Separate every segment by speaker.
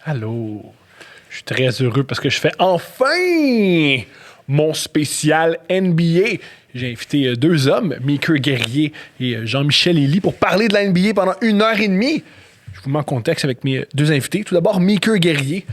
Speaker 1: Allô, je suis très heureux parce que je fais enfin mon spécial NBA. J'ai invité deux hommes, Meeker Guerrier et Jean-Michel Elie, pour parler de la NBA pendant 1 heure et demie. Je vous mets en contexte avec mes deux invités. Tout d'abord, Meeker Guerrier,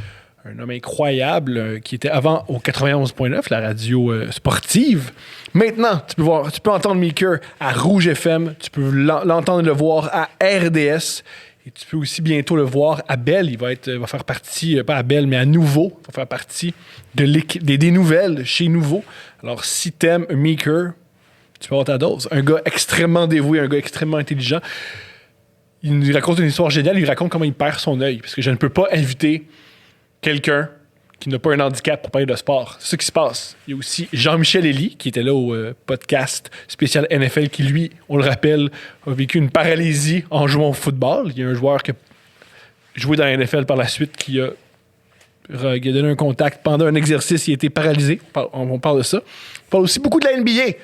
Speaker 1: un homme incroyable qui était avant au 91.9, la radio sportive. Maintenant, tu peux entendre Meeker à Rouge FM, tu peux l'entendre et le voir à RDS. Et tu peux aussi bientôt le voir à Bell. Il va faire partie, pas à Bell, mais à Nouveau. Il va faire partie de des nouvelles chez Nouveau. Alors, si t'aimes Meeker, tu peux avoir ta dose. Un gars extrêmement dévoué, un gars extrêmement intelligent. Il nous raconte une histoire géniale. Il raconte comment il perd son œil. Parce que je ne peux pas inviter quelqu'un qui n'a pas un handicap pour parler de sport. C'est ça qui se passe. Il y a aussi Jean-Michel Elie, qui était là au podcast spécial NFL, qui, lui, on le rappelle, a vécu une paralysie en jouant au football. Il y a un joueur qui a joué dans la NFL par la suite qui a donné un contact pendant un exercice. Il a été paralysé. On parle de ça. On parle aussi beaucoup de la NBA.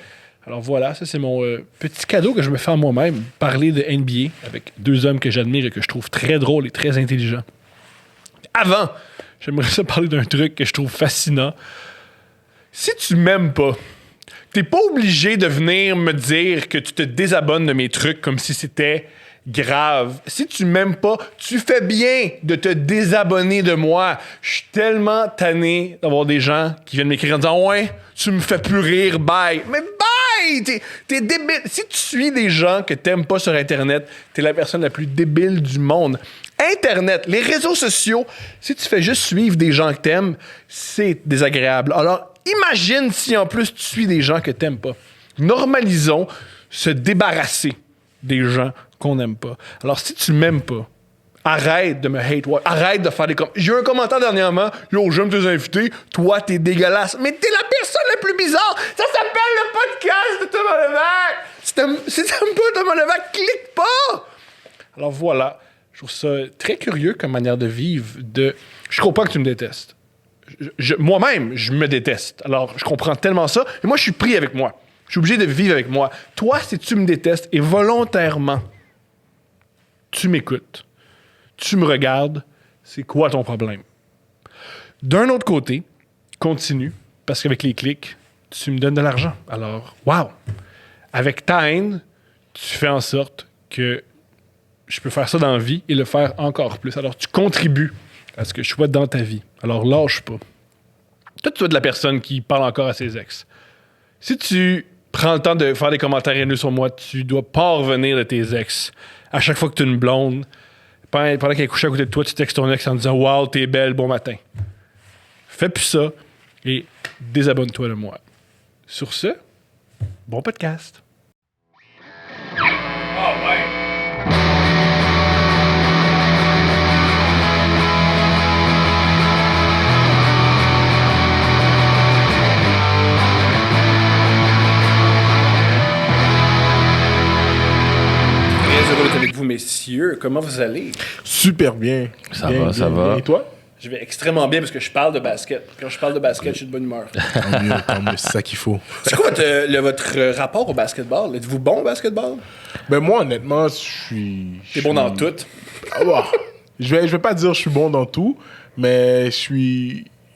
Speaker 1: Alors voilà, ça c'est mon petit cadeau que je me fais à moi-même. Parler de NBA avec deux hommes que j'admire et que je trouve très drôles et très intelligents. Avant, j'aimerais ça parler d'un truc que je trouve fascinant. Si tu m'aimes pas, t'es pas obligé de venir me dire que tu te désabonnes de mes trucs comme si c'était grave. Si tu m'aimes pas, tu fais bien de te désabonner de moi. Je suis tellement tanné d'avoir des gens qui viennent m'écrire en disant « Ouais, tu me fais plus rire, bye. » Mais bye! T'es débile. Si tu suis des gens que t'aimes pas sur Internet, t'es la personne la plus débile du monde. Internet, les réseaux sociaux, si tu fais juste suivre des gens que t'aimes, c'est désagréable. Alors, imagine si en plus tu suis des gens que t'aimes pas. Normalisons se débarrasser des gens qu'on n'aime pas. Alors, si tu m'aimes pas, arrête de me hate watch. Arrête de faire des commentaires. J'ai eu un commentaire dernièrement. Yo, j'aime tes invités. Toi, t'es dégueulasse. Mais t'es la personne la plus bizarre. Ça s'appelle le podcast de Thomas Levac. Si t'aimes pas Thomas Levac, clique pas. Alors voilà. Je trouve ça très curieux comme manière de vivre. Je comprends que tu me détestes. Moi-même, je me déteste. Alors, je comprends tellement ça. Et moi, je suis pris avec moi. Je suis obligé de vivre avec moi. Toi, si tu me détestes et volontairement, tu m'écoutes, tu me regardes, c'est quoi ton problème? D'un autre côté, continue, parce qu'avec les clics, tu me donnes de l'argent. Alors, wow! Avec ta haine, tu fais en sorte que je peux faire ça dans la vie et le faire encore plus. Alors, tu contribues à ce que je sois dans ta vie. Alors, lâche pas. Toi, tu es de la personne qui parle encore à ses ex. Si tu prends le temps de faire des commentaires haineux sur moi, tu dois pas revenir de tes ex. À chaque fois que tu es une blonde, pendant qu'elle est couchée à côté de toi, tu textes ton ex en disant « Wow, t'es belle, bon matin. » Fais plus ça et désabonne-toi de moi. Sur ce, bon podcast. Oh ouais! Heureux d'être avec vous, messieurs. Comment vous allez?
Speaker 2: Super bien.
Speaker 3: Ça va.
Speaker 2: Et toi?
Speaker 1: Je vais extrêmement bien parce que je parle de basket. Quand je parle de basket, je suis de bonne humeur.
Speaker 2: Tant mieux, c'est ça qu'il faut.
Speaker 1: C'est quoi votre rapport au basketball? Êtes-vous bon au basketball?
Speaker 2: Ben moi, honnêtement, je suis...
Speaker 1: T'es bon dans tout?
Speaker 2: Ah, bah, je vais pas dire que je suis bon dans tout, mais je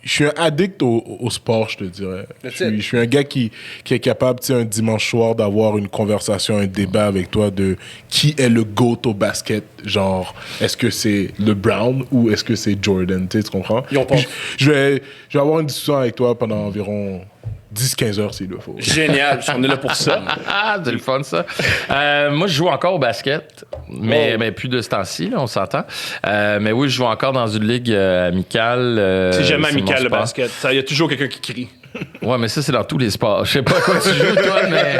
Speaker 2: suis un addict au sport, je te dirais. Je suis un gars qui est capable, tu sais, un dimanche soir, d'avoir une conversation, un débat avec toi de qui est le GOAT au basket. Genre, est-ce que c'est LeBron ou est-ce que c'est Jordan? Tu comprends? Je vais avoir une discussion avec toi pendant environ 10-15 heures s'il le faut.
Speaker 1: Génial, on est là pour ça.
Speaker 3: C'est le fun, ça. Moi, je joue encore au basket, mais plus de ce temps-ci, là, on s'entend. Mais oui, je joue encore dans une ligue amicale.
Speaker 1: C'est jamais amical, le basket. Il y a toujours quelqu'un qui crie.
Speaker 3: Ouais, mais ça, c'est dans tous les sports. Je sais pas à quoi tu joues, toi, mais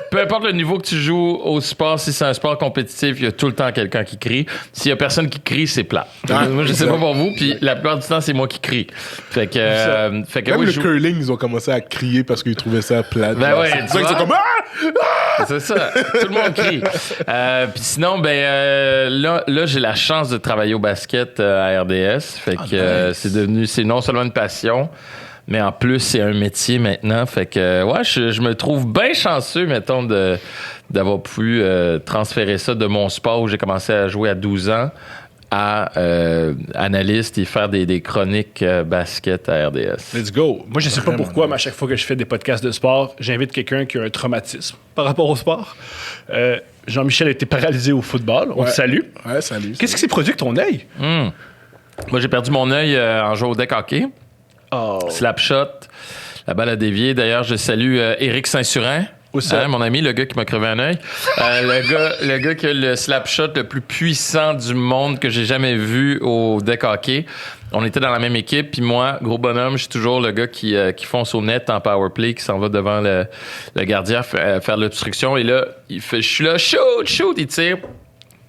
Speaker 3: peu importe le niveau que tu joues au sport, si c'est un sport compétitif, il y a tout le temps quelqu'un qui crie. S'il y a personne qui crie, c'est plat. Moi, je sais pas pour vous, puis la plupart du temps, c'est moi qui crie. Fait que
Speaker 2: même le curling, ils ont commencé à crier parce qu'ils trouvaient ça plate.
Speaker 3: Ben ouais,
Speaker 2: c'est ça qu'ils sont comme
Speaker 3: C'est ça, tout le monde crie. Puis sinon, là, j'ai la chance de travailler au basket à RDS. Fait que c'est non seulement une passion, mais en plus, c'est un métier maintenant. Fait que, ouais, je me trouve bien chanceux, mettons, d'avoir pu transférer ça de mon sport où j'ai commencé à jouer à 12 ans à analyste et faire des chroniques basket à RDS.
Speaker 1: Let's go. Moi, je sais pas pourquoi, mais à chaque fois que je fais des podcasts de sport, j'invite quelqu'un qui a un traumatisme par rapport au sport. Jean-Michel a été paralysé au football. On te salue.
Speaker 2: Ouais, salut.
Speaker 1: Qu'est-ce qui s'est produit avec ton œil?
Speaker 3: Moi, j'ai perdu mon œil en jouant au deck hockey. Slap shot. La balle a dévié. D'ailleurs, je salue Éric Saint-Surin. Mon ami, le gars qui m'a crevé un œil. Le gars qui a le slap shot le plus puissant du monde que j'ai jamais vu au deck hockey. On était dans la même équipe, puis moi, gros bonhomme, je suis toujours le gars qui fonce au net en power play, qui s'en va devant le gardien faire l'obstruction. Et là, je suis là, shoot, il tire.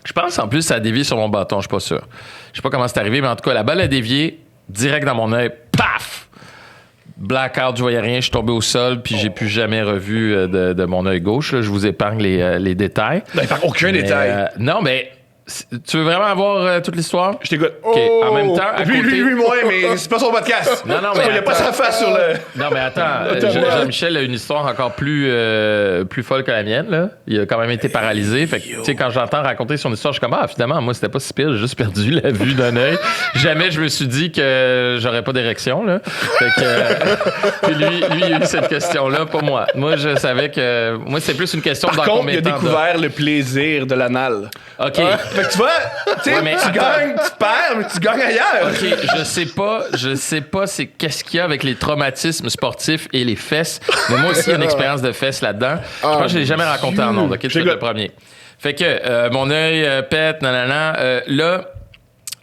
Speaker 3: Je pense en plus ça a dévié sur mon bâton, je suis pas sûr. Je sais pas comment c'est arrivé, mais en tout cas, la balle a dévié direct dans mon œil. Paf! Blackout, je voyais rien, je suis tombé au sol, puis j'ai plus jamais revu de mon œil gauche. Là. Je vous épargne les détails.
Speaker 1: Non, aucun détail.
Speaker 3: Non, mais tu veux vraiment avoir toute l'histoire?
Speaker 1: Je t'écoute.
Speaker 3: OK. En même temps, à côté...
Speaker 1: Lui, moi, mais c'est pas son podcast.
Speaker 3: Non, mais
Speaker 1: il a pas sa face sur le...
Speaker 3: Non, mais attends. Jean-Michel a une histoire encore plus folle que la mienne. Là. Il a quand même été paralysé. Fait que, tu sais, quand j'entends raconter son histoire, je suis comme, finalement, moi, c'était pas si pire. J'ai juste perdu la vue d'un œil. Jamais je me suis dit que j'aurais pas d'érection, là. Fait que... Puis lui, il a eu cette question-là, pas moi. Moi, je savais que... Moi, c'est plus une question
Speaker 1: Par
Speaker 3: dans
Speaker 1: contre,
Speaker 3: combien
Speaker 1: il a
Speaker 3: de temps...
Speaker 1: découvert le plaisir de l'anal.
Speaker 3: OK.
Speaker 1: Fait que tu vois, tu sais,
Speaker 3: mais
Speaker 1: tu gagnes, tu perds, mais tu gagnes ailleurs.
Speaker 3: OK, je sais pas c'est qu'est-ce qu'il y a avec les traumatismes sportifs et les fesses, mais moi aussi, il y a une expérience de fesses là-dedans. Je pense que je l'ai jamais raconté en ondes. OK, tu es le premier. Fait que mon œil pète, nanana. Là,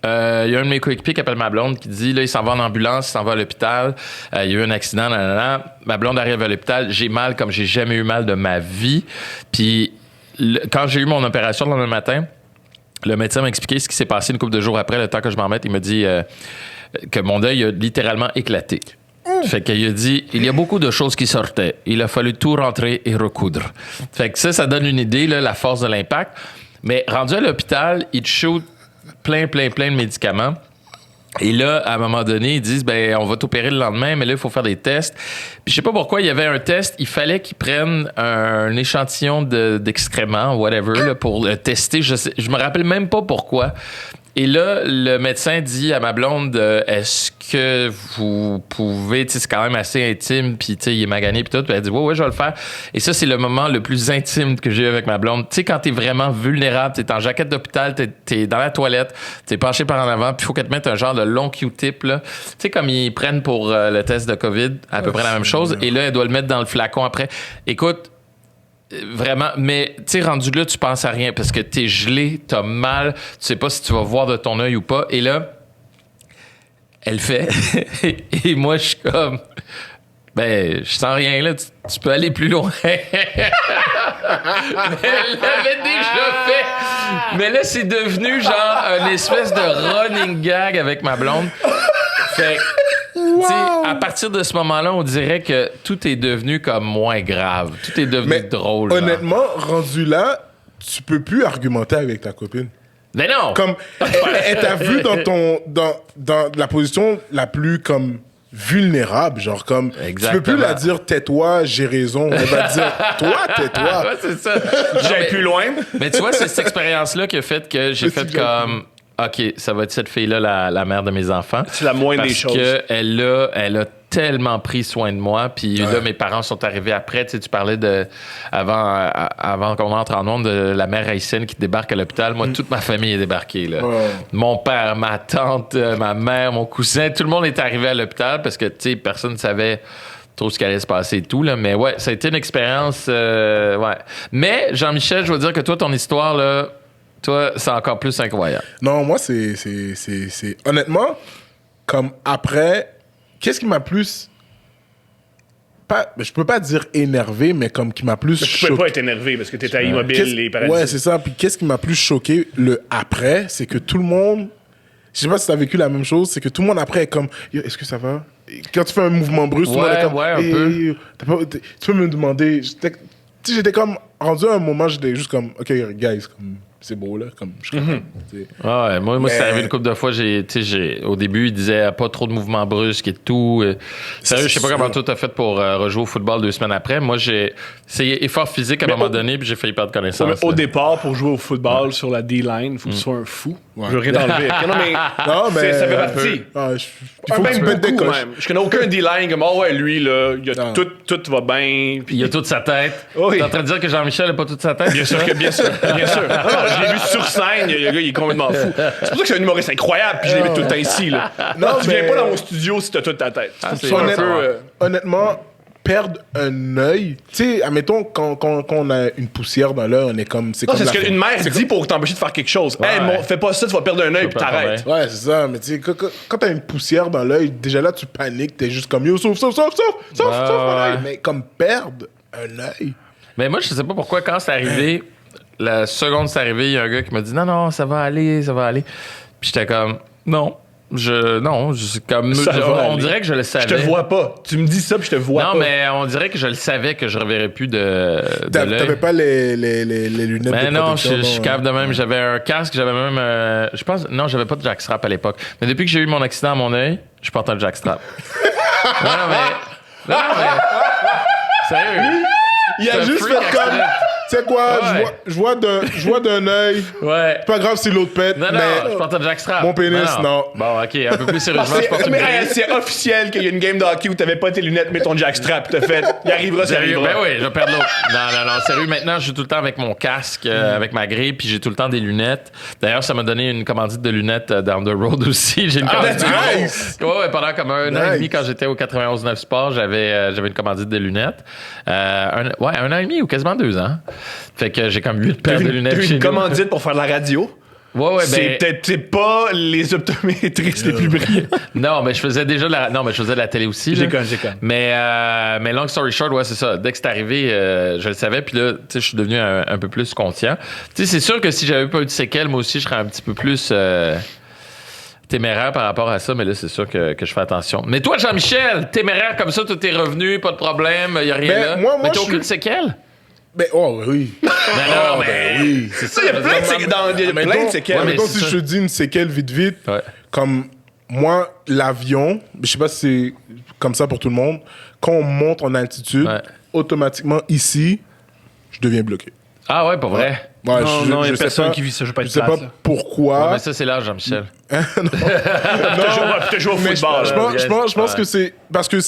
Speaker 3: il y a un de mes coéquipiers qui appelle ma blonde qui dit, là, il s'en va en ambulance, il s'en va à l'hôpital. Il y a eu un accident, nanana. Ma blonde arrive à l'hôpital. J'ai mal comme j'ai jamais eu mal de ma vie. Puis, quand j'ai eu mon opération le lendemain matin, le médecin m'a expliqué ce qui s'est passé une couple de jours après, le temps que je m'en mette. Il m'a dit que mon œil a littéralement éclaté. Fait qu'il a dit, il y a beaucoup de choses qui sortaient. Il a fallu tout rentrer et recoudre. Fait que ça donne une idée, là, la force de l'impact. Mais rendu à l'hôpital, il te shoot plein de médicaments. Et là, à un moment donné, ils disent, on va t'opérer le lendemain, mais là, il faut faire des tests. Puis je sais pas pourquoi, il y avait un test, il fallait qu'ils prennent un échantillon d'excréments, whatever, là, pour le tester. Je me rappelle même pas pourquoi. Et là, le médecin dit à ma blonde, est-ce que vous pouvez, tu sais, c'est quand même assez intime, puis tu sais, il est magané, puis tout. Puis elle dit, ouais, je vais le faire. Et ça, c'est le moment le plus intime que j'ai eu avec ma blonde. Tu sais, quand t'es vraiment vulnérable, t'es en jaquette d'hôpital, t'es dans la toilette, t'es penché par en avant, puis il faut qu'elle te mette un genre de long Q-tip, là. Tu sais, comme ils prennent pour le test de COVID, à peu près la même chose. Et là, elle doit le mettre dans le flacon après. Écoute, vraiment, mais tu sais, rendu là, tu penses à rien parce que t'es gelé, t'as mal, tu sais pas si tu vas voir de ton œil ou pas. Et là, elle fait. Et moi, je suis comme, je sens rien là, tu peux aller plus loin. Elle l'avait déjà fait. Mais là, c'est devenu genre une espèce de running gag avec ma blonde. Fait wow. À partir de ce moment-là, on dirait que tout est devenu comme moins grave. Tout est devenu drôle.
Speaker 2: Honnêtement, rendu là, tu peux plus argumenter avec ta copine.
Speaker 3: Mais non!
Speaker 2: Comme, elle t'a vu dans la position la plus comme vulnérable, genre comme exactement. Tu peux plus la dire tais-toi, j'ai raison. Elle va dire toi, tais-toi.
Speaker 3: Ouais, c'est ça.
Speaker 1: J'aille plus loin.
Speaker 3: Mais tu vois, c'est cette expérience-là qui a fait que j'ai fait comme OK, ça va être cette fille-là, la mère de mes enfants.
Speaker 1: C'est la moindre des choses.
Speaker 3: Parce qu'elle a tellement pris soin de moi. Puis là, mes parents sont arrivés après. Tu sais, tu parlais avant qu'on entre en onde, de la mère haïtienne qui débarque à l'hôpital. Moi, toute ma famille est débarquée. Là. Mon père, ma tante, ma mère, mon cousin, tout le monde est arrivé à l'hôpital parce que, tu sais, personne ne savait trop ce qui allait se passer et tout. Là. Mais ouais, ça a été une expérience... ouais. Mais, Jean-Michel, je veux dire que toi, ton histoire, là... Toi, c'est encore plus incroyable.
Speaker 2: Non, moi, c'est... Honnêtement, comme après, qu'est-ce qui m'a plus... je peux pas dire énervé, mais comme qui m'a plus choqué...
Speaker 1: Tu peux pas être énervé parce que t'étais immobile et paralysé.
Speaker 2: Ouais, c'est ça. Puis qu'est-ce qui m'a plus choqué le après, c'est que tout le monde... Je sais pas si t'as vécu la même chose, c'est que tout le monde après est comme... Est-ce que ça va? Quand tu fais un mouvement brusque, tout le monde est comme...
Speaker 3: Ouais, un peu.
Speaker 2: Tu peux me demander... J'étais comme... Rendu à un moment, j'étais juste comme... OK, guys, comme... C'est beau, là, comme je comprends.
Speaker 3: Ouais, moi c'est arrivé une couple de fois. Au début, il disait pas trop de mouvements brusques et tout. Sérieux, je sais pas comment toi t'as fait pour rejouer au football 2 semaines après. Moi, c'est effort physique à un moment donné, puis j'ai failli perdre connaissance.
Speaker 1: Au départ, pour jouer au football sur la D-line, il faut que tu sois un fou.
Speaker 2: Ouais.
Speaker 1: Je veux rien t'enlever. Non, mais ça fait partie.
Speaker 2: Il faut que tu mettes des coches.
Speaker 1: Même. Je connais aucun D-line comme, ouais, lui, là, tout va bien.
Speaker 3: Il a toute sa tête.
Speaker 1: Oui.
Speaker 3: T'es en train de dire que Jean-Michel n'a pas toute sa tête?
Speaker 1: Bien sûr. Bien sûr. Non, je l'ai vu sur scène, le gars, il est complètement fou. C'est pour ça que c'est un humoriste incroyable, puis je l'ai vu tout le temps ici, là. Non, tu viens pas dans mon studio si t'as toute ta tête.
Speaker 2: Honnêtement, perdre un œil, tu sais, admettons, quand on a une poussière dans l'œil, on est comme.
Speaker 1: C'est ce qu'une mère dit pour t'empêcher de faire quelque chose. Hey, fais pas ça, tu vas perdre un œil, puis t'arrêtes.
Speaker 2: Ouais, c'est ça, mais tu sais, quand t'as une poussière dans l'œil, déjà là, tu paniques, t'es juste comme yo, sauve mon œil. Mais comme perdre un œil.
Speaker 3: Mais moi, je sais pas pourquoi, quand c'est arrivé, la seconde c'est arrivé, il y a un gars qui m'a dit non, ça va aller. Puis j'étais comme, non, on dirait que je le savais.
Speaker 1: Je te vois pas. Tu me dis ça, puis je te vois pas.
Speaker 3: Non, mais on dirait que je le savais que je reverrais plus de l'œil.
Speaker 2: T'avais pas les lunettes
Speaker 3: mais
Speaker 2: de
Speaker 3: non,
Speaker 2: protection?
Speaker 3: Je suis cave de même. J'avais un casque, j'avais même... non, j'avais pas de jackstrap à l'époque. Mais depuis que j'ai eu mon accident à mon œil, je porte un jackstrap. non, mais... Sérieux?
Speaker 2: Il a juste fait comme... Tu sais quoi, je vois d'un œil.
Speaker 3: Ouais.
Speaker 2: C'est pas grave si l'autre pète.
Speaker 3: Non,
Speaker 2: mais
Speaker 3: je porte un jackstrap.
Speaker 2: Mon pénis, non.
Speaker 3: Bon, OK, un peu plus sérieusement, je porte une brise.
Speaker 1: C'est officiel qu'il y a une game de hockey où t'avais pas tes lunettes, mais ton jackstrap. T'as fait, il arrivera, ça arrivera.
Speaker 3: Ben oui, je vais perdre l'autre. Non, sérieux, maintenant, je suis tout le temps avec mon casque, avec ma grille, puis j'ai tout le temps des lunettes. D'ailleurs, ça m'a donné une commandite de lunettes down the road aussi. J'ai une commandite.
Speaker 2: Nice!
Speaker 3: Ouais, pendant comme un an et demi, quand j'étais au 91.9 Sport, j'avais une commandite de lunettes. Un an et demi ou quasiment 2 ans. Fait que j'ai comme 8 paires de lunettes
Speaker 1: chez nous.
Speaker 3: T'as
Speaker 1: une commandite pour faire de la radio?
Speaker 3: Ouais,
Speaker 1: c'est pas les optométristes les plus brillants.
Speaker 3: Non, mais je faisais déjà de la télé aussi.
Speaker 1: J'ai connu.
Speaker 3: Mais long story short, ouais, c'est ça. Dès que c'est arrivé, je le savais. Puis là, tu sais, je suis devenu un peu plus conscient. Tu sais, c'est sûr que si j'avais pas eu de séquelles, moi aussi, je serais un petit peu plus téméraire par rapport à ça. Mais là, c'est sûr que je fais attention. Mais toi, Jean-Michel, téméraire comme ça, tout est revenu, pas de problème, y a rien là. Mais t'as aucune séquelle?
Speaker 2: Ben, oh, oui.
Speaker 1: Oui. C'est ça, il y a plein de séquelles.
Speaker 2: Ouais, mettons, si je te dis une séquelle vite, comme moi, l'avion, je sais pas si c'est comme ça pour tout le monde, quand on monte en altitude, automatiquement, ici, je deviens bloqué.
Speaker 3: Ah ouais, pas vrai?
Speaker 2: Ouais,
Speaker 1: non, il y a personne qui vit ça, je sais pas
Speaker 2: pourquoi.
Speaker 3: Ouais, mais ça, c'est l'âge, Jean-Michel.
Speaker 1: Tu joues au football.
Speaker 2: Je pense que c'est parce que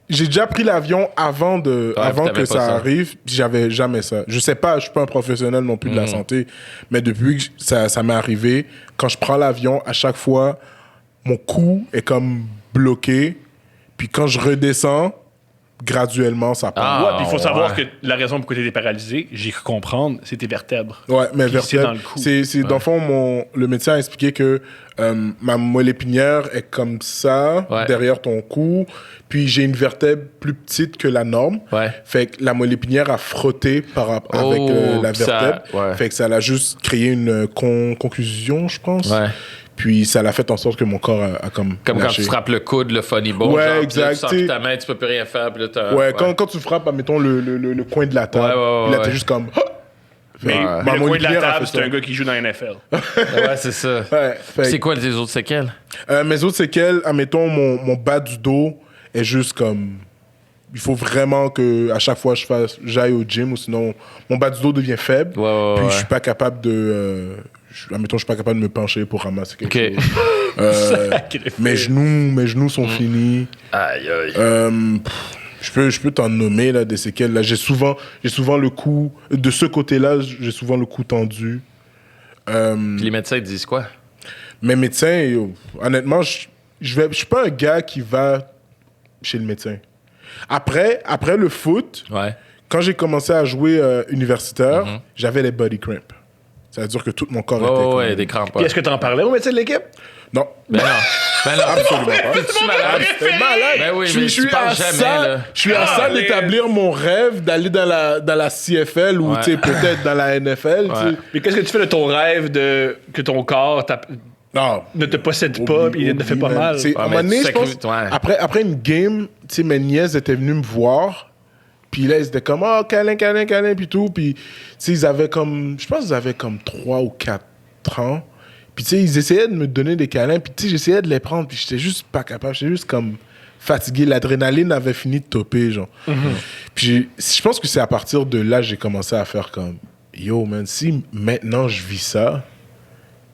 Speaker 2: j'ai déjà pris l'avion avant que ça arrive, puis j'avais jamais ça. Je sais pas, je suis pas un professionnel non plus de la santé, mais depuis que ça m'est arrivé, quand je prends l'avion, à chaque fois, mon cou est comme bloqué, puis quand je redescends, graduellement, ça part.
Speaker 1: Ouais, puis il faut savoir que la raison pour laquelle tu étais paralysé, j'ai cru comprendre, c'est tes vertèbres.
Speaker 2: Ouais, mes vertèbres.
Speaker 1: Dans le cou.
Speaker 2: Dans le fond, le médecin a expliqué que ma moelle épinière est comme ça, derrière ton cou, puis j'ai une vertèbre plus petite que la norme.
Speaker 3: Ouais.
Speaker 2: Fait que la moelle épinière a frotté avec la vertèbre. Fait que ça l'a juste créé une conclusion, je pense.
Speaker 3: Ouais.
Speaker 2: Puis ça l'a fait en sorte que mon corps a comme
Speaker 3: Comme
Speaker 2: lâché.
Speaker 3: quand tu frappes le coude, le funny bone.
Speaker 2: Ouais,
Speaker 3: genre,
Speaker 2: exact.
Speaker 3: Tu sens plus ta main, tu peux plus rien faire. Puis là,
Speaker 2: ouais, quand tu frappes, mettons, le coin de la table, puis là, t'es juste comme...
Speaker 1: Mais le coin de la table, c'est un gars qui joue dans la NFL.
Speaker 3: Ouais, c'est ça.
Speaker 2: Ouais,
Speaker 3: C'est quoi tes autres séquelles?
Speaker 2: Mes autres séquelles, admettons, mon bas du dos est juste comme... Il faut vraiment que à chaque fois j'aille au gym, ou sinon mon bas du dos devient faible. Puis je suis pas capable de... admettons, je suis pas capable de me pencher pour ramasser quelque chose. Mes genoux sont finis.
Speaker 3: Aïe, aïe.
Speaker 2: Je peux t'en nommer là, des séquelles. Là, j'ai souvent le cou... De ce côté-là, j'ai souvent le cou tendu.
Speaker 3: Puis les médecins ils disent quoi?
Speaker 2: Mes médecins, honnêtement, je suis pas un gars qui va chez le médecin. Après le foot, quand j'ai commencé à jouer universitaire, j'avais les body cramps. Ça veut dire que tout mon corps était comme...
Speaker 3: Ouais, des crampes.
Speaker 1: Puis est-ce que t'en parlais au médecin de l'équipe?
Speaker 2: Non.
Speaker 3: Ben non.
Speaker 2: Absolument pas.
Speaker 3: Es-tu malade?
Speaker 2: T'es malade.
Speaker 3: Ben oui, mais tu parles jamais, là.
Speaker 2: Je suis à ça d'établir mon rêve d'aller dans la CFL ou peut-être dans la NFL.
Speaker 1: Mais qu'est-ce que tu fais de ton rêve que ton corps ne te possède pas et il te fait pas mal?
Speaker 2: À un moment donné, je pense, après une game, mes nièces étaient venues me voir. Puis là, ils étaient comme, oh, câlin, puis tout. Puis, ils avaient comme, je pense qu'ils avaient comme 3 ou 4 ans. Puis, ils essayaient de me donner des câlins. Puis, j'essayais de les prendre. Puis, j'étais juste pas capable. J'étais juste comme fatigué. L'adrénaline avait fini de topper, genre. Puis, je pense que c'est à partir de là que j'ai commencé à faire comme, yo, man, si maintenant je vis ça,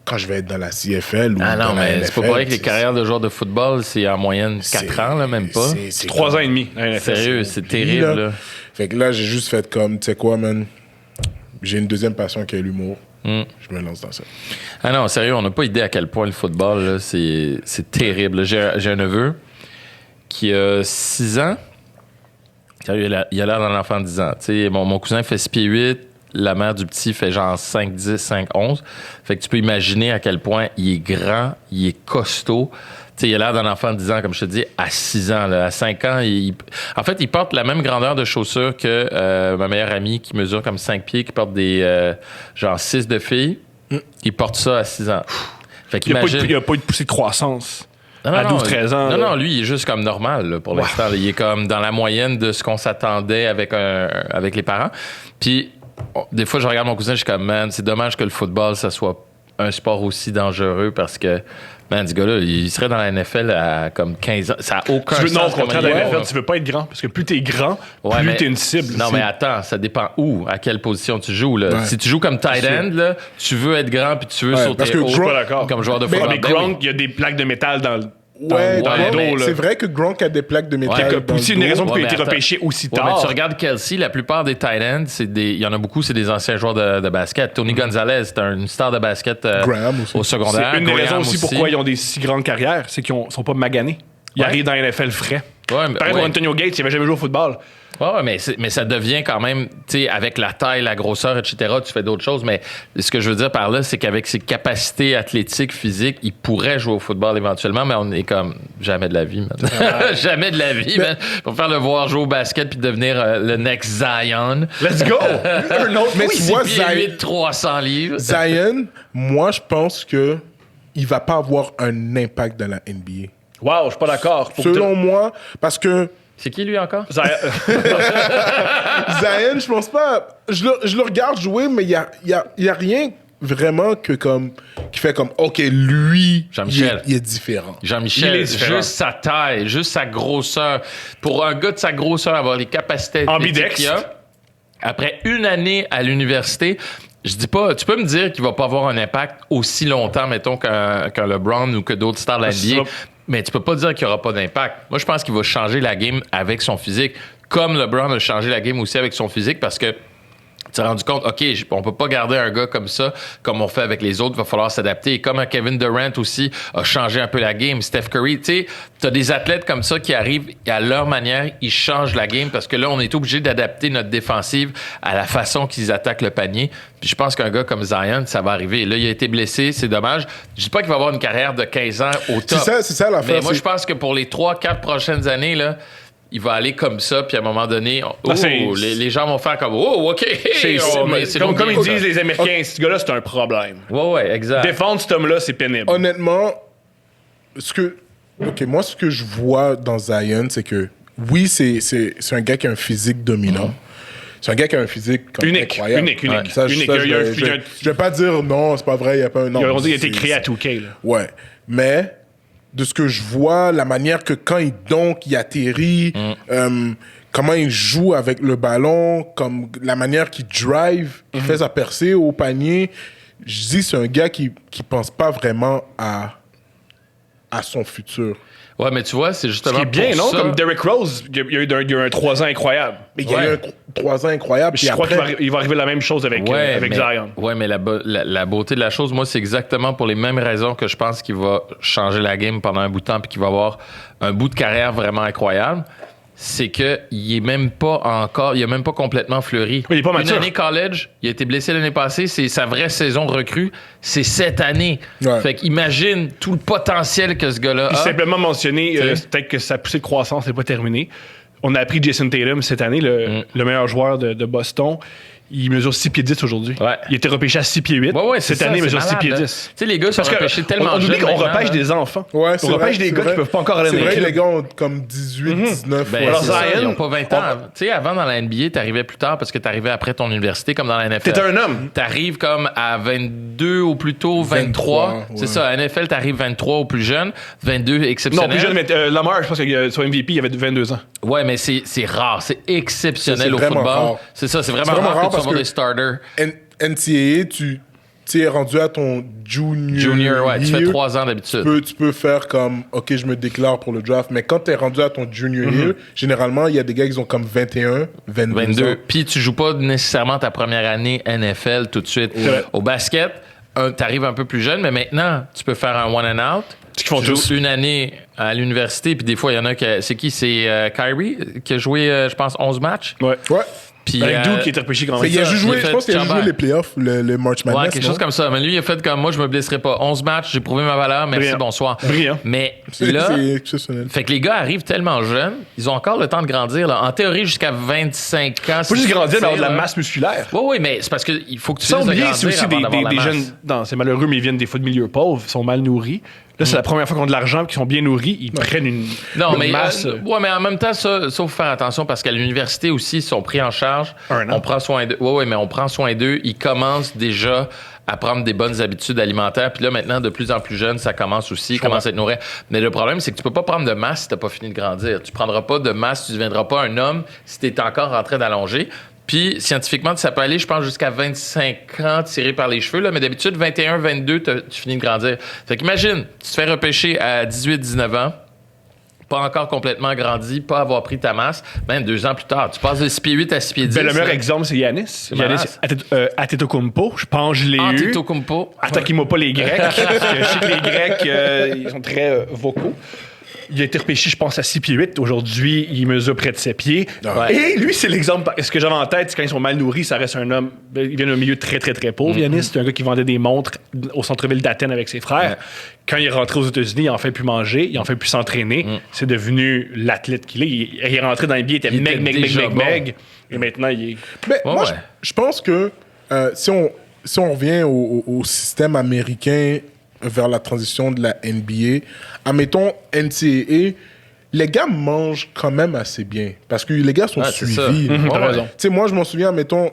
Speaker 2: quand je vais être dans la CFL ou
Speaker 3: Ah non,
Speaker 2: dans la
Speaker 3: mais
Speaker 2: NFL.
Speaker 3: c'est pas vrai que les carrières de joueurs de football, c'est en moyenne 4 ans, là, même pas.
Speaker 2: C'est
Speaker 1: 3 ans et demi. dans la NFL.
Speaker 3: Sérieux, c'est terrible, là.
Speaker 2: Fait que là, j'ai juste fait comme, tu sais quoi, man, j'ai une deuxième passion qui est l'humour. Je me lance dans ça.
Speaker 3: Ah non, sérieux, on n'a pas idée à quel point le football, là, c'est terrible. J'ai un neveu qui a 6 ans. Sérieux, il a l'air d'un enfant de 10 ans. Tu sais, mon cousin fait 6 pieds 8. La mère du petit fait genre 5, 10, 5, 11. Fait que tu peux imaginer à quel point il est grand, il est costaud. Tu sais, il a l'air d'un enfant de 10 ans, comme je te dis, à 6 ans. Là. À 5 ans, en fait, il porte la même grandeur de chaussures que ma meilleure amie qui mesure comme 5 pieds, qui porte des genre 6 de filles. Il porte ça à 6 ans. Fait
Speaker 1: Il n'y
Speaker 3: qu'imagine...
Speaker 1: a pas eu de poussée de croissance.
Speaker 3: Non,
Speaker 1: à
Speaker 3: non,
Speaker 1: 12-13 ans.
Speaker 3: Non, lui, il est juste comme normal là, pour l'instant. Il est comme dans la moyenne de ce qu'on s'attendait avec les parents. Puis, des fois, je regarde mon cousin, je suis comme, man, c'est dommage que le football, ça soit un sport aussi dangereux parce que, man, ce gars-là, il serait dans la NFL à comme 15 ans. Ça n'a aucun sens.
Speaker 1: Non, au contraire de la
Speaker 3: comment il
Speaker 1: NFL, tu veux pas être grand. Parce que plus t'es grand,
Speaker 3: Ouais,
Speaker 1: plus
Speaker 3: mais-
Speaker 1: t'es une cible.
Speaker 3: Non, mais attends, ça dépend où, à quelle position tu joues. Là.
Speaker 2: Ouais.
Speaker 3: Si tu joues comme tight end, là, tu veux être grand puis tu veux
Speaker 2: Ouais,
Speaker 3: sauter
Speaker 2: parce que
Speaker 3: haut
Speaker 1: Je suis pas d'accord.
Speaker 3: comme joueur de
Speaker 2: Mais-
Speaker 3: football.
Speaker 1: Mais
Speaker 3: Ben oui.
Speaker 1: Gronk, il y a des plaques de métal dans le
Speaker 2: Ouais,
Speaker 1: dans
Speaker 3: ouais,
Speaker 1: le
Speaker 3: mais
Speaker 1: dos. là.
Speaker 2: c'est vrai que Gronk a des plaques de métal.
Speaker 3: Ouais,
Speaker 2: dans
Speaker 1: Aussi,
Speaker 2: le
Speaker 1: une
Speaker 2: dos.
Speaker 1: raison pour
Speaker 3: Ouais,
Speaker 1: qu'il a été
Speaker 3: mais attends.
Speaker 1: repêché aussi
Speaker 3: Ouais, mais
Speaker 1: tard.
Speaker 3: tu regardes Kelsey, la plupart des tight ends, il y en a beaucoup, c'est des anciens joueurs de basket. Tony Gonzalez, c'est une star de basket
Speaker 2: Graham aussi.
Speaker 3: au secondaire.
Speaker 1: C'est une des
Speaker 3: Graham
Speaker 1: raisons aussi pourquoi ils ont des si grandes carrières, c'est qu'ils sont pas maganés. Ils
Speaker 3: Ouais.
Speaker 1: arrivent dans la NFL frais.
Speaker 3: Ouais, mais-
Speaker 1: Pareil pour
Speaker 3: ouais.
Speaker 1: Antonio Gates, il avait jamais joué au football.
Speaker 3: Ouais, mais ça devient quand même, tu sais, avec la taille, la grosseur, etc., tu fais d'autres choses. Mais ce que je veux dire par là, c'est qu'avec ses capacités athlétiques, physiques, il pourrait jouer au football éventuellement, mais on est comme jamais de la vie, man. Jamais de la vie, man. Pour faire le voir jouer au basket puis devenir le next Zion.
Speaker 1: Let's go! Un autre.
Speaker 2: Mais
Speaker 1: Oui,
Speaker 2: tu
Speaker 1: c'est-
Speaker 2: vois,
Speaker 3: Pieds
Speaker 2: Zion-
Speaker 3: 8, 300 livres.
Speaker 2: Zion, moi, je pense que il va pas avoir un impact dans la NBA.
Speaker 1: Wow, je suis pas d'accord. Faut que
Speaker 2: Selon moi, parce que
Speaker 3: C'est qui, lui, encore?
Speaker 1: Zion-
Speaker 2: Zion, je pense pas. Je le regarde jouer, mais il y a rien vraiment qui fait comme, OK, lui,
Speaker 3: Jean-Michel.
Speaker 2: il est différent.
Speaker 3: Jean-Michel,
Speaker 1: Il est différent.
Speaker 3: juste sa taille, juste sa grosseur. Pour un gars de sa grosseur, avoir les capacités athlétiques
Speaker 1: Ambidextre.
Speaker 3: qu'il a, après une année à l'université, je dis pas, tu peux me dire qu'il va pas avoir un impact aussi longtemps, mettons, qu'un LeBron ou que d'autres stars de la
Speaker 1: C'est
Speaker 3: NBA,
Speaker 1: ça.
Speaker 3: mais tu peux pas dire qu'il y aura pas d'impact. Moi, je pense qu'il va changer la game avec son physique, comme LeBron a changé la game aussi avec son physique, parce que tu t'es rendu compte, OK, on peut pas garder un gars comme ça, comme on fait avec les autres, il va falloir s'adapter. Et comme un Kevin Durant aussi a changé un peu la game, Steph Curry, tu sais, t'as des athlètes comme ça qui arrivent et à leur manière, ils changent la game parce que là, on est obligé d'adapter notre défensive à la façon qu'ils attaquent le panier. Puis je pense qu'un gars comme Zion, ça va arriver. Là, il a été blessé, c'est dommage. Je dis pas qu'il va avoir une carrière de 15 ans au top.
Speaker 2: C'est ça l'affaire.
Speaker 3: Mais moi,
Speaker 2: c'est-
Speaker 3: je pense que pour les 3-4 prochaines années, là, il va aller comme ça, puis à un moment donné, les gens vont faire comme « Oh, OK!
Speaker 1: C'est comme ils
Speaker 3: l'autre
Speaker 1: disent
Speaker 3: game,
Speaker 1: les Américains, ce gars-là, c'est un problème.
Speaker 3: ça. Ouais, exact.
Speaker 1: Défendre cet homme-là, c'est pénible.
Speaker 2: Honnêtement, moi, ce que je vois dans Zion, c'est que oui, c'est un gars qui a un physique dominant. C'est un gars qui a un physique comme
Speaker 1: Unique,
Speaker 2: incroyable.
Speaker 1: unique, unique.
Speaker 2: Ça,
Speaker 1: Unique.
Speaker 2: ça,
Speaker 1: Il y a un-
Speaker 2: je vais pas dire non, c'est pas vrai, il y a pas un nom.
Speaker 1: On dit qu'il a été créé à 2K. Là.
Speaker 2: Ouais, mais de ce que je vois, la manière que quand il donk, il atterrit, comment il joue avec le ballon, comme la manière qu'il drive, il fait sa percée au panier, je dis c'est un gars qui pense pas vraiment à son futur.
Speaker 3: Ouais, mais tu vois, c'est
Speaker 1: Ce
Speaker 3: justement
Speaker 1: qui est bien,
Speaker 3: pour
Speaker 1: non?
Speaker 3: ça-
Speaker 1: Comme Derrick Rose, il y a eu un 3 ans incroyable.
Speaker 2: Mais il y a eu 3 ans incroyable.
Speaker 1: Je
Speaker 2: puis
Speaker 1: crois
Speaker 2: après,
Speaker 1: qu'il va arriver la même chose avec Zion.
Speaker 3: Ouais, mais la beauté de la chose, moi, c'est exactement pour les mêmes raisons que je pense qu'il va changer la game pendant un bout de temps puis qu'il va avoir un bout de carrière vraiment incroyable. C'est que il est même pas encore, il a même pas complètement fleuri.
Speaker 1: Il est pas
Speaker 3: Une
Speaker 1: mature.
Speaker 3: année college, il a été blessé l'année passée, c'est sa vraie saison recrue, c'est cette année.
Speaker 2: Ouais.
Speaker 3: Fait qu'imagine tout le potentiel que ce gars-là
Speaker 1: Puis
Speaker 3: a.
Speaker 1: simplement mentionner, peut-être que sa poussée de croissance n'est pas terminée. On a appris Jason Tatum cette année, le meilleur joueur de Boston. Il mesure 6 pieds 10 aujourd'hui.
Speaker 3: Ouais.
Speaker 1: Il était repêché à 6 pieds 8.
Speaker 3: Ouais, c'est
Speaker 1: cette
Speaker 3: ça,
Speaker 1: année, il
Speaker 3: c'est
Speaker 1: mesure 6
Speaker 3: malade,
Speaker 1: pieds
Speaker 3: là.
Speaker 1: 10.
Speaker 3: Tu sais, les gars sont
Speaker 1: Parce
Speaker 3: repêchés tellement
Speaker 1: on oublie
Speaker 3: jeunes
Speaker 1: qu'on
Speaker 3: maintenant,
Speaker 1: repêche
Speaker 3: là.
Speaker 1: des enfants.
Speaker 2: Ouais,
Speaker 1: on repêche des gars qui peuvent pas encore aller
Speaker 2: C'est
Speaker 1: dans
Speaker 2: vrai que
Speaker 1: les
Speaker 2: les gars ont comme 18, 19.
Speaker 3: Ben,
Speaker 2: ouais.
Speaker 1: Alors,
Speaker 3: c'est ça,
Speaker 1: Zion,
Speaker 3: ils n'ont pas 20 ans. Tu sais, avant, dans la NBA, t'arrivais plus tard parce que t'arrivais après ton université, comme dans la NFL.
Speaker 1: T'es un homme.
Speaker 3: T'arrives comme à 22 ou plutôt 23.
Speaker 2: 23,
Speaker 3: C'est
Speaker 2: ouais.
Speaker 3: ça, à NFL, t'arrives 23 au plus jeune. 22
Speaker 1: Non,
Speaker 3: exceptionnel.
Speaker 1: plus jeune, mais Lamar, je pense que son MVP, il avait 22 ans.
Speaker 3: Ouais, mais c'est rare. C'est exceptionnel
Speaker 2: C'est
Speaker 3: au
Speaker 2: vraiment
Speaker 3: football.
Speaker 2: rare.
Speaker 3: C'est ça, c'est vraiment
Speaker 2: C'est vraiment
Speaker 3: rare
Speaker 2: rare
Speaker 3: que tu vas
Speaker 2: parce
Speaker 3: avoir
Speaker 2: que-
Speaker 3: des starters.
Speaker 2: NCAA, tu es rendu à ton junior
Speaker 3: ouais, tu fais 3 ans d'habitude.
Speaker 2: Tu peux faire comme, OK, je me déclare pour le draft. Mais quand tu es rendu à ton junior year, généralement, il y a des gars qui ont comme 21, 22 ans.
Speaker 3: Puis tu joues pas nécessairement ta première année NFL tout de suite.
Speaker 1: Ouais.
Speaker 3: Au basket, tu arrives un peu plus jeune, mais maintenant, tu peux faire un one and out.
Speaker 1: Ce qu'ils font
Speaker 3: Tu
Speaker 1: tous.
Speaker 3: joues une année à l'université, puis des fois, il y en a c'est qui? C'est Kyrie qui a joué, je pense, 11 matchs.
Speaker 1: Ouais.
Speaker 2: Ouais.
Speaker 3: Puis,
Speaker 1: Avec Duke qui est repêché quand
Speaker 2: Mais
Speaker 1: même.
Speaker 2: il a
Speaker 3: ça,
Speaker 2: juste
Speaker 3: il a
Speaker 2: joué, je
Speaker 3: fait
Speaker 2: pense qu'il a juste
Speaker 3: Chamba.
Speaker 2: joué les playoffs, le March Madness.
Speaker 3: Ouais, quelque chose comme ça. Mais lui, il a fait comme moi, je me blesserai pas. 11 matchs, j'ai prouvé ma valeur, merci,
Speaker 1: Brillant.
Speaker 3: bonsoir.
Speaker 1: Brillant.
Speaker 3: Mais
Speaker 2: C'est
Speaker 3: là,
Speaker 2: exceptionnel.
Speaker 3: fait que les gars arrivent tellement jeunes, ils ont encore le temps de grandir. Là. En théorie, jusqu'à 25 ans.
Speaker 1: Faut juste grandir, mais avoir de la
Speaker 3: là.
Speaker 1: masse musculaire.
Speaker 3: Oui, mais c'est parce qu'il faut que tu
Speaker 1: Ça,
Speaker 3: laisses
Speaker 1: oublier,
Speaker 3: grandir
Speaker 1: c'est aussi
Speaker 3: avant d'avoir la
Speaker 1: des
Speaker 3: masse.
Speaker 1: jeunes. Non, c'est malheureux, mais ils viennent des fois de milieux pauvres, ils sont mal nourris. Là, c'est la première fois qu'ils ont de l'argent, qu'ils sont bien nourris, ils prennent une masse.
Speaker 3: Ouais, mais en même temps, ça faut faire attention parce qu'à l'université aussi, ils sont pris en charge.
Speaker 1: Un an.
Speaker 3: On prend soin d'eux. Oui, mais on prend soin d'eux. Ils commencent déjà à prendre des bonnes habitudes alimentaires. Puis là, maintenant, de plus en plus jeunes, ça commence aussi. Ils commencent à être nourris. Mais le problème, c'est que tu peux pas prendre de masse si t'as pas fini de grandir. Tu prendras pas de masse, tu deviendras pas un homme si t'es encore en train d'allonger. Puis, scientifiquement, ça peut aller, je pense, jusqu'à 25 ans tiré par les cheveux. Là, mais d'habitude, 21, 22, tu finis de grandir. Fait qu'imagine, tu te fais repêcher à 18, 19 ans, pas encore complètement grandi, pas avoir pris ta masse. Même 2 ans plus tard, tu passes de 6 pieds 8 à 6 pieds 10.
Speaker 1: Ben, le meilleur
Speaker 3: là.
Speaker 1: exemple, c'est Yanis. Yanis
Speaker 3: malade.
Speaker 1: Antetokounmpo. Je pense que je l'ai eu.
Speaker 3: Antetokounmpo.
Speaker 1: Attaquez-moi pas les Grecs. Parce que je sais que les Grecs, ils sont très vocaux. Il a été repêché, je pense, à 6 pieds 8. Aujourd'hui, il mesure près de 7 pieds.
Speaker 3: Ouais.
Speaker 1: Et lui, c'est l'exemple. Ce que j'avais en tête, c'est quand ils sont mal nourris, ça reste un homme. Il vient d'un milieu très, très, très pauvre. Yanis, c'est un gars qui vendait des montres au centre-ville d'Athènes avec ses frères.
Speaker 3: Ouais.
Speaker 1: Quand il est rentré aux États-Unis, il en fait plus manger, il en fait plus s'entraîner. C'est devenu l'athlète qu'il est. Il est rentré dans les billets, il était meg. Et maintenant, il est.
Speaker 2: Mais moi,
Speaker 3: ouais.
Speaker 2: je pense que si on revient au système américain vers la transition de la NBA, admettons NCAA, les gars mangent quand même assez bien parce que les gars sont suivis.
Speaker 1: T'as raison.
Speaker 2: Tu sais, moi, je m'en souviens, mettons,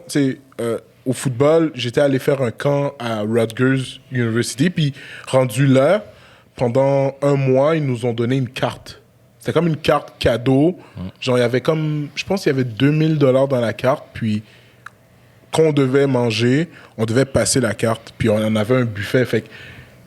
Speaker 2: au football, j'étais allé faire un camp à Rutgers University, puis rendu là, pendant 1 mois, ils nous ont donné une carte. C'était comme une carte cadeau. Genre, il y avait comme, je pense qu'il y avait $2000 dans la carte, puis quand on devait manger, on devait passer la carte, puis on en avait un buffet. Fait que,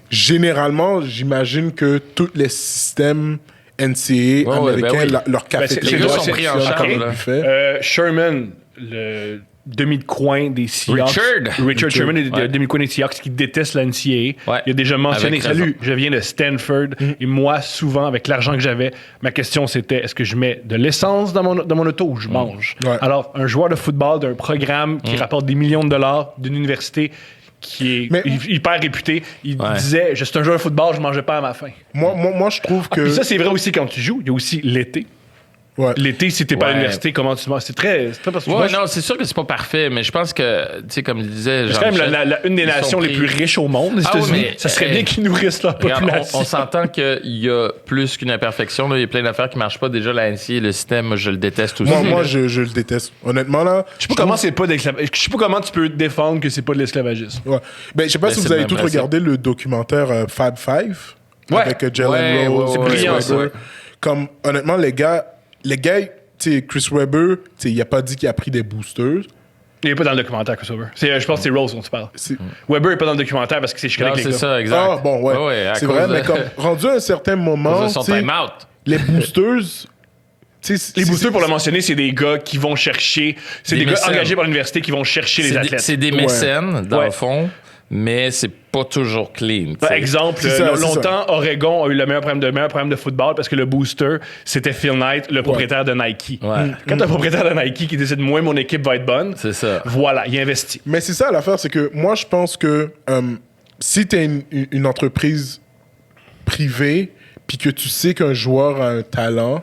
Speaker 2: généralement, j'imagine que tous les systèmes NCAA américains, leur café,
Speaker 1: les gars sont
Speaker 3: pris en charge, là.
Speaker 2: buffet.
Speaker 1: Sherman, le demi de coin des Seahawks. Richard Sherman est le demi de coin des Seahawks qui déteste la NCAA.
Speaker 3: Ouais.
Speaker 1: Il a déjà mentionné,
Speaker 3: Avec raison.
Speaker 1: salut, je viens de Stanford. Et moi, souvent, avec l'argent que j'avais, ma question c'était, est-ce que je mets de l'essence dans mon auto ou je mange?
Speaker 2: Ouais.
Speaker 1: Alors, un joueur de football d'un programme qui rapporte des millions de dollars d'une université qui est hyper réputé, il disait, je suis un joueur de football, je mangeais pas à ma faim.
Speaker 2: Moi, je trouve que...
Speaker 1: Puis ça, c'est vrai aussi quand tu joues. Il y a aussi l'été.
Speaker 2: Ouais.
Speaker 1: L'été, si t'es pas à
Speaker 3: Ouais.
Speaker 1: l'université, comment tu manges? C'est très parce que moi,
Speaker 3: Ouais, non, c'est sûr que c'est pas parfait, mais je pense que, tu sais, comme il disait,
Speaker 1: c'est quand même une des
Speaker 3: ils
Speaker 1: nations
Speaker 3: sont
Speaker 1: les plus
Speaker 3: pris-
Speaker 1: riches au monde, les
Speaker 3: Ah oui,
Speaker 1: États-Unis.
Speaker 3: mais,
Speaker 1: Ça serait bien qu'ils nourrissent leur
Speaker 3: Regarde,
Speaker 1: population.
Speaker 3: on s'entend qu'il y a plus qu'une imperfection. Là. Il y a plein d'affaires qui marchent pas. Déjà, la NCAA, le système, je le déteste aussi.
Speaker 2: Moi, je le déteste. Honnêtement, là...
Speaker 1: Je sais pas comment c'est pas d'esclavage. Je sais pas comment tu peux défendre que c'est pas de l'esclavagisme.
Speaker 2: Ouais. Ben, je sais pas
Speaker 3: Ben,
Speaker 2: si
Speaker 3: c'est
Speaker 2: vous avez
Speaker 3: le
Speaker 2: tous
Speaker 3: même principe.
Speaker 2: regardé le documentaire Fab Five
Speaker 1: Ouais.
Speaker 2: avec Jalen
Speaker 3: Ouais,
Speaker 2: Rose,
Speaker 3: ouais,
Speaker 2: Chris
Speaker 1: brillant,
Speaker 2: Webber.
Speaker 1: ça.
Speaker 2: Comme, honnêtement, les gars, tu sais, Chris Webber, tu sais, il a pas dit qu'il a pris des boosters.
Speaker 1: Il est pas dans le documentaire, Chris Webber. Je pense que c'est Rose dont tu parles. Weber est pas dans le documentaire parce que c'est chicané
Speaker 3: Non,
Speaker 1: avec
Speaker 3: c'est
Speaker 1: les gars.
Speaker 3: ça, exact.
Speaker 2: Ah, bon, ouais.
Speaker 3: à
Speaker 2: c'est
Speaker 3: cause
Speaker 2: vrai,
Speaker 3: de-
Speaker 2: mais comme, rendu à un certain
Speaker 3: à
Speaker 2: moment,
Speaker 3: cause de son
Speaker 2: tu sais,
Speaker 3: time-out.
Speaker 2: les boosters... tu sais,
Speaker 1: Les boosters, pour le mentionner, c'est des gars qui vont chercher. C'est
Speaker 3: Des
Speaker 1: des gars
Speaker 3: mécènes.
Speaker 1: engagés par l'université qui vont chercher les athlètes.
Speaker 3: C'est des mécènes, dans
Speaker 1: Ouais.
Speaker 3: le fond, mais c'est pas toujours clean. tu
Speaker 1: Par
Speaker 3: sais.
Speaker 1: exemple,
Speaker 2: C'est ça, c'est
Speaker 1: longtemps, Oregon a eu le meilleur programme de football parce que le booster, c'était Phil Knight, le propriétaire de Nike.
Speaker 3: Ouais.
Speaker 1: Quand t'as un propriétaire de Nike qui décide, moi, mon équipe va être bonne,
Speaker 3: C'est ça.
Speaker 1: voilà, il investit.
Speaker 2: Mais c'est ça l'affaire, c'est que moi, je pense que si tu es une entreprise privée, puis que tu sais qu'un joueur a un talent,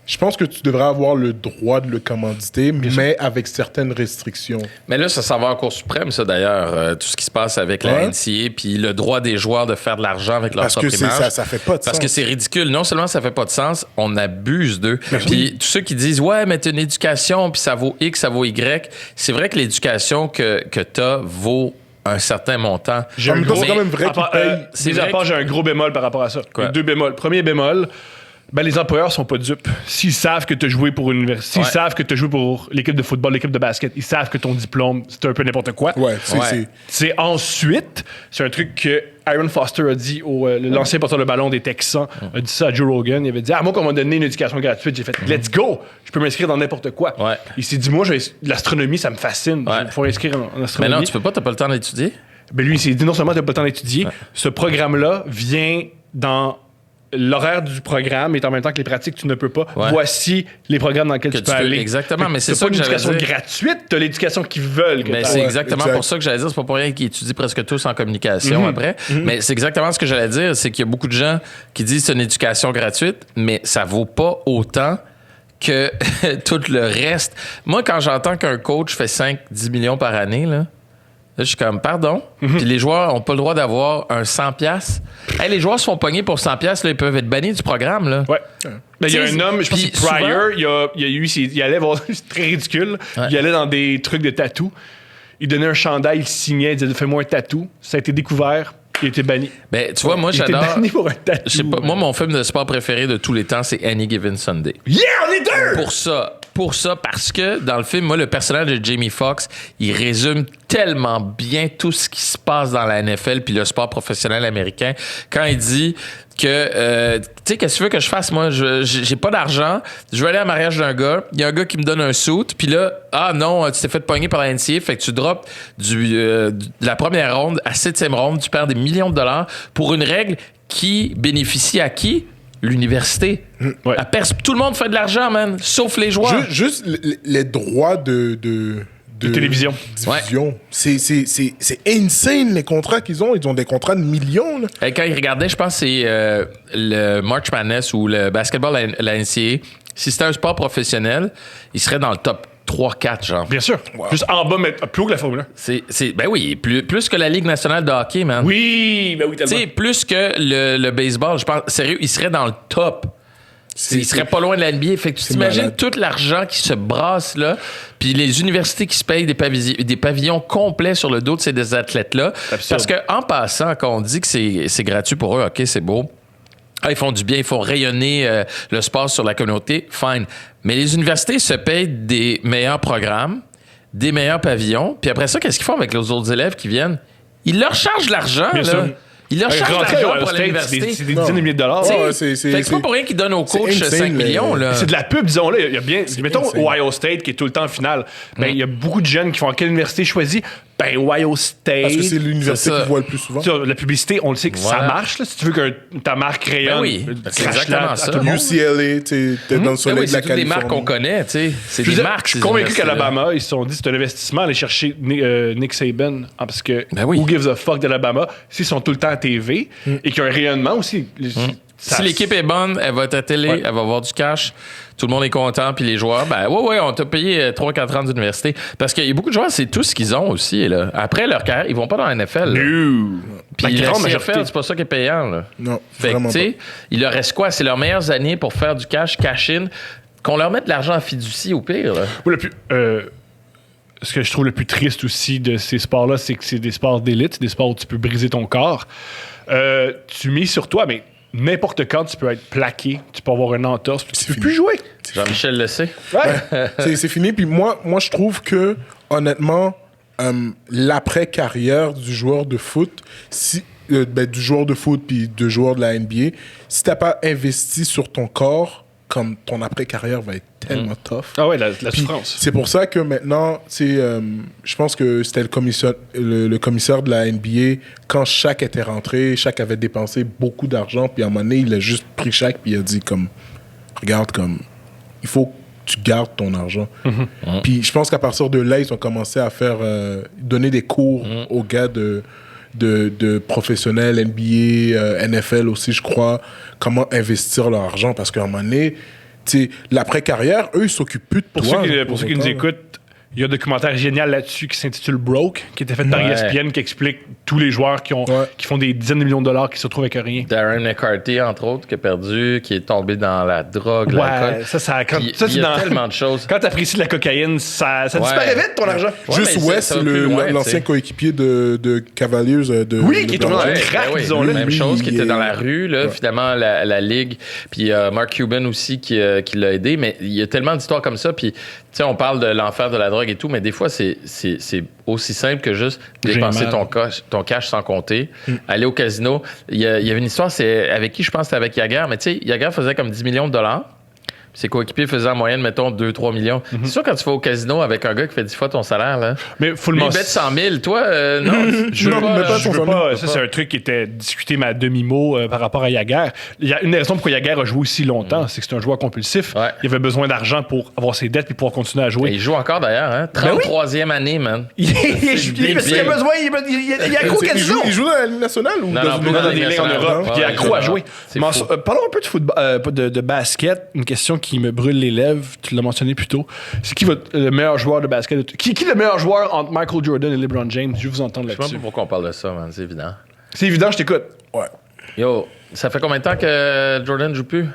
Speaker 2: je pense que tu devrais avoir le droit de le commanditer, mais avec certaines restrictions.
Speaker 3: Mais là, ça va en Cour suprême, ça, d'ailleurs, tout ce qui se passe avec la
Speaker 2: Ouais.
Speaker 3: NCAA, puis le droit des joueurs de faire de l'argent avec leur
Speaker 2: Parce que
Speaker 3: propre image.
Speaker 2: ça fait pas de
Speaker 3: Parce
Speaker 2: sens.
Speaker 3: que c'est ridicule. Non seulement ça fait pas de sens, on abuse d'eux. Puis tous ceux qui disent, ouais, mais t'as une éducation, puis ça vaut X, ça vaut Y, c'est vrai que l'éducation que t'as vaut un certain montant.
Speaker 2: En même temps, c'est quand même vrai
Speaker 1: À
Speaker 2: qu'ils
Speaker 1: part-
Speaker 2: payent.
Speaker 3: c'est
Speaker 1: mis à
Speaker 3: vrai
Speaker 1: part,
Speaker 3: que-
Speaker 1: j'ai un gros bémol par rapport à ça.
Speaker 3: Quoi?
Speaker 1: Deux bémols. Premier bémol, Ben, les employeurs sont pas dupes. S'ils savent que tu as joué pour une université, s'ils savent que tu as joué pour l'équipe de football, l'équipe de basket, ils savent que ton diplôme, c'est un peu n'importe quoi. C'est ensuite, c'est un truc que Aaron Foster a dit l'ancien porteur de ballon des Texans, a dit ça à Joe Rogan. Il avait dit moi, qu'on m'a donné une éducation gratuite, j'ai fait let's go, je peux m'inscrire dans n'importe quoi. Il s'est dit moi, l'astronomie, ça me fascine. Je vais pouvoir inscrire en astronomie.
Speaker 3: Mais non, tu peux pas, t'as pas le temps d'étudier.
Speaker 1: Ben lui, il s'est dit non seulement t'as pas le temps d'étudier, ce programme-là vient dans l'horaire du programme est en même temps que les pratiques, tu ne peux pas. Voici les programmes dans lesquels tu peux aller.
Speaker 3: Exactement, mais c'est ça que j'allais dire.
Speaker 1: C'est pas une éducation gratuite, t'as l'éducation qu'ils veulent.
Speaker 3: Mais c'est exactement pour ça que j'allais dire. C'est pas pour rien qu'ils étudient presque tous en communication après. Mais c'est exactement ce que j'allais dire. C'est qu'il y a beaucoup de gens qui disent que c'est une éducation gratuite, mais ça vaut pas autant que tout le reste. Moi, quand j'entends qu'un coach fait 5-10 millions par année, là, je suis comme, pardon. Puis les joueurs n'ont pas le droit d'avoir un 100$. Hey, les joueurs se font pogner pour 100$, là, ils peuvent être bannis du programme. Là.
Speaker 1: Ouais. Il y a un homme, je pense que c'est Pryor, il allait voir, c'est très ridicule. Il allait dans des trucs de tatou. Il donnait un chandail, il signait, il disait fais-moi un tatou. Ça a été découvert. Il a été banni.
Speaker 3: Ben, tu vois, moi, j'adore.
Speaker 1: Il était banni pour un tatou.
Speaker 3: Je sais pas, moi, mon film de sport préféré de tous les temps, c'est Any Given Sunday.
Speaker 1: Yeah, on est deux!
Speaker 3: Pour ça, parce que dans le film, moi, le personnage de Jamie Foxx, il résume tellement bien tout ce qui se passe dans la NFL puis le sport professionnel américain quand il dit que, tu sais, qu'est-ce que tu veux que je fasse? Moi, j'ai pas d'argent. Je vais aller à un mariage d'un gars. Il y a un gars qui me donne un suit. Puis là, non, tu t'es fait pogner par la NCAA. Fait que tu drops de la première ronde à 7e ronde. Tu perds des millions de dollars pour une règle qui bénéficie à qui? L'université. Tout le monde fait de l'argent, man. Sauf les joueurs.
Speaker 2: Juste les droits de
Speaker 1: télévision.
Speaker 2: Diffusion. C'est insane, les contrats qu'ils ont. Ils ont des contrats de millions. Là.
Speaker 3: Et quand ils regardaient, je pense que c'est le March Madness ou le basketball, la NCAA. Si c'était un sport professionnel, il serait dans le top 3-4, genre.
Speaker 1: Bien sûr. Wow. Juste en bas, mais plus haut que la Formule 1.
Speaker 3: Ben oui, plus que la Ligue nationale de hockey, man.
Speaker 1: Oui, tellement.
Speaker 3: Tu sais, plus que le baseball, je pense, sérieux, il serait dans le top. Il serait pas loin de la NBA. Fait que tu t'imagines tout l'argent qui se brasse là, puis les universités qui se payent des pavillons complets sur le dos de ces athlètes-là. Parce qu'en passant, quand on dit que c'est gratuit pour eux, OK, c'est beau. Ils font du bien, ils font rayonner le sport sur la communauté, fine. Mais les universités se payent des meilleurs programmes, des meilleurs pavillons, puis après ça, qu'est-ce qu'ils font avec les autres élèves qui viennent? Ils leur chargent de l'argent, là.
Speaker 1: Sûr.
Speaker 3: Il leur charge l'argent pour l'université.
Speaker 1: C'est des dizaines de milliers de dollars.
Speaker 3: C'est pas pour rien qu'ils donnent aux coachs 5 millions. Là.
Speaker 1: C'est de la pub, disons-le. Il y a bien, mettons Ohio State qui est tout le temps en finale. Ben, il y a beaucoup de jeunes qui font quelle université choisie? Ben, Ohio State.
Speaker 2: Parce que c'est l'université qu'ils voient le plus souvent.
Speaker 1: La publicité, on le sait que ça marche. Là, si tu veux que ta marque rayonne.
Speaker 3: Ben oui, c'est exactement ça.
Speaker 2: UCLA, t'es dans le soleil de la Californie.
Speaker 3: C'est des marques qu'on connaît. C'est des marques.
Speaker 1: Je suis convaincu qu'Alabama, ils se sont dit c'est un investissement aller chercher Nick Saban. Parce que who gives a fuck d'Alabama s'ils sont tout le temps à TV et qu'il y a un rayonnement aussi.
Speaker 3: Si l'équipe est bonne, elle va être à télé, elle va avoir du cash, tout le monde est content, puis les joueurs, on t'a payé 3-4 ans d'université. Parce qu'il y a beaucoup de joueurs, c'est tout ce qu'ils ont aussi. Là. Après leur carrière, ils vont pas dans la NFL. Puis la CFL, c'est pas ça qui est payant. Là.
Speaker 2: Non,
Speaker 3: fait que, tu sais, il leur reste quoi? C'est leurs meilleures années pour faire du cash-in, qu'on leur mette de l'argent en fiducie au pire. Là.
Speaker 1: Ce que je trouve le plus triste aussi de ces sports-là, c'est que c'est des sports d'élite, des sports où tu peux briser ton corps. Tu mises sur toi, mais n'importe quand, tu peux être plaqué, tu peux avoir un entorse, puis tu peux plus jouer.
Speaker 3: Jean-Michel le sait.
Speaker 2: Ouais. c'est fini. Puis moi, je trouve que, honnêtement, l'après-carrière du joueur de foot, du joueur de foot puis du joueur de la NBA, si t'as pas investi sur ton corps, comme ton après-carrière va être tellement tough.
Speaker 1: Ah ouais, la souffrance.
Speaker 2: C'est pour ça que maintenant, je pense que c'était le commissaire de la NBA, quand Shaq était rentré, Shaq avait dépensé beaucoup d'argent, puis à un moment donné, il a juste pris Shaq, puis il a dit comme, regarde, comme, il faut que tu gardes ton argent. Puis je pense qu'à partir de là, ils ont commencé à faire, donner des cours aux gars de professionnels, NBA, NFL aussi, je crois, comment investir leur argent. Parce qu'à un moment donné, l'après-carrière, eux, ils s'occupent plus de toi.
Speaker 1: Pour ceux qui nous écoutent, Il y a un documentaire génial là-dessus qui s'intitule Broke, qui était fait par ESPN, qui explique tous les joueurs qui font des dizaines de millions de dollars qui se retrouvent avec rien.
Speaker 3: Darren McCarthy, entre autres, qui a perdu, qui est tombé dans la drogue, l'alcool.
Speaker 1: Il y a
Speaker 3: tellement de choses.
Speaker 1: Quand tu apprécies la cocaïne, ça disparaît vite, ton argent.
Speaker 2: Juste West, l'ancien coéquipier de Cavaliers.
Speaker 1: Qui est tombé dans le crack, disons-le.
Speaker 3: Même chose, qui était dans la rue, là, finalement, la Ligue. Puis Mark Cuban aussi qui l'a aidé. Mais il y a tellement d'histoires comme ça. Puis, tu sais, on parle de l'enfer de la drogue et tout, mais des fois, c'est aussi simple que juste dépenser ton cash sans compter, aller au casino. Il y avait une histoire, c'est avec qui je pense que c'était avec Jagger, mais tu sais, Jagger faisait comme 10 millions de dollars. Ses coéquipiers faisaient en moyenne, mettons, 2-3 millions. C'est sûr, quand tu vas au casino avec un gars qui fait 10 fois ton salaire, là.
Speaker 1: Mais faut le
Speaker 3: mentionner. Il bet 100 000. Toi, non, je veux
Speaker 1: pas. Ça, c'est un truc qui était discuté, mais à demi-mot par rapport à Jagger. Il y a une des raisons pourquoi Jagger a joué aussi longtemps, c'est que c'est un joueur compulsif. Ouais. Il avait besoin d'argent pour avoir ses dettes et pouvoir continuer à jouer.
Speaker 3: Et il joue encore, d'ailleurs. Hein? 33e année, man.
Speaker 1: Parce qu'il a besoin. Il a accro casino.
Speaker 2: Il joue dans la Ligue nationale ou
Speaker 1: dans des ligues en Europe. Il est accro à jouer. Parlons un peu de football, de basket. Une question qui me brûle les lèvres. Tu l'as mentionné plus tôt. C'est qui le meilleur joueur de basket? Qui est le meilleur joueur entre Michael Jordan et LeBron James? Je vais vous entendre là-dessus.
Speaker 3: Je sais pas pourquoi on parle de ça, man. C'est évident.
Speaker 1: C'est évident, je t'écoute.
Speaker 2: Ouais.
Speaker 3: Yo, ça fait combien de temps que Jordan joue plus?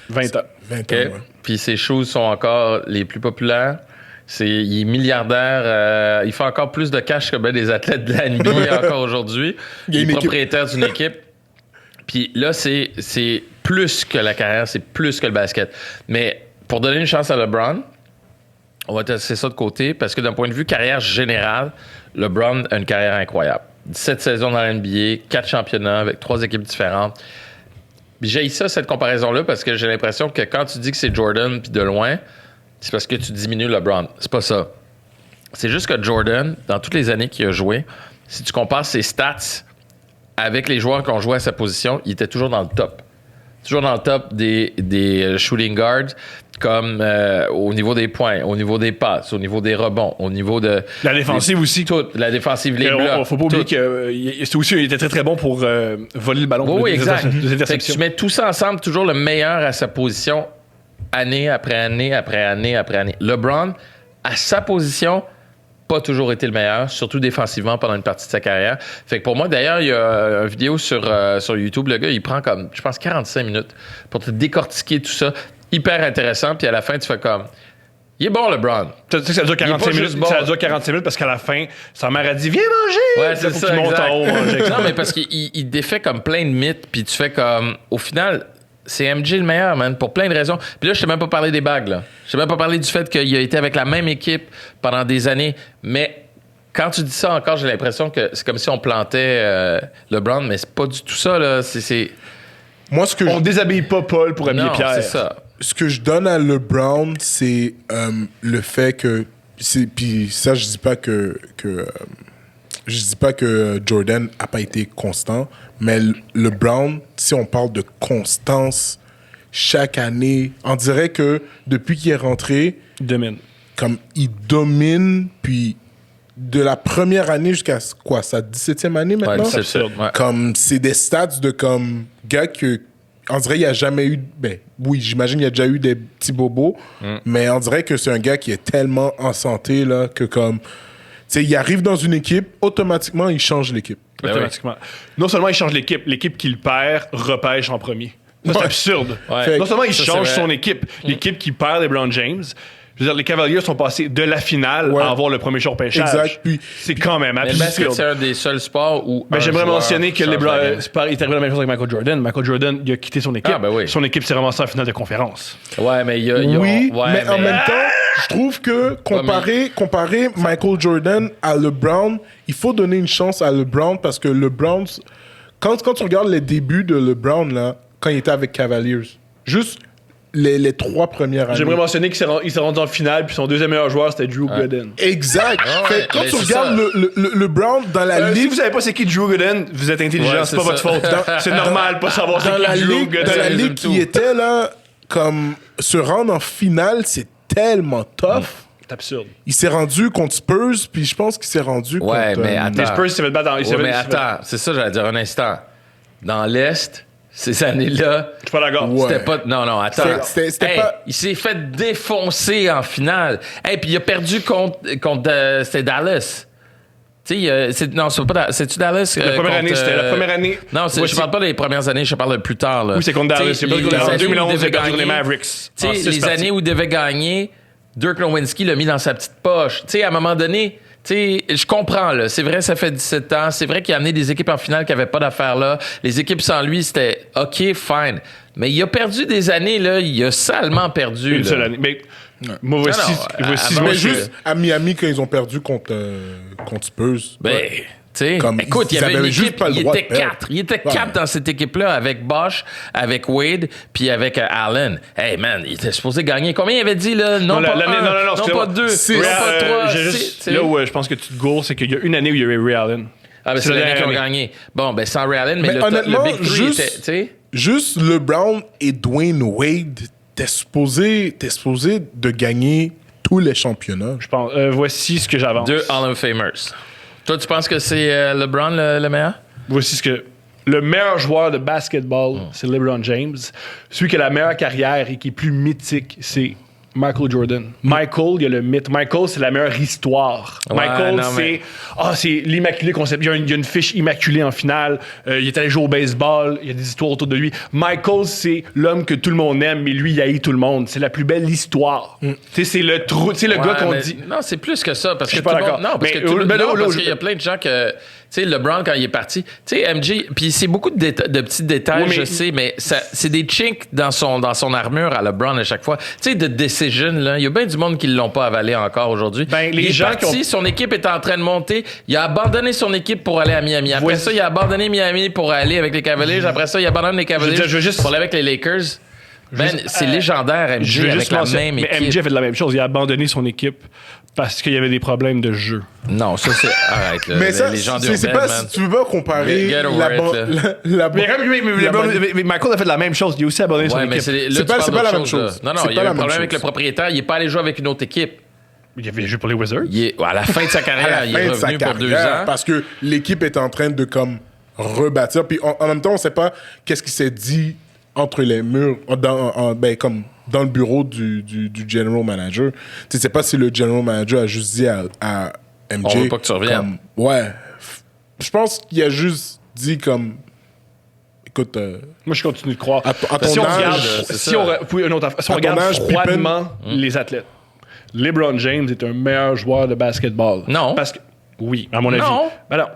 Speaker 1: 20 ans.
Speaker 2: 20 ans,
Speaker 3: ouais. Puis ses shoes sont encore les plus populaires. Il est milliardaire. Il fait encore plus de cash que ben des athlètes de la NBA encore aujourd'hui. Il est propriétaire d'une équipe. Puis là, c'est plus que la carrière, c'est plus que le basket. Mais pour donner une chance à LeBron, on va laisser ça de côté parce que d'un point de vue carrière générale, LeBron a une carrière incroyable. 17 saisons dans la NBA, 4 championnats avec 3 équipes différentes. Puis j'ai ça, cette comparaison-là, parce que j'ai l'impression que quand tu dis que c'est Jordan puis de loin, c'est parce que tu diminues LeBron. C'est pas ça. C'est juste que Jordan, dans toutes les années qu'il a joué, si tu compares ses stats avec les joueurs qui ont joué à sa position, il était toujours dans le top. Toujours dans le top des shooting guards, comme au niveau des points, au niveau des passes, au niveau des rebonds, au niveau de...
Speaker 1: La défensive aussi.
Speaker 3: Toute la défensive, les blocs.
Speaker 1: Il faut pas oublier qu'il était très, très bon pour voler le ballon.
Speaker 3: Oui, exact. Fait que tu mets tout ça ensemble, toujours le meilleur à sa position, année après année, après année, après année. LeBron, à sa position, pas toujours été le meilleur, surtout défensivement pendant une partie de sa carrière. Fait que pour moi, d'ailleurs, il y a une vidéo sur YouTube. Le gars, il prend comme, je pense, 45 minutes pour te décortiquer tout ça. Hyper intéressant. Puis à la fin, tu fais comme... Il est bon, LeBron.
Speaker 1: Tu sais que ça dure 45 minutes. Bon. Ça dure 45 minutes parce qu'à la fin, sa mère a dit « Viens manger! »
Speaker 3: Ouais, c'est ça,
Speaker 1: qu'il monte en haut manger.
Speaker 3: Non, mais parce qu'il défait comme plein de mythes. Puis tu fais comme... Au final... C'est MJ le meilleur, man, pour plein de raisons. Puis là, je t'ai même pas parlé des bagues, là. Je t'ai même pas parlé du fait qu'il a été avec la même équipe pendant des années. Mais quand tu dis ça encore, j'ai l'impression que c'est comme si on plantait LeBron, mais c'est pas du tout ça, là.
Speaker 2: Moi,
Speaker 1: on déshabille pas Paul pour habiller Pierre.
Speaker 3: C'est ça.
Speaker 2: Ce que je donne à LeBron, c'est le fait que... Puis ça, je dis pas que je dis pas que Jordan a pas été constant, mais LeBron, si on parle de constance, chaque année, on dirait que depuis qu'il est rentré, il domine, puis de la première année jusqu'à quoi, sa 17e année maintenant?
Speaker 3: Ouais, c'est absurde. Ouais.
Speaker 2: Comme, c'est des stats de comme gars que, on dirait qu'il n'y a jamais eu, oui, j'imagine qu'il y a déjà eu des petits bobos, mais on dirait que c'est un gars qui est tellement en santé, là, que comme, il arrive dans une équipe, automatiquement, il change l'équipe.
Speaker 1: Automatiquement. Non seulement il change l'équipe qu'il perd repêche en premier. Ça, c'est absurde.
Speaker 3: Ouais.
Speaker 1: Non seulement il change son équipe, l'équipe qui perd LeBron James. Je veux dire, les Cavaliers sont passés de la finale à avoir le premier choix au pêchage. Exact. Puis, c'est quand même absurde.
Speaker 3: Mais le basket, c'est un des seuls sports où.
Speaker 1: Mais j'aimerais mentionner que LeBron, il est arrivé la même chose avec Michael Jordan. Michael Jordan, il a quitté son équipe. Son équipe s'est ramassée en finale de conférence.
Speaker 3: Ouais, mais
Speaker 2: mais en même temps, je trouve que comparer Michael Jordan à LeBron, il faut donner une chance à LeBron parce que LeBron, quand tu regardes les débuts de LeBron, là, quand il était avec Cavaliers, juste les 3 premières années.
Speaker 1: J'aimerais mentionner qu'il s'est rendu en finale, puis son deuxième meilleur joueur, c'était Drew Gooden.
Speaker 2: Exact. Quand tu regardes LeBron dans la ligue...
Speaker 1: Si vous savez pas c'est qui Drew Gooden, vous êtes intelligent, c'est pas votre faute. C'est normal de pas savoir c'est qui Drew Gooden.
Speaker 2: Dans la ligue qui était là, comme se rendre en finale, c'est tellement tough.
Speaker 1: C'est absurde.
Speaker 2: Il s'est rendu contre Spurs, puis je pense qu'il s'est rendu contre...
Speaker 3: mais attends.
Speaker 1: Les Spurs, il s'est fait battre dans...
Speaker 3: mais attends, c'est ça, j'allais dire un instant. Dans l'Est, ces années-là.
Speaker 1: Je suis pas d'accord.
Speaker 2: Ouais.
Speaker 3: C'était pas. Non, attends.
Speaker 2: C'était pas.
Speaker 3: Il s'est fait défoncer en finale. Hey, puis il a perdu contre c'était Dallas. Tu sais, non, c'est pas Dallas. C'est-tu Dallas?
Speaker 1: La première année, c'était la première année.
Speaker 3: Non, je parle pas des premières années, je parle de plus tard. Là.
Speaker 1: Oui, c'est contre Dallas. C'est pas en 2011, il a perdu les Mavericks.
Speaker 3: Tu sais, les années où il devait gagner, Dirk Nowitzki l'a mis dans sa petite poche. Tu sais, à un moment donné, tu sais, je comprends, là. C'est vrai, ça fait 17 ans. C'est vrai qu'il a amené des équipes en finale qui n'avaient pas d'affaires là. Les équipes sans lui, c'était OK, fine. Mais il a perdu des années, là. Il a salement perdu.
Speaker 1: Une seule année. Mais moi, voici.
Speaker 2: Mais juste à Miami, quand ils ont perdu contre Spurs.
Speaker 3: Ben. T'sais, écoute, il y avait une équipe, il était 4. Il était 4 dans cette équipe-là, avec Bosh, avec Wade, puis avec Allen. Hey, man, il était supposé gagner. Combien il avait dit, là? Non, pas 1, non, pas 2, non, pas 3.
Speaker 1: Là où je pense que tu te gourres, c'est qu'il y a une année où il y avait Ray Allen.
Speaker 3: Ah, ben c'est l'année qu'ils ont gagné. Bon, ben sans Ray Allen, mais
Speaker 2: honnêtement,
Speaker 3: le Big Three était, tu sais...
Speaker 2: Juste LeBron et Dwayne Wade, t'es supposé de gagner tous les championnats.
Speaker 1: Je pense. Voici ce que j'avance.
Speaker 3: 2 Hall of Famers. Toi, tu penses que c'est LeBron le meilleur?
Speaker 1: Voici ce que... Le meilleur joueur de basketball, c'est LeBron James. Celui qui a la meilleure carrière et qui est plus mythique, c'est Michael Jordan. Michael, il y a le mythe. Michael, c'est la meilleure histoire.
Speaker 3: Ouais,
Speaker 1: Michael, c'est l'immaculé concept. Il y a une fiche immaculée en finale. Il est allé jouer au baseball. Il y a des histoires autour de lui. Michael, c'est l'homme que tout le monde aime, mais lui, il haït tout le monde. C'est la plus belle histoire. Tu sais, c'est le gars qu'on dit.
Speaker 3: Non, c'est plus que ça. Parce que
Speaker 1: suis pas d'accord.
Speaker 3: Non, parce qu'il y a plein de gens que... Tu sais, LeBron, quand il est parti, tu sais, MJ, puis c'est beaucoup de petits détails, je sais, mais c'est des chinks dans son armure à LeBron à chaque fois. Tu sais, de Decision, là, il y a bien du monde qui ne l'ont pas avalé encore aujourd'hui. Son équipe est en train de monter, il a abandonné son équipe pour aller à Miami. Après ça, il a abandonné Miami pour aller avec les Cavaliers. Après ça, il abandonne les Cavaliers pour aller avec les Lakers. C'est légendaire, MJ, avec la même équipe.
Speaker 1: Mais MJ a fait de la même chose. Il a abandonné son équipe parce qu'il y avait des problèmes de jeu.
Speaker 3: Non, ça, c'est... Arrête, là.
Speaker 2: Mais ça,
Speaker 3: c'est
Speaker 2: pas... Si tu veux pas comparer
Speaker 1: mais Michael a fait de la même chose. Il a aussi abandonné son équipe.
Speaker 2: C'est pas la même chose.
Speaker 3: Non, il y a eu un problème avec le propriétaire. Il n'est pas allé jouer avec une autre équipe.
Speaker 1: Il avait joué pour les Wizards.
Speaker 3: À la fin de sa carrière, il est revenu pour 2 ans.
Speaker 2: Parce que l'équipe est en train de comme rebâtir. Puis en même temps, on sait pas qu'est-ce qui s'est dit entre les murs, comme dans le bureau du general manager. Tu sais pas si le general manager a juste dit à MJ...
Speaker 3: On veut pas que tu reviennes.
Speaker 2: Je pense qu'il a juste dit comme... Écoute...
Speaker 1: Moi, je continue de croire.
Speaker 2: À ton âge...
Speaker 1: Si on regarde froidement les athlètes, LeBron James est un meilleur joueur de basketball.
Speaker 3: Non.
Speaker 1: Parce que... Oui, à mon avis.
Speaker 3: Non.
Speaker 1: Ben non.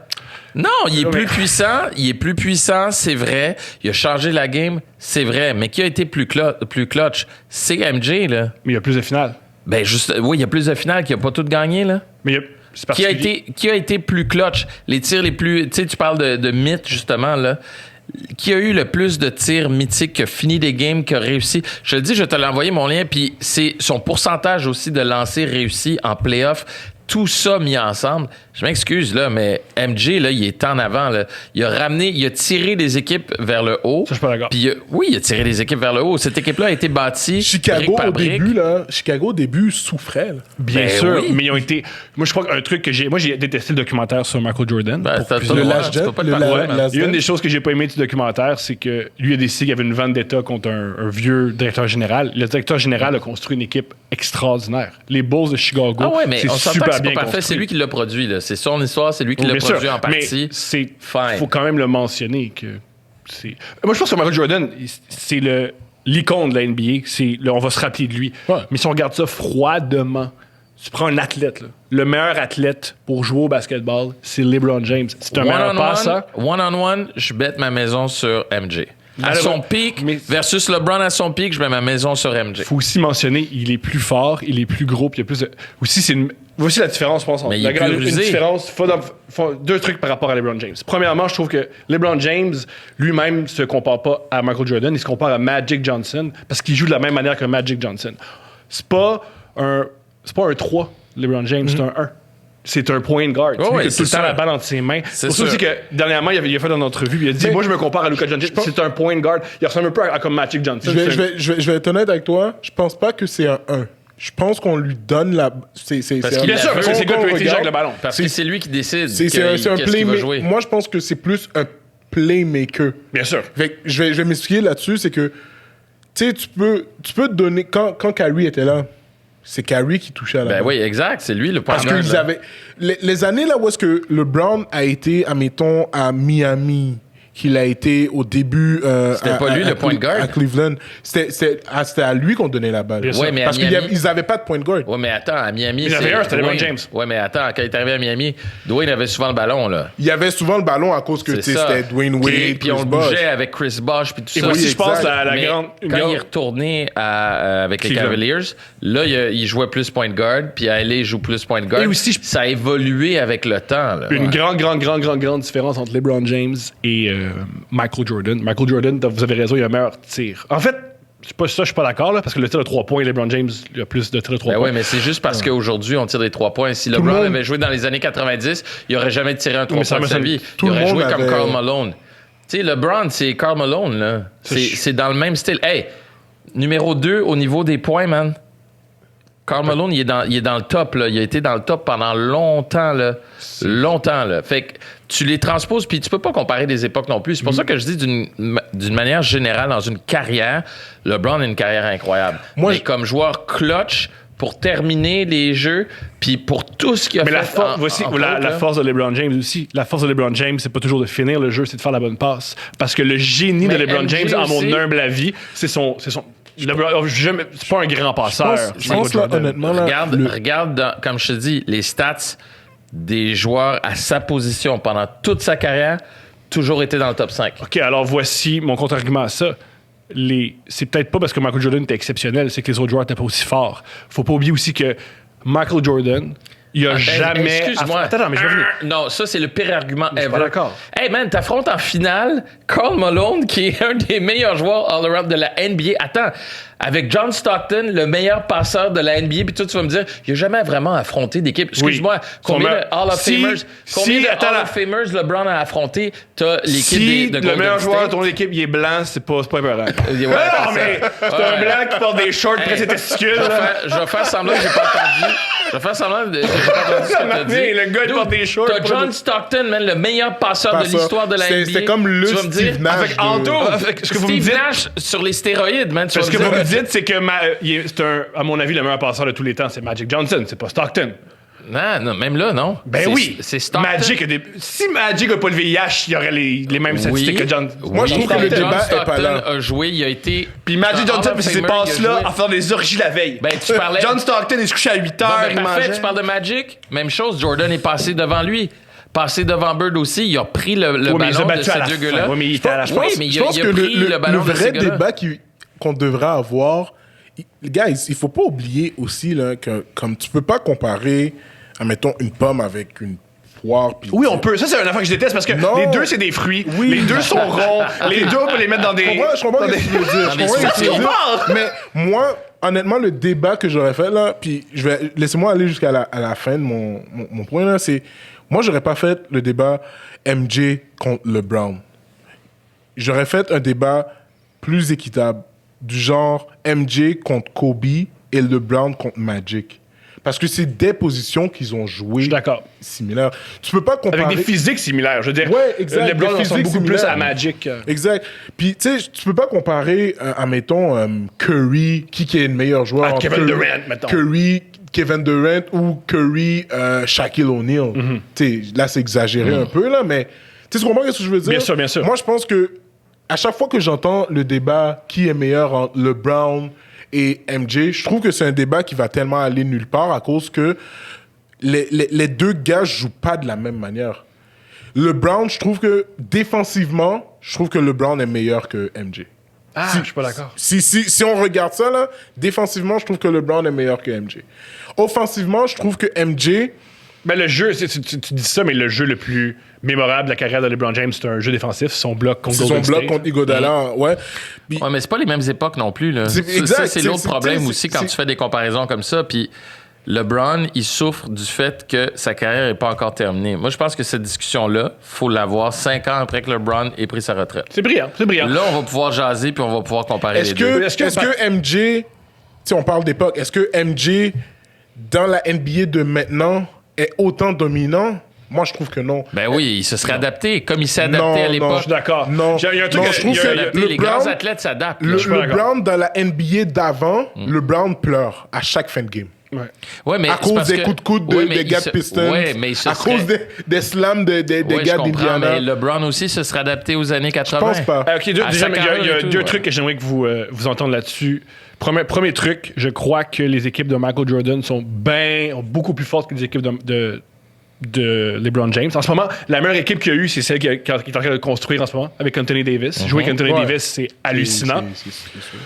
Speaker 3: Non, il est plus puissant, c'est vrai. Il a changé la game, c'est vrai. Mais qui a été plus clutch? C'est MJ, là.
Speaker 1: Mais il y a plus de finales.
Speaker 3: Ben, oui, il y a plus de finales qui n'a pas tout gagné, là.
Speaker 1: Mais c'est
Speaker 3: qui a été plus clutch? Les tirs les plus... Tu sais, tu parles de mythes, justement, là. Qui a eu le plus de tirs mythiques, qui a fini des games, qui a réussi? Je te le dis, je te l'ai envoyé, mon lien, puis c'est son pourcentage aussi de lancers réussis en playoff. Tout ça mis ensemble, je m'excuse, là, mais MJ, là, il est en avant. Là. Il a tiré des équipes vers le haut.
Speaker 1: Ça, je suis pas d'accord.
Speaker 3: Puis, oui, il a tiré des équipes vers le haut. Cette équipe-là a été bâtie
Speaker 2: Chicago,
Speaker 3: brique par brique.
Speaker 2: Chicago, au début, souffrait. Là.
Speaker 1: Bien sûr, oui. Mais ils ont été... Moi, je crois qu'un truc que j'ai... Moi, j'ai détesté le documentaire sur Michael Jordan. Une des choses que j'ai pas aimé du documentaire, c'est que lui a décidé qu'il y avait une vendetta contre un vieux directeur général. Le directeur général a construit une équipe extraordinaire. Les Bulls de Chicago, c'est super bien parfait.
Speaker 3: C'est lui qui l'a produit. Là. C'est son histoire, c'est lui qui l'a produit en partie.
Speaker 1: Mais il faut quand même le mentionner. Moi, je pense que Michael Jordan, c'est l'icône de la NBA. On va se rappeler de lui.
Speaker 2: Ouais.
Speaker 1: Mais si on regarde ça froidement, tu prends un athlète. Là. Le meilleur athlète pour jouer au basketball, c'est LeBron James. C'est un meilleur passeur.
Speaker 3: One-on-one, je bette ma maison sur MJ. À son pic versus LeBron à son pic, je mets ma maison sur MJ.
Speaker 1: Il faut aussi mentionner, il est plus fort, il est plus gros, puis il y a plus de... Voici la différence, je pense.
Speaker 3: Mais il est plus rusé.
Speaker 1: Une différence. Deux trucs par rapport à LeBron James. Premièrement, je trouve que LeBron James lui-même ne se compare pas à Michael Jordan, il se compare à Magic Johnson parce qu'il joue de la même manière que Magic Johnson. C'est pas un 3, LeBron James, c'est un 1. C'est un point guard.
Speaker 3: Oh,
Speaker 1: il a tout le temps la balle entre ses mains. C'est pour ça aussi que dernièrement, il a fait une entrevue, il a dit moi, je me compare à Luka Doncic. C'est un point guard. Il ressemble un peu à comme Magic Johnson.
Speaker 2: Je vais être honnête avec toi. Je pense pas que c'est un 1. Je pense qu'on lui donne la.
Speaker 1: Bien sûr, parce que c'est le gars qui peut intelligent avec le ballon.
Speaker 3: Parce que c'est lui qui décide.
Speaker 2: C'est un play.
Speaker 3: Va jouer.
Speaker 2: Moi, je pense que c'est plus un playmaker.
Speaker 1: Bien sûr.
Speaker 2: Fait que je vais m'expliquer là-dessus, c'est que, tu sais, tu peux donner... Quand Kyrie était là, c'est Kyrie qui touchait à la
Speaker 3: Ben
Speaker 2: balle.
Speaker 3: oui, exact. C'est lui le point
Speaker 2: Parce
Speaker 3: guard,
Speaker 2: qu'ils
Speaker 3: là.
Speaker 2: avaient... Les années là où est-ce que LeBron a été, admettons, à Miami, qu'il a été au début...
Speaker 3: C'était pas lui, le point guard?
Speaker 2: À Cleveland. C'était à lui qu'on donnait la balle.
Speaker 1: Bien sûr.
Speaker 3: Ouais, mais à
Speaker 2: Parce
Speaker 3: Miami...
Speaker 2: qu'ils n'avaient pas de point guard.
Speaker 3: Ouais, mais attends, à Miami,
Speaker 1: Il y en avait un, c'était LeBron
Speaker 3: Dwayne.
Speaker 1: James.
Speaker 3: Ouais, mais attends, quand il est arrivé à Miami, Dwayne avait souvent le ballon, là.
Speaker 2: Il y avait souvent le ballon à cause que
Speaker 3: C'est ça.
Speaker 2: c'était Dwayne Wade,
Speaker 3: Puis on
Speaker 2: Chris
Speaker 3: le
Speaker 2: Bosh.
Speaker 3: bougeait avec Chris Bosh, puis tout
Speaker 1: Et
Speaker 3: ça.
Speaker 1: voici, je pense,
Speaker 2: exact.
Speaker 1: la
Speaker 3: Mais
Speaker 1: grande...
Speaker 3: quand il est retourné avec les
Speaker 1: Cleveland.
Speaker 3: Cavaliers, là, il jouait plus point guard, puis à LA, il joue plus point guard.
Speaker 1: Et aussi,
Speaker 3: ça a évolué avec le temps. Là.
Speaker 1: Une grande différence entre LeBron James et Michael Jordan. Michael Jordan, vous avez raison, il a un meilleur tir. En fait, je suis pas d'accord, là, parce que le tir de 3 points, LeBron James, il a plus de tir de 3
Speaker 3: Ben
Speaker 1: points.
Speaker 3: oui, mais c'est juste parce qu'aujourd'hui, on tire des 3 points. Si
Speaker 2: le
Speaker 3: LeBron
Speaker 2: monde-
Speaker 3: avait joué dans les années 90, il aurait jamais tiré un 3
Speaker 1: Mais ça
Speaker 3: points de
Speaker 1: me
Speaker 3: sa
Speaker 1: semble-
Speaker 3: vie.
Speaker 2: tout
Speaker 3: Il
Speaker 2: le
Speaker 3: aurait
Speaker 2: monde
Speaker 3: joué comme
Speaker 2: avait-
Speaker 3: Karl Malone. Tu sais, LeBron, c'est Karl Malone, là. C'est dans le même style. Hey, numéro 2 au niveau des points, man. Karl Malone, il est dans le top, là. Il a été dans le top pendant longtemps, là. Longtemps, là. Fait que tu les transposes, puis tu peux pas comparer des époques non plus. C'est pour ça que je dis d'une manière générale, dans une carrière, LeBron a une carrière incroyable.
Speaker 2: Moi,
Speaker 3: Mais comme joueur clutch, pour terminer les jeux, puis pour tout ce qu'il a
Speaker 1: Mais
Speaker 3: fait.
Speaker 1: la force de LeBron James aussi. La force de LeBron James, c'est pas toujours de finir le jeu, c'est de faire la bonne passe. Parce que le génie de
Speaker 3: Mais
Speaker 1: LeBron
Speaker 3: MJ
Speaker 1: James, à mon
Speaker 3: aussi.
Speaker 1: humble avis, c'est son c'est pas un grand passeur.
Speaker 2: Je pense là, honnêtement, là,
Speaker 3: Regarde, comme je te dis, les stats des joueurs à sa position pendant toute sa carrière, toujours été dans le top 5.
Speaker 1: OK, alors voici mon contre-argument à ça. C'est peut-être pas parce que Michael Jordan était exceptionnel, c'est que les autres joueurs n'étaient pas aussi forts. Faut pas oublier aussi que Michael Jordan, il a jamais...
Speaker 3: Excuse-moi.
Speaker 1: Attends, mais je vais revenir.
Speaker 3: Non, ça, c'est le pire argument
Speaker 1: Je suis
Speaker 3: ever.
Speaker 1: pas d'accord.
Speaker 3: Hey, man, t'affrontes en finale Karl Malone, qui est un des meilleurs joueurs all-around de la NBA. Attends, avec John Stockton, le meilleur passeur de la NBA, puis toi, tu vas me dire, il n'a jamais vraiment affronté d'équipe. Excuse-moi, combien de Hall of Famers, Hall of Famers LeBron a affronté? T'as l'équipe
Speaker 1: Si
Speaker 3: de
Speaker 1: le
Speaker 3: Golden
Speaker 1: meilleur joueur de
Speaker 3: State.
Speaker 1: ton équipe, il est blanc, c'est pas épeurant.
Speaker 3: Ouais,
Speaker 1: Non,
Speaker 3: c'est
Speaker 1: mais
Speaker 3: ça.
Speaker 1: c'est un blanc qui porte des shorts près de ses testicules.
Speaker 3: Je vais faire semblant que j'ai pas entendu. Je vais faire semblant que j'ai pas entendu ce que t'as dit.
Speaker 1: Le gars, il porte des shorts.
Speaker 3: T'as John Stockton, man, le meilleur passeur de
Speaker 2: Passeur.
Speaker 3: l'histoire de la NBA.
Speaker 2: C'était comme le
Speaker 3: Tu vas me dire,
Speaker 2: Steve Nash
Speaker 3: avec
Speaker 2: de-
Speaker 3: Anto,
Speaker 1: Ce que vous me
Speaker 3: Steve
Speaker 1: dites-
Speaker 3: Nash sur les stéroïdes, man. Tu vas
Speaker 1: Ce que
Speaker 3: me
Speaker 1: vous
Speaker 3: dire-
Speaker 1: me dites, c'est que c'est à mon avis, le meilleur passeur de tous les temps, c'est Magic Johnson, c'est pas Stockton.
Speaker 3: Non, même là, non.
Speaker 1: Ben oui.
Speaker 3: C'est Stockton.
Speaker 1: Magic si Magic n'a pas le VIH, il y aurait les mêmes statistiques que John.
Speaker 2: Moi, je trouve que le
Speaker 3: John
Speaker 2: débat est pas
Speaker 3: Stockton
Speaker 2: là.
Speaker 3: a joué, il a été.
Speaker 1: Puis Magic
Speaker 3: un
Speaker 1: Johnson,
Speaker 3: Hall of
Speaker 1: puis il s'est
Speaker 3: Famer,
Speaker 1: passé
Speaker 3: il a
Speaker 1: là
Speaker 3: joué.
Speaker 1: à faire des orgies la veille.
Speaker 3: Ben, tu parlais.
Speaker 1: John Stockton, il se couchait à 8
Speaker 3: Bon,
Speaker 1: heures,
Speaker 3: ben,
Speaker 1: il
Speaker 3: parfait,
Speaker 1: mangeait.
Speaker 3: tu parles de Magic. Même chose, Jordan est passé devant lui. Passé devant Bird aussi, il a pris le
Speaker 1: mais il les a
Speaker 3: ballon de
Speaker 1: battus à
Speaker 3: ces
Speaker 1: la
Speaker 3: deux
Speaker 1: fin.
Speaker 3: gars-là.
Speaker 1: Ouais, mais il était à la
Speaker 3: Oui,
Speaker 1: chance.
Speaker 3: mais
Speaker 2: Je
Speaker 3: il
Speaker 2: pense
Speaker 3: a
Speaker 2: que
Speaker 3: pris le ballon
Speaker 2: le
Speaker 3: de
Speaker 2: vrai
Speaker 3: ces gars-là.
Speaker 2: débat qu'on devrait avoir, guys, il faut pas oublier aussi là, que comme tu peux pas comparer, admettons, une pomme avec une poire. Puis
Speaker 1: Oui, on peut. Ça, c'est une affaire que je déteste parce que
Speaker 2: Non.
Speaker 1: les deux, c'est des fruits.
Speaker 2: Oui.
Speaker 1: Les deux sont ronds. Les deux, on peut les mettre dans des.
Speaker 2: Je comprends ce que tu veux dire. Je
Speaker 3: des
Speaker 2: comprends ce que tu veux
Speaker 3: sous-titres.
Speaker 2: dire. Mais moi, honnêtement, le débat que j'aurais fait là, puis laissez-moi aller jusqu'à à la fin de mon point là, c'est moi, j'aurais pas fait le débat MJ contre LeBron. J'aurais fait un débat plus équitable, du genre MJ contre Kobe et LeBron contre Magic. Parce que c'est des positions qu'ils ont jouées
Speaker 1: Je suis d'accord.
Speaker 2: similaires. Tu peux pas comparer...
Speaker 1: Avec des physiques similaires. Je veux dire,
Speaker 2: Ouais, exact,
Speaker 1: les Blancs
Speaker 2: des
Speaker 1: ressemblent
Speaker 2: physiques
Speaker 1: beaucoup plus
Speaker 2: similaires.
Speaker 1: à Magic.
Speaker 2: Exact. Puis, tu sais, tu peux pas comparer, admettons, Curry, qui est le meilleur joueur.
Speaker 1: Ah,
Speaker 2: entre
Speaker 1: Kevin
Speaker 2: Curry,
Speaker 1: Durant, mettons.
Speaker 2: Curry, Kevin Durant ou Curry, Shaquille O'Neal.
Speaker 1: Mhm.
Speaker 2: Tu sais, là, c'est exagéré un peu, là, mais tu sais, tu comprends ce que je veux dire?
Speaker 1: Bien sûr, bien sûr.
Speaker 2: Moi, je pense que à chaque fois que j'entends le débat qui est meilleur entre LeBron et MJ, je trouve que c'est un débat qui va tellement aller nulle part à cause que les deux gars jouent pas de la même manière. LeBron, je trouve que défensivement, je trouve que LeBron est meilleur que MJ.
Speaker 1: Ah, je suis pas d'accord.
Speaker 2: Si on regarde ça, là, défensivement, je trouve que LeBron est meilleur que MJ. Offensivement, je trouve que MJ...
Speaker 1: Mais le jeu, tu dis ça, mais le jeu le plus mémorable de la carrière de LeBron James, c'est un jeu défensif, son bloc contre
Speaker 2: C'est son
Speaker 1: Golden
Speaker 2: bloc
Speaker 1: State.
Speaker 2: contre Iguodala, ouais. Puis-
Speaker 3: Ouais, mais c'est pas les mêmes époques non plus. Là.
Speaker 2: C'est-
Speaker 3: Ça,
Speaker 2: exact,
Speaker 3: c'est
Speaker 2: c'est-
Speaker 3: l'autre
Speaker 2: c'est-
Speaker 3: problème
Speaker 2: c'est-
Speaker 3: aussi quand
Speaker 2: c'est-
Speaker 3: tu fais des comparaisons comme ça. Puis LeBron, il souffre du fait que sa carrière n'est pas encore terminée. Moi, je pense que cette discussion-là, faut l'avoir 5 ans après que LeBron ait pris sa retraite.
Speaker 1: C'est brillant, c'est brillant.
Speaker 3: Là, on va pouvoir jaser puis on va pouvoir comparer
Speaker 2: Est-ce
Speaker 3: les deux.
Speaker 2: que, est-ce que MJ, si on parle d'époque, est-ce que MJ, dans la NBA de maintenant, est autant dominant Moi, je trouve que non.
Speaker 3: Ben oui, il se serait adapté comme il s'est adapté à l'époque.
Speaker 1: Je suis d'accord.
Speaker 2: Non,
Speaker 1: Il y a un truc
Speaker 2: non, je trouve que
Speaker 3: Les grands athlètes s'adaptent. là.
Speaker 2: Le Brown dans la NBA d'avant, le Brown pleure à chaque fin de game.
Speaker 3: Ouais, mais
Speaker 2: À
Speaker 3: c'est
Speaker 2: cause
Speaker 3: parce
Speaker 2: des
Speaker 3: que-
Speaker 2: coups de coude
Speaker 3: Ouais,
Speaker 2: des
Speaker 3: mais
Speaker 2: gars
Speaker 3: il se-
Speaker 2: de Pistons,
Speaker 3: ouais, mais il se
Speaker 2: à cause
Speaker 3: serait-
Speaker 2: des slams des
Speaker 3: Ouais,
Speaker 2: gars
Speaker 3: je comprends,
Speaker 2: d'Indiana.
Speaker 3: mais LeBron aussi se serait adapté aux années 80.
Speaker 2: Je pense pas.
Speaker 1: OK, déjà,
Speaker 3: À
Speaker 1: il y
Speaker 3: Sacramento
Speaker 1: a
Speaker 3: et tout,
Speaker 1: deux
Speaker 3: ouais.
Speaker 1: trucs que j'aimerais que vous entendez là-dessus. Premier truc, je crois que les équipes de Michael Jordan sont beaucoup plus fortes que les équipes de LeBron James. En ce moment, la meilleure équipe qu'il y a eu, c'est celle qui est en train de construire en ce moment, avec Anthony Davis. Jouer avec Anthony
Speaker 2: Ouais.
Speaker 1: Davis, c'est hallucinant.
Speaker 2: C'est sûr.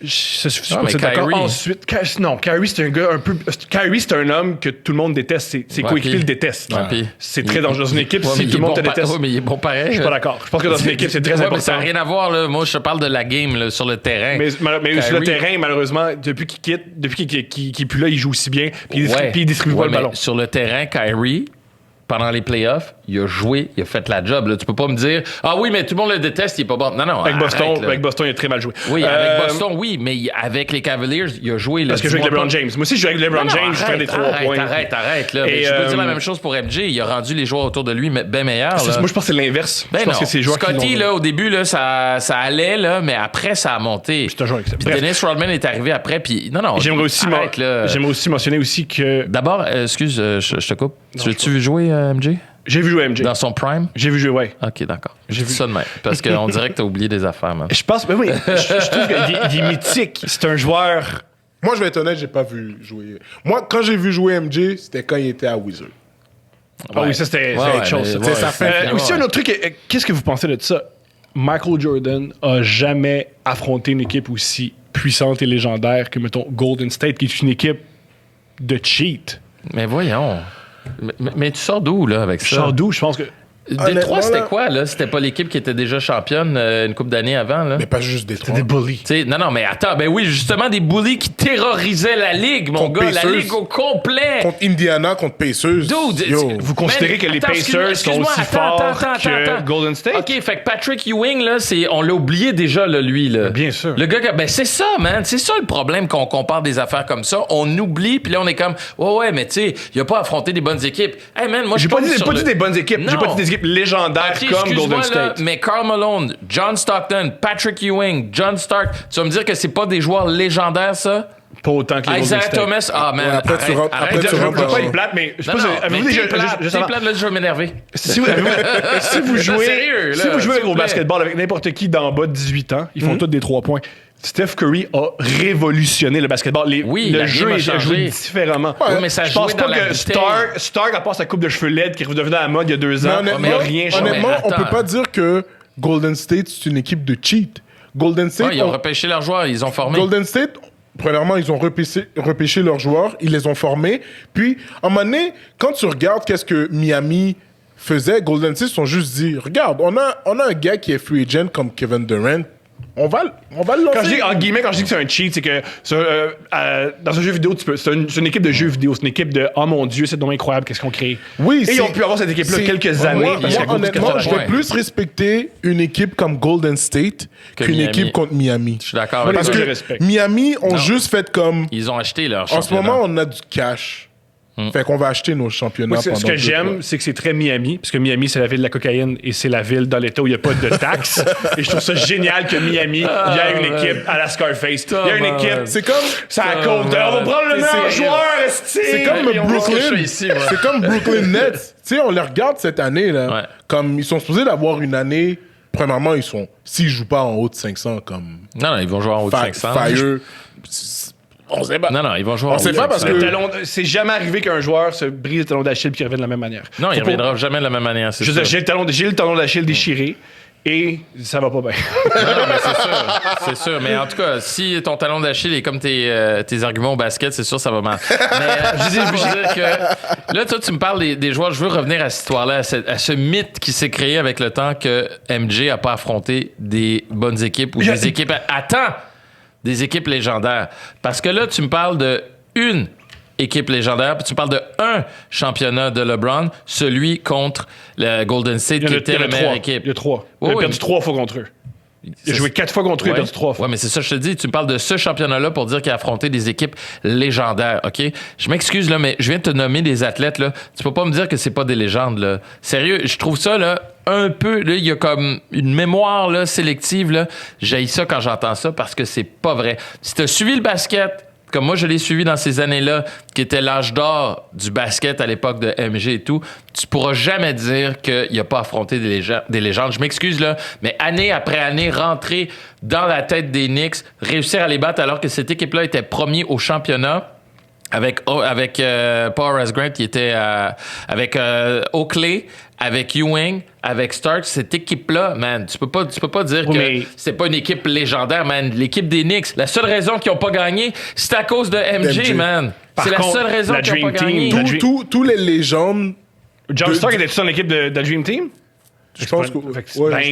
Speaker 1: Je suis
Speaker 3: Ah,
Speaker 1: pas
Speaker 3: mais
Speaker 1: d'accord.
Speaker 3: Kyrie.
Speaker 1: Ensuite, Kyrie, c'est un gars un peu. Kyrie, c'est un homme que tout le monde déteste. Ses coéquipiers le détestent.
Speaker 3: Ouais, puis-
Speaker 1: C'est très dangereux. Dans une équipe,
Speaker 3: Ouais,
Speaker 1: si
Speaker 3: mais
Speaker 1: tout
Speaker 3: il
Speaker 1: le monde
Speaker 3: est
Speaker 1: te
Speaker 3: bon
Speaker 1: déteste.
Speaker 3: Ouais, mais il est bon pareil.
Speaker 1: Je suis pas d'accord. Je pense que dans une équipe, c'est très
Speaker 3: Ouais, mais
Speaker 1: important.
Speaker 3: ça n'a rien à voir, là. Moi, je te parle de la game, là, sur le terrain.
Speaker 1: Mais sur le
Speaker 3: Kyrie-
Speaker 1: terrain, malheureusement, depuis qu'il est plus là, il joue aussi bien. Puis il distribue pas
Speaker 3: Ouais,
Speaker 1: le
Speaker 3: mais
Speaker 1: ballon.
Speaker 3: Sur le terrain, Kyrie, pendant les playoffs, il a joué, il a fait la job. Là. Tu peux pas me dire ah oui, mais tout le monde le déteste, il est pas bon. Non, non.
Speaker 1: Avec Boston,
Speaker 3: arrête, là.
Speaker 1: il a très mal joué.
Speaker 3: Oui, avec Boston, oui, mais avec les Cavaliers, il a joué. Là,
Speaker 1: Parce que je joue avec LeBron James. Moi aussi, je joue avec LeBron James, je fais des 3 points.
Speaker 3: Arrête. Là.
Speaker 1: Et,
Speaker 3: Mais je peux dire la même chose pour MJ. Il a rendu les joueurs autour de lui bien meilleurs. là.
Speaker 1: Moi, je pense que c'est l'inverse.
Speaker 3: Ben
Speaker 1: je pense
Speaker 3: non.
Speaker 1: que c'est les joueurs
Speaker 3: Scotty,
Speaker 1: qui l'ont-
Speaker 3: là, au début, là, ça allait, là, mais après, ça a monté.
Speaker 1: Je te rejoins avec ça.
Speaker 3: Puis
Speaker 1: Bref.
Speaker 3: Dennis Rodman est arrivé après, puis non.
Speaker 1: J'aimerais aussi,
Speaker 3: arrête, là.
Speaker 1: mentionner aussi que
Speaker 3: D'abord, excuse, je te coupe. Tu veux jouer MJ?
Speaker 1: j'ai vu jouer MJ.
Speaker 3: Dans son prime?
Speaker 1: J'ai vu jouer, ouais.
Speaker 3: OK, d'accord. J'ai vu ça de même. Parce qu'on dirait que t'as oublié des affaires, man.
Speaker 1: Je pense, ben oui, je trouve qu'il est mythique. C'est un joueur.
Speaker 2: Moi, je vais être honnête, j'ai pas vu jouer. Moi, quand j'ai vu jouer MJ, c'était quand il était à Wizard.
Speaker 1: Ah oui, ça, c'était
Speaker 3: Ouais,
Speaker 1: autre chose.
Speaker 3: mais
Speaker 1: ça.
Speaker 3: ouais,
Speaker 2: sa fin.
Speaker 1: Aussi, un autre truc, qu'est-ce que vous pensez de ça? Michael Jordan a jamais affronté une équipe aussi puissante et légendaire que, mettons, Golden State, qui est une équipe de cheat.
Speaker 3: Mais voyons. Mais tu sors d'où, là, avec ça?
Speaker 1: Chardou, je pense que.
Speaker 3: Détroit,
Speaker 2: Honnêtement,
Speaker 3: c'était
Speaker 2: là-
Speaker 3: quoi, là? C'était pas l'équipe qui était déjà championne une couple d'années avant, là?
Speaker 2: Mais pas juste des trois.
Speaker 1: Des bullies.
Speaker 3: Tu sais, non, mais attends, ben oui, justement, des bullies qui terrorisaient la Ligue, mon
Speaker 2: Contre
Speaker 3: gars, la
Speaker 2: Pacers.
Speaker 3: Ligue au complet.
Speaker 2: Contre Indiana, contre Pacers.
Speaker 3: Dude,
Speaker 2: Yo.
Speaker 1: Vous considérez que les Pacers sont aussi forts que Golden State?
Speaker 3: OK, fait que Patrick Ewing, là, on l'a oublié déjà, là, lui, là.
Speaker 1: Bien sûr.
Speaker 3: Le gars, ben c'est ça, man. C'est ça le problème qu'on compare des affaires comme ça. On oublie, puis là, on est comme, ouais, mais tu sais, il a pas affronté des bonnes équipes. Hey, man, moi, je
Speaker 1: J'ai pas
Speaker 3: tombe
Speaker 1: dit,
Speaker 3: sur
Speaker 1: pas
Speaker 3: le-
Speaker 1: dit des bonnes équipes. J'ai
Speaker 3: Non.
Speaker 1: pas dit des équipes légendaires
Speaker 3: Ok,
Speaker 1: comme
Speaker 3: excuse-moi,
Speaker 1: Golden
Speaker 3: là,
Speaker 1: State.
Speaker 3: mais Karl Malone, John Stockton, Patrick Ewing, John Stark, tu vas me dire que c'est pas des joueurs légendaires, ça?
Speaker 1: Pas autant que les Golden
Speaker 3: Isaiah
Speaker 1: State.
Speaker 3: Thomas, ah man,
Speaker 2: Ouais, après, tu rentres-
Speaker 3: arrête.
Speaker 2: après,
Speaker 1: Je
Speaker 2: tu
Speaker 1: veux
Speaker 2: rentres
Speaker 1: pas
Speaker 2: dans-
Speaker 1: être plate, mais je sais
Speaker 3: Non,
Speaker 1: pas
Speaker 3: non,
Speaker 1: si- avez-vous
Speaker 3: mais
Speaker 1: déjà.
Speaker 3: t'es plate,
Speaker 1: juste
Speaker 3: t'es
Speaker 1: avant-
Speaker 3: plate, là, je vais m'énerver.
Speaker 1: Si vous jouez,
Speaker 3: Sérieux, là,
Speaker 1: si vous jouez
Speaker 3: s'il vous
Speaker 1: au
Speaker 3: plaît.
Speaker 1: basketball avec n'importe qui d'en bas de 18 ans, ils font tous des 3 points. Steph Curry a révolutionné le basketball.
Speaker 3: Oui,
Speaker 1: le
Speaker 3: la
Speaker 1: jeu
Speaker 3: game a
Speaker 1: est
Speaker 3: changé.
Speaker 1: joué différemment.
Speaker 3: Oui, mais ça
Speaker 1: Je pense
Speaker 3: jouait dans
Speaker 1: pas
Speaker 3: la
Speaker 1: que
Speaker 3: bouteille.
Speaker 1: Stark, à part sa coupe de cheveux LED qui est redevenue à la mode il y a 2 ans,
Speaker 2: Mais
Speaker 1: il n'y a rien changé.
Speaker 2: honnêtement, on
Speaker 3: attends.
Speaker 2: peut pas dire que Golden State, c'est une équipe de cheat. Golden State,
Speaker 3: Ouais, ils ont repêché leurs joueurs, ils ont formé.
Speaker 2: Golden State, premièrement, ils ont repêché leurs joueurs, ils les ont formés. Puis, à un moment donné, quand tu regardes qu'est-ce que Miami faisait, Golden State se sont juste dit, regarde, on a un gars qui est free agent comme Kevin Durant, on va le lancer.
Speaker 1: Quand je dis, en guillemets, quand je dis que c'est un cheat, c'est que dans un jeu vidéo, c'est une équipe de jeux vidéo. C'est une équipe de oh mon Dieu, c'est donc incroyable, qu'est-ce qu'on crée.
Speaker 2: Oui,
Speaker 1: Et ils ont pu avoir cette équipe-là
Speaker 2: c'est-
Speaker 1: quelques années.
Speaker 2: Moi,
Speaker 1: parce qu'à cause du
Speaker 2: honnêtement,
Speaker 1: Qatar.
Speaker 2: je vais
Speaker 3: Ouais.
Speaker 2: plus respecter une équipe comme Golden State
Speaker 3: Que
Speaker 2: qu'une
Speaker 3: Miami.
Speaker 2: équipe contre Miami.
Speaker 3: Je suis d'accord
Speaker 1: Moi,
Speaker 3: avec
Speaker 1: les
Speaker 2: Parce
Speaker 1: deux,
Speaker 3: toi.
Speaker 1: je
Speaker 2: que
Speaker 1: respecte.
Speaker 2: Miami ont juste fait comme.
Speaker 3: Ils ont acheté leur
Speaker 2: En ce
Speaker 3: championnat.
Speaker 2: moment, on a du cash. Fait qu'on va acheter nos championnats
Speaker 1: Moi, ce
Speaker 2: pendant
Speaker 1: que
Speaker 2: 2-3.
Speaker 1: j'aime, c'est que c'est très Miami, parce que Miami, c'est la ville de la cocaïne et c'est la ville dans l'État où il n'y a pas de taxes. Et je trouve ça génial que Miami, il y a une équipe à la Scarface. Il y a une équipe.
Speaker 2: C'est comme.
Speaker 1: Ça à côte. On va prendre le meilleur
Speaker 2: c'est-
Speaker 1: joueur, esti.
Speaker 2: C'est comme
Speaker 3: Ils ont vu ce que je
Speaker 2: Brooklyn.
Speaker 3: fais ici, moi.
Speaker 2: C'est comme Brooklyn Nets. Tu sais, on les regarde cette année, là.
Speaker 3: Ouais.
Speaker 2: Comme ils sont supposés d'avoir une année. Premièrement, s'ils jouent pas en haut de 500, comme
Speaker 3: Non, ils vont jouer en haut de 500.
Speaker 2: Fire. On sait pas.
Speaker 3: Non, ils vont jouer en
Speaker 2: On
Speaker 3: haut
Speaker 2: sait
Speaker 3: de
Speaker 2: pas parce
Speaker 3: 500.
Speaker 2: que-
Speaker 1: C'est jamais arrivé qu'un joueur se brise le talon d'Achille puis revienne de la même manière.
Speaker 3: Non, il
Speaker 1: Faut pas-
Speaker 3: reviendra jamais de la même manière, c'est
Speaker 1: Je veux
Speaker 3: ça.
Speaker 1: dire, j'ai le talon d'Achille déchiré et ça va pas bien.
Speaker 3: Non, mais c'est sûr. C'est sûr. Mais en tout cas, si ton talon d'Achille est comme tes arguments au basket, c'est sûr ça va mal. Mais je veux dire que là, toi, tu me parles des joueurs. Je veux revenir à cette histoire-là, à ce mythe qui s'est créé avec le temps que MJ a pas affronté des bonnes équipes ou des équipes. Attends! Des équipes légendaires. Parce que là, tu me parles de une équipe légendaire, puis tu me parles de un championnat de LeBron, celui contre le Golden State, qui était la meilleure équipe.
Speaker 1: Il y a 3.
Speaker 3: Oui,
Speaker 1: Il a
Speaker 3: oui.
Speaker 1: perdu 3 fois contre eux. Il a joué 4 fois contre eux, il a perdu 3 fois.
Speaker 3: Ouais, mais c'est ça, je te dis. Tu me parles de ce championnat-là pour dire qu'il a affronté des équipes légendaires, OK? Je m'excuse, là, mais je viens de te nommer des athlètes, là. Tu peux pas me dire que c'est pas des légendes, là. Sérieux, je trouve ça, là, un peu... Là, il y a comme une mémoire, là, sélective, là. J'haïs ça quand j'entends ça parce que c'est pas vrai. Si t'as suivi le basket... Comme moi, je l'ai suivi dans ces années-là, qui était l'âge d'or du basket à l'époque de MG et tout, tu pourras jamais dire qu'il n'a pas affronté des légendes. Je m'excuse, là, mais année après année, rentrer dans la tête des Knicks, réussir à les battre alors que cette équipe-là était premier au championnat, avec Paul Horace Grant, qui était avec Oakley, avec Ewing, avec Starks, cette équipe-là, man, tu peux pas dire que c'est pas une équipe légendaire, man. L'équipe des Knicks, la seule raison qu'ils ont pas gagné, c'est à cause de MJ. Man. C'est la seule raison qu'ils ont pas gagné.
Speaker 2: Tous les légendes...
Speaker 1: John Stark était-tu dans l'équipe de Dream Team?
Speaker 2: Je pense que...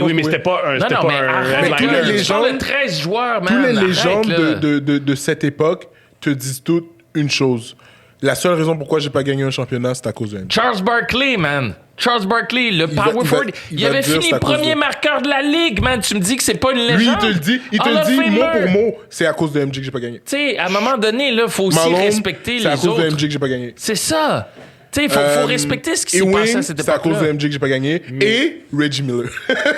Speaker 1: oui, mais c'était pas un...
Speaker 3: Non, mais arrête,
Speaker 2: tous les légendes...
Speaker 3: de 13 joueurs, man.
Speaker 2: Tous les légendes de cette époque te disent toutes une chose. La seule raison pourquoi j'ai pas gagné un championnat, c'est à cause de MJ.
Speaker 3: Charles Barkley, man. Charles Barkley, le power forward. Il avait fini premier marqueur de la ligue, man. Tu me dis que c'est pas une légende.
Speaker 2: Lui, il te le dit. Il te le dit mot pour mot. C'est à cause de MJ que j'ai pas gagné.
Speaker 3: Tu sais, à un moment donné, il faut aussi respecter les autres.
Speaker 2: C'est à cause de MJ que j'ai pas gagné.
Speaker 3: C'est ça. Tu sais, faut respecter ce qui s'est passé à cette époque-là.
Speaker 2: C'est à cause de MJ que j'ai pas gagné. Et Reggie Miller.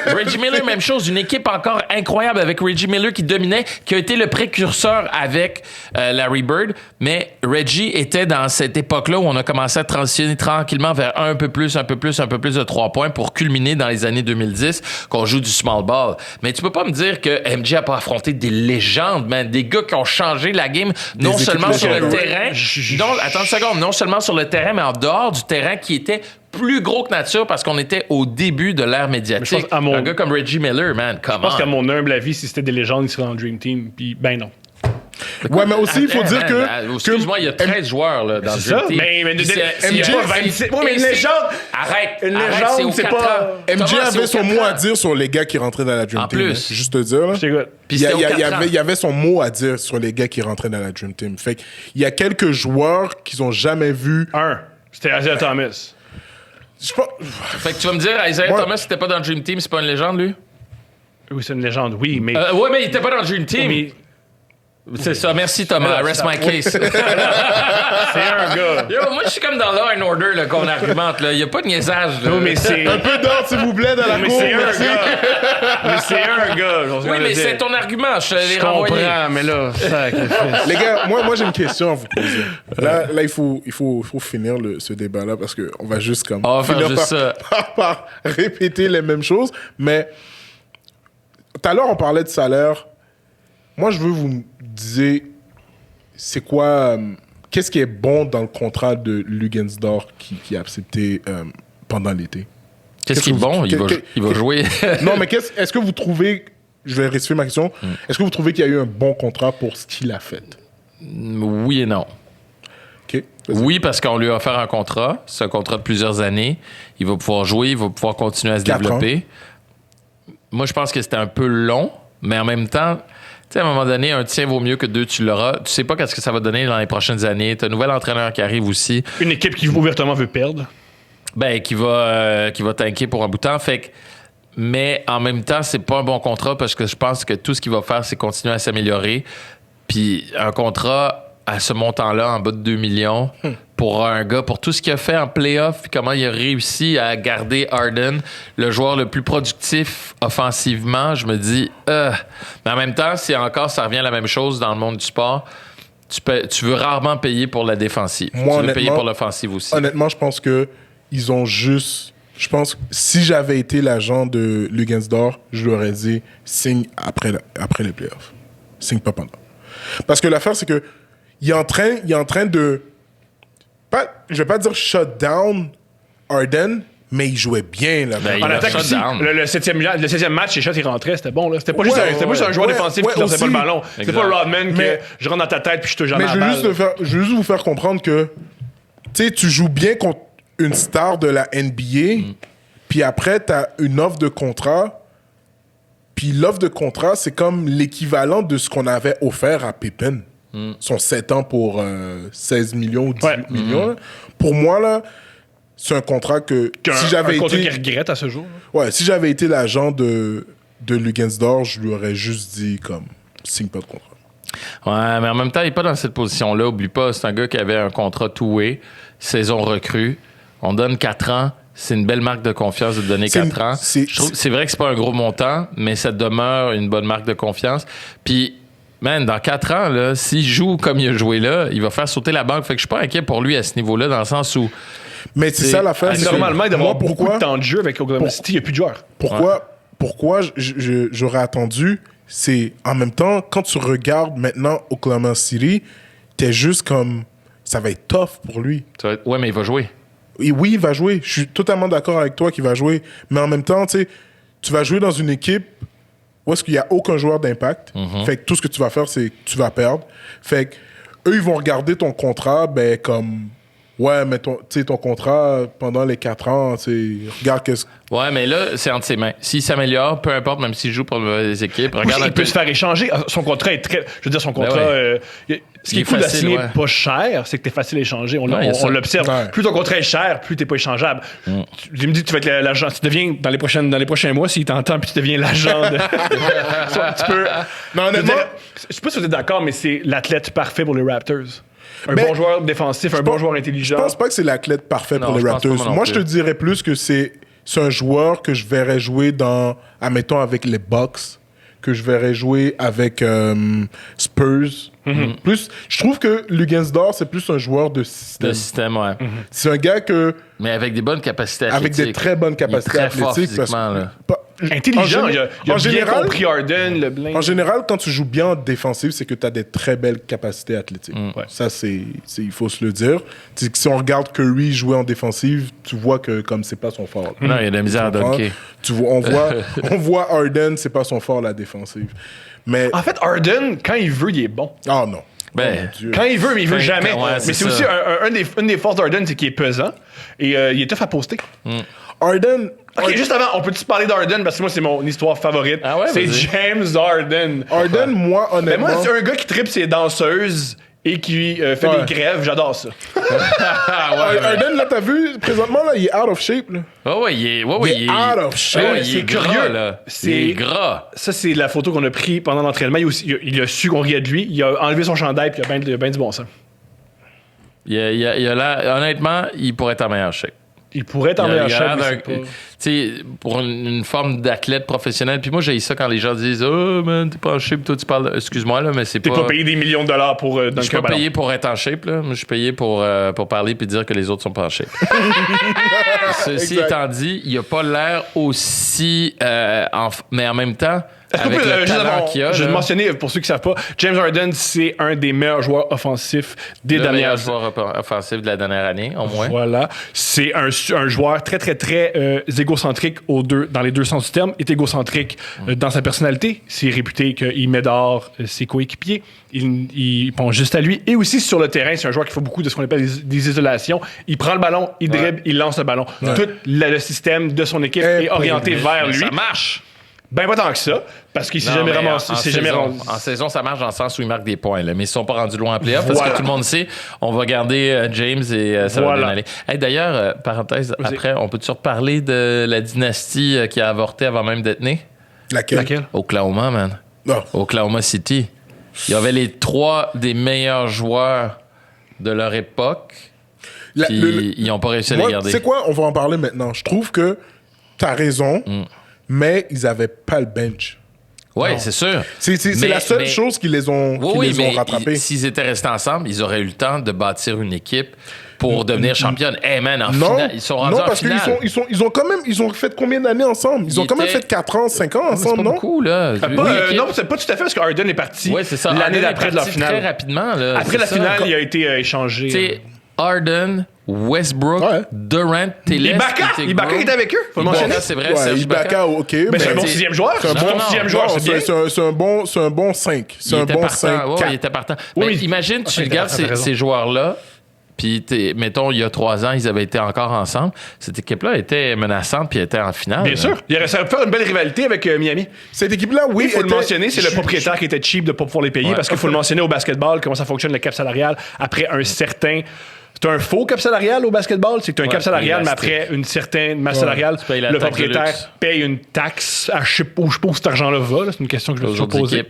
Speaker 3: Reggie Miller, même chose. Une équipe encore incroyable avec Reggie Miller qui dominait, qui a été le précurseur avec Larry Bird. Mais Reggie était dans cette époque-là où on a commencé à transitionner tranquillement vers un peu plus de 3 points pour culminer dans les années 2010 qu'on joue du small ball. Mais tu peux pas me dire que MJ a pas affronté des légendes, man. Des gars qui ont changé la game, non seulement sur le terrain. Attends une seconde. Non seulement sur le terrain, mais en dehors du terrain qui était plus gros que nature parce qu'on était au début de l'ère médiatique. Un gars comme Reggie Miller, man,
Speaker 1: je pense qu'à mon humble avis, si c'était des légendes, ils seraient dans le Dream Team. Puis, ben non.
Speaker 2: Ouais, mais aussi, il faut dire que...
Speaker 3: Excuse-moi, il y a 13 joueurs là, dans le Dream Team.
Speaker 1: Mais MJ, une légende...
Speaker 3: Arrête,
Speaker 1: une légende, c'est pas...
Speaker 2: MJ avait son mot à dire sur les gars qui rentraient dans la Dream Team. En plus. Juste te dire, là. Il y avait son mot à dire sur les gars qui rentraient dans la Dream Team. Fait qu'il y a quelques joueurs qu'ils ont jamais vu...
Speaker 1: C'était Isaiah Thomas.
Speaker 3: Fait que tu vas me dire, Isaiah Thomas, c'était pas dans le Dream Team, c'est pas une légende, lui?
Speaker 1: Oui, c'est une légende, oui, mais...
Speaker 3: ouais, mais il était pas dans le Dream Team. C'est ça, merci Thomas, rest my case. C'est
Speaker 1: un gars.
Speaker 3: Yo, moi je suis comme dans Law and Order là, qu'on argumente, là. Il y a pas de niaisage. Là.
Speaker 1: Non, mais c'est...
Speaker 2: Un peu d'ordre, s'il vous plaît, dans la cour.
Speaker 1: Mais c'est un gars.
Speaker 3: Oui, mais c'est ton argument, je l'ai renvoyé.
Speaker 1: Je comprends, mais là,
Speaker 2: les gars, moi j'ai une question à vous poser. Là il faut finir ce débat-là parce qu'on va juste comme...
Speaker 3: On va faire juste
Speaker 2: par répéter les mêmes choses. Mais tout à l'heure, on parlait de salaire. Moi, je veux vous me disiez, c'est quoi, qu'est-ce qui est bon dans le contrat de Luguensdorf qui a accepté pendant l'été?
Speaker 3: Qu'est-ce qui est bon? Il va jouer.
Speaker 2: Non, mais est-ce que vous trouvez, je vais rectifier ma question, est-ce que vous trouvez qu'il y a eu un bon contrat pour ce qu'il a fait?
Speaker 3: Oui et non.
Speaker 2: OK.
Speaker 3: Oui, parce qu'on lui a offert un contrat. C'est un contrat de plusieurs années. Il va pouvoir jouer, il va pouvoir continuer à se développer. Moi, je pense que c'était un peu long, mais en même temps... Tu sais, à un moment donné, un tien vaut mieux que 2, tu l'auras. Tu sais pas qu'est-ce que ça va donner dans les prochaines années. T'as un nouvel entraîneur qui arrive aussi.
Speaker 1: Une équipe qui ouvertement veut perdre.
Speaker 3: Ben, qui va tanker pour un bout de temps. Fait que, mais en même temps, c'est pas un bon contrat parce que je pense que tout ce qu'il va faire, c'est continuer à s'améliorer. Puis un contrat à ce montant-là, en bas de 2 millions, pour un gars, pour tout ce qu'il a fait en playoff, puis comment il a réussi à garder Harden, le joueur le plus productif offensivement, je me dis, mais en même temps, si encore ça revient à la même chose dans le monde du sport, tu veux rarement payer pour la défensive.
Speaker 2: Moi,
Speaker 3: tu veux payer pour l'offensive aussi.
Speaker 2: Honnêtement, je pense que ils ont juste... Je pense que si j'avais été l'agent de Luguensdorf, je lui aurais dit signe après les playoffs. Signe pas pendant. Parce que l'affaire, c'est que il est en train de... je vais pas dire shut down Harden, mais il jouait bien là.
Speaker 1: En attaque aussi, le 7e match, les shots, il rentrait, c'était bon. Là. C'était pas juste un joueur défensif qui lançait pas le ballon. C'était pas Rodman que je rentre dans ta tête puis je te jette la balle.
Speaker 2: Mais je veux juste vous faire comprendre que tu joues bien contre une star de la NBA, puis après, tu as une offre de contrat, puis l'offre de contrat, c'est comme l'équivalent de ce qu'on avait offert à Pippen. Son 7 ans pour 16 millions ou 18 millions. Pour moi, là, c'est un contrat que si j'avais été...
Speaker 1: qu'il regrette à ce jour.
Speaker 2: Ouais, si j'avais été l'agent de de Luguensdorf, je lui aurais juste dit comme signe pas de contrat.
Speaker 3: Ouais, mais en même temps, il n'est pas dans cette position-là. Oublie pas, c'est un gars qui avait un contrat two-way, saison recrue. On donne 4 ans. C'est une belle marque de confiance de donner 4 ans. Je trouve c'est vrai que c'est pas un gros montant, mais ça demeure une bonne marque de confiance. Puis, man, dans 4 ans, là, s'il joue comme il a joué là, il va faire sauter la banque. Fait que je suis pas inquiet pour lui à ce niveau-là, dans le sens où...
Speaker 2: Mais c'est ça l'affaire.
Speaker 1: Normalement, il doit avoir beaucoup de temps de jeu avec Oklahoma City. Il n'y a plus de joueurs.
Speaker 2: Pourquoi j'aurais attendu? C'est en même temps, quand tu regardes maintenant Oklahoma City, t'es juste comme... Ça va être tough pour lui.
Speaker 3: Ouais, mais il va jouer.
Speaker 2: Et oui, il va jouer. Je suis totalement d'accord avec toi qu'il va jouer. Mais en même temps, tu sais, tu vas jouer dans une équipe où est-ce qu'il n'y a aucun joueur d'impact. Fait que tout ce que tu vas faire, c'est que tu vas perdre. Fait que eux, ils vont regarder ton contrat, ben, comme... Ouais, mais ton contrat, pendant les 4 ans, regarde qu'est-ce...
Speaker 3: Ouais, mais là, c'est entre ses mains. S'il s'améliore, peu importe, même s'il joue pour les équipes, regarde...
Speaker 1: Il peut se faire échanger. Son contrat est très... Je veux dire, son contrat... ce qui est cool d'assigner pas cher, c'est que t'es facile à échanger. On l'observe. Ouais. Plus ton contrat est cher, plus t'es pas échangeable. Tu me dis que tu vas être l'agent. Tu deviens, dans les prochains mois, s'il t'entend, puis tu deviens l'agent de... tu peux... Non, honnêtement... Je sais pas si vous êtes d'accord, mais c'est l'athlète parfait pour les Raptors. Un bon joueur défensif, bon joueur intelligent.
Speaker 2: Je pense pas que c'est l'athlète parfait pour les Raptors. Moi, je te dirais plus que c'est un joueur que je verrais jouer admettons, avec les Bucks, que je verrais jouer avec Spurs. Plus, je trouve que Luguensdorf, c'est plus un joueur de système.
Speaker 3: De système, ouais.
Speaker 2: C'est un gars que...
Speaker 3: Mais avec des bonnes capacités athlétiques.
Speaker 2: Avec des très bonnes capacités athlétiques.
Speaker 3: Fort physiquement, là.
Speaker 1: Intelligent. Il a bien compris Harden, Leblanc.
Speaker 2: En général, quand tu joues bien en défensive, c'est que tu as des très belles capacités athlétiques.
Speaker 1: Ouais.
Speaker 2: Ça, il faut se le dire. Si on regarde Curry jouer en défensive, tu vois que comme c'est pas son fort.
Speaker 3: Non, il y a de la misère à dunker.
Speaker 2: On voit Harden, c'est pas son fort, la défensive. Mais...
Speaker 1: En fait, Harden, quand il veut, il est bon.
Speaker 2: Oh non.
Speaker 1: Quand il veut, mais il veut jamais.
Speaker 3: Ouais,
Speaker 1: mais c'est aussi une des forces d'Harden, c'est qu'il est pesant et il est tough à poster.
Speaker 2: Harden...
Speaker 1: Ok, juste avant, on peut-tu parler d'Harden? Parce que moi, c'est mon histoire favorite.
Speaker 3: Ah ouais,
Speaker 1: c'est James Harden.
Speaker 2: Harden, moi, honnêtement...
Speaker 1: Mais moi, c'est un gars qui tripe ses danseuses et qui fait des grèves. J'adore ça.
Speaker 2: Harden, là, t'as vu, présentement, là, il est out of shape. Là.
Speaker 3: Il est
Speaker 2: out of shape.
Speaker 1: C'est curieux.
Speaker 3: Là. C'est gras.
Speaker 1: Ça, c'est la photo qu'on a prise pendant l'entraînement. Il a su qu'on riait de lui. Il a enlevé son chandail puis il a bien du bon sens.
Speaker 3: Il a l'air... Honnêtement, il pourrait être en meilleur shape.
Speaker 1: Il pourrait être en meilleur shape.
Speaker 3: Tu sais, pour une forme d'athlète professionnel. Puis moi, j'ai ça quand les gens disent « Oh, man, t'es pas en shape, toi, tu parles... » Excuse-moi, là, mais c'est pas...
Speaker 1: T'es pas payé des millions de dollars pour dunker
Speaker 3: Je suis pas payé pour être en shape, là. Moi, je suis payé pour parler puis dire que les autres sont pas en shape. Ceci étant dit, il a pas l'air aussi... mais en même temps... Avec le talent qu'il a.
Speaker 1: Je vais mentionner, pour ceux qui ne savent pas, James Harden, c'est un des meilleurs joueurs offensifs des dernières années.
Speaker 3: Le meilleur joueur offensif de la dernière année, au moins.
Speaker 1: Voilà. C'est un joueur très, très, très égocentrique dans les deux sens du terme. Il est égocentrique dans sa personnalité. C'est réputé qu'il met dehors ses coéquipiers. Il pense juste à lui. Et aussi sur le terrain, c'est un joueur qui fait beaucoup de ce qu'on appelle des isolations. Il prend le ballon, il dribble, il lance le ballon. Tout le système de son équipe est orienté vers lui.
Speaker 3: Ça marche!
Speaker 1: Ben pas tant que ça, parce qu'il s'est jamais ramassé.
Speaker 3: En saison, ça marche dans le sens où il marque des points, là, mais ils sont pas rendus loin en playoff parce que tout le monde sait, on va garder James et ça va bien aller. Hey, d'ailleurs, parenthèse, après, on peut-tu reparler de la dynastie qui a avorté avant même d'être née?
Speaker 2: Laquelle?
Speaker 3: Oklahoma, man.
Speaker 2: Non.
Speaker 3: Oklahoma City. Il y avait les 3 des meilleurs joueurs de leur époque, puis ils n'ont pas réussi à les garder.
Speaker 2: Tu sais quoi? On va en parler maintenant. Je trouve que t'as raison. Mais ils n'avaient pas le bench.
Speaker 3: Oui, c'est sûr.
Speaker 2: C'est la seule chose qui les ont rattrapés.
Speaker 3: S'ils étaient restés ensemble, ils auraient eu le temps de bâtir une équipe pour devenir championne. Hey man, en finale, ils sont rendus en finale.
Speaker 2: Non, parce qu'ils ont quand même... Ils ont fait combien d'années ensemble? Ils ont quand même fait 4 ans, 5 ans ensemble,
Speaker 3: non? C'est pas beaucoup, là.
Speaker 1: Non, c'est pas tout à fait parce que Harden est parti l'année d'après de leur finale.
Speaker 3: Très rapidement, là.
Speaker 1: Après la finale, il a été échangé.
Speaker 3: Tu sais, Harden, Westbrook, Durant, Télé.
Speaker 1: Ibaka était avec eux. Faut le mentionner.
Speaker 3: C'est vrai,
Speaker 2: Ibaka, OK.
Speaker 1: Mais c'est un bon 6e joueur. C'est un bon 6e joueur, c'est bien.
Speaker 2: C'est un bon 5. C'est un bon 5.
Speaker 3: Il était partant. Mais imagine, tu regardes ces joueurs-là, puis mettons, il y a 3 ans, ils avaient été encore ensemble, cette équipe-là était menaçante puis était en finale.
Speaker 1: Bien sûr. Ça aurait pu faire une belle rivalité avec Miami.
Speaker 2: Cette équipe-là, oui.
Speaker 1: Il faut le mentionner, c'est le propriétaire qui était cheap de ne pas pouvoir les payer parce qu'il faut le mentionner au basketball, comment ça fonctionne le cap salarial après un certain. C'est un faux cap salarial au basketball, c'est que tu as un cap salarial, mais après une certaine masse salariale, le propriétaire paye une taxe à je sais pas où cet argent-là va. Là. C'est une question que je me suis posée.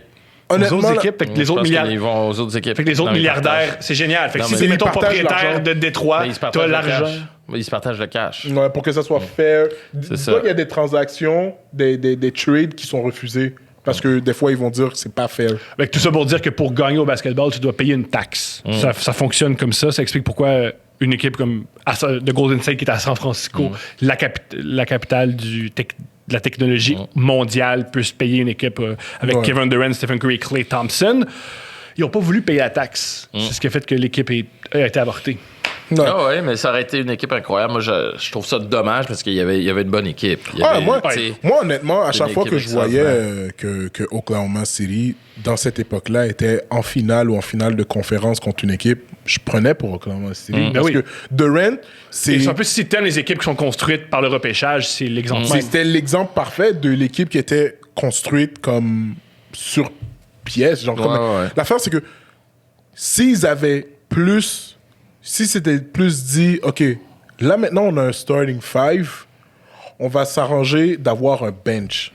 Speaker 1: Aux autres équipes, fait que les autres milliardaires.
Speaker 3: Ils vont aux autres équipes.
Speaker 1: Fait que les autres milliardaires, c'est génial. Fait que si c'est, mettons, propriétaire de Détroit, tu as l'argent.
Speaker 3: Ils se partagent le cash.
Speaker 2: Ouais, pour que ça soit fair.
Speaker 3: C'est ça.
Speaker 2: Il y a des transactions, des trades qui sont refusés. Parce que des fois, ils vont dire que c'est pas fair.
Speaker 1: Avec tout ça pour dire que pour gagner au basketball, tu dois payer une taxe. Ça fonctionne comme ça. Ça explique pourquoi une équipe comme de Golden State qui est à San Francisco, la capitale de la technologie mondiale, peut se payer une équipe avec Kevin Durant, Stephen Curry, Klay Thompson. Ils n'ont pas voulu payer la taxe. C'est ce qui a fait que l'équipe a été avortée.
Speaker 3: Ah oui, mais ça aurait été une équipe incroyable. Moi, je trouve ça dommage parce qu'il y avait une bonne équipe.
Speaker 2: Moi, honnêtement, à chaque fois que je voyais que Oklahoma City, dans cette époque-là, était en finale ou en finale de conférence contre une équipe, je prenais pour Oklahoma City. Parce que Durant, c'est...
Speaker 1: En plus, si tu aimes les équipes qui sont construites par le repêchage, c'est l'exemple même.
Speaker 2: C'était l'exemple parfait de l'équipe qui était construite comme sur pièce. L'affaire, c'est que s'ils avaient plus... Si c'était plus dit, OK, là maintenant on a un starting five, on va s'arranger d'avoir un bench.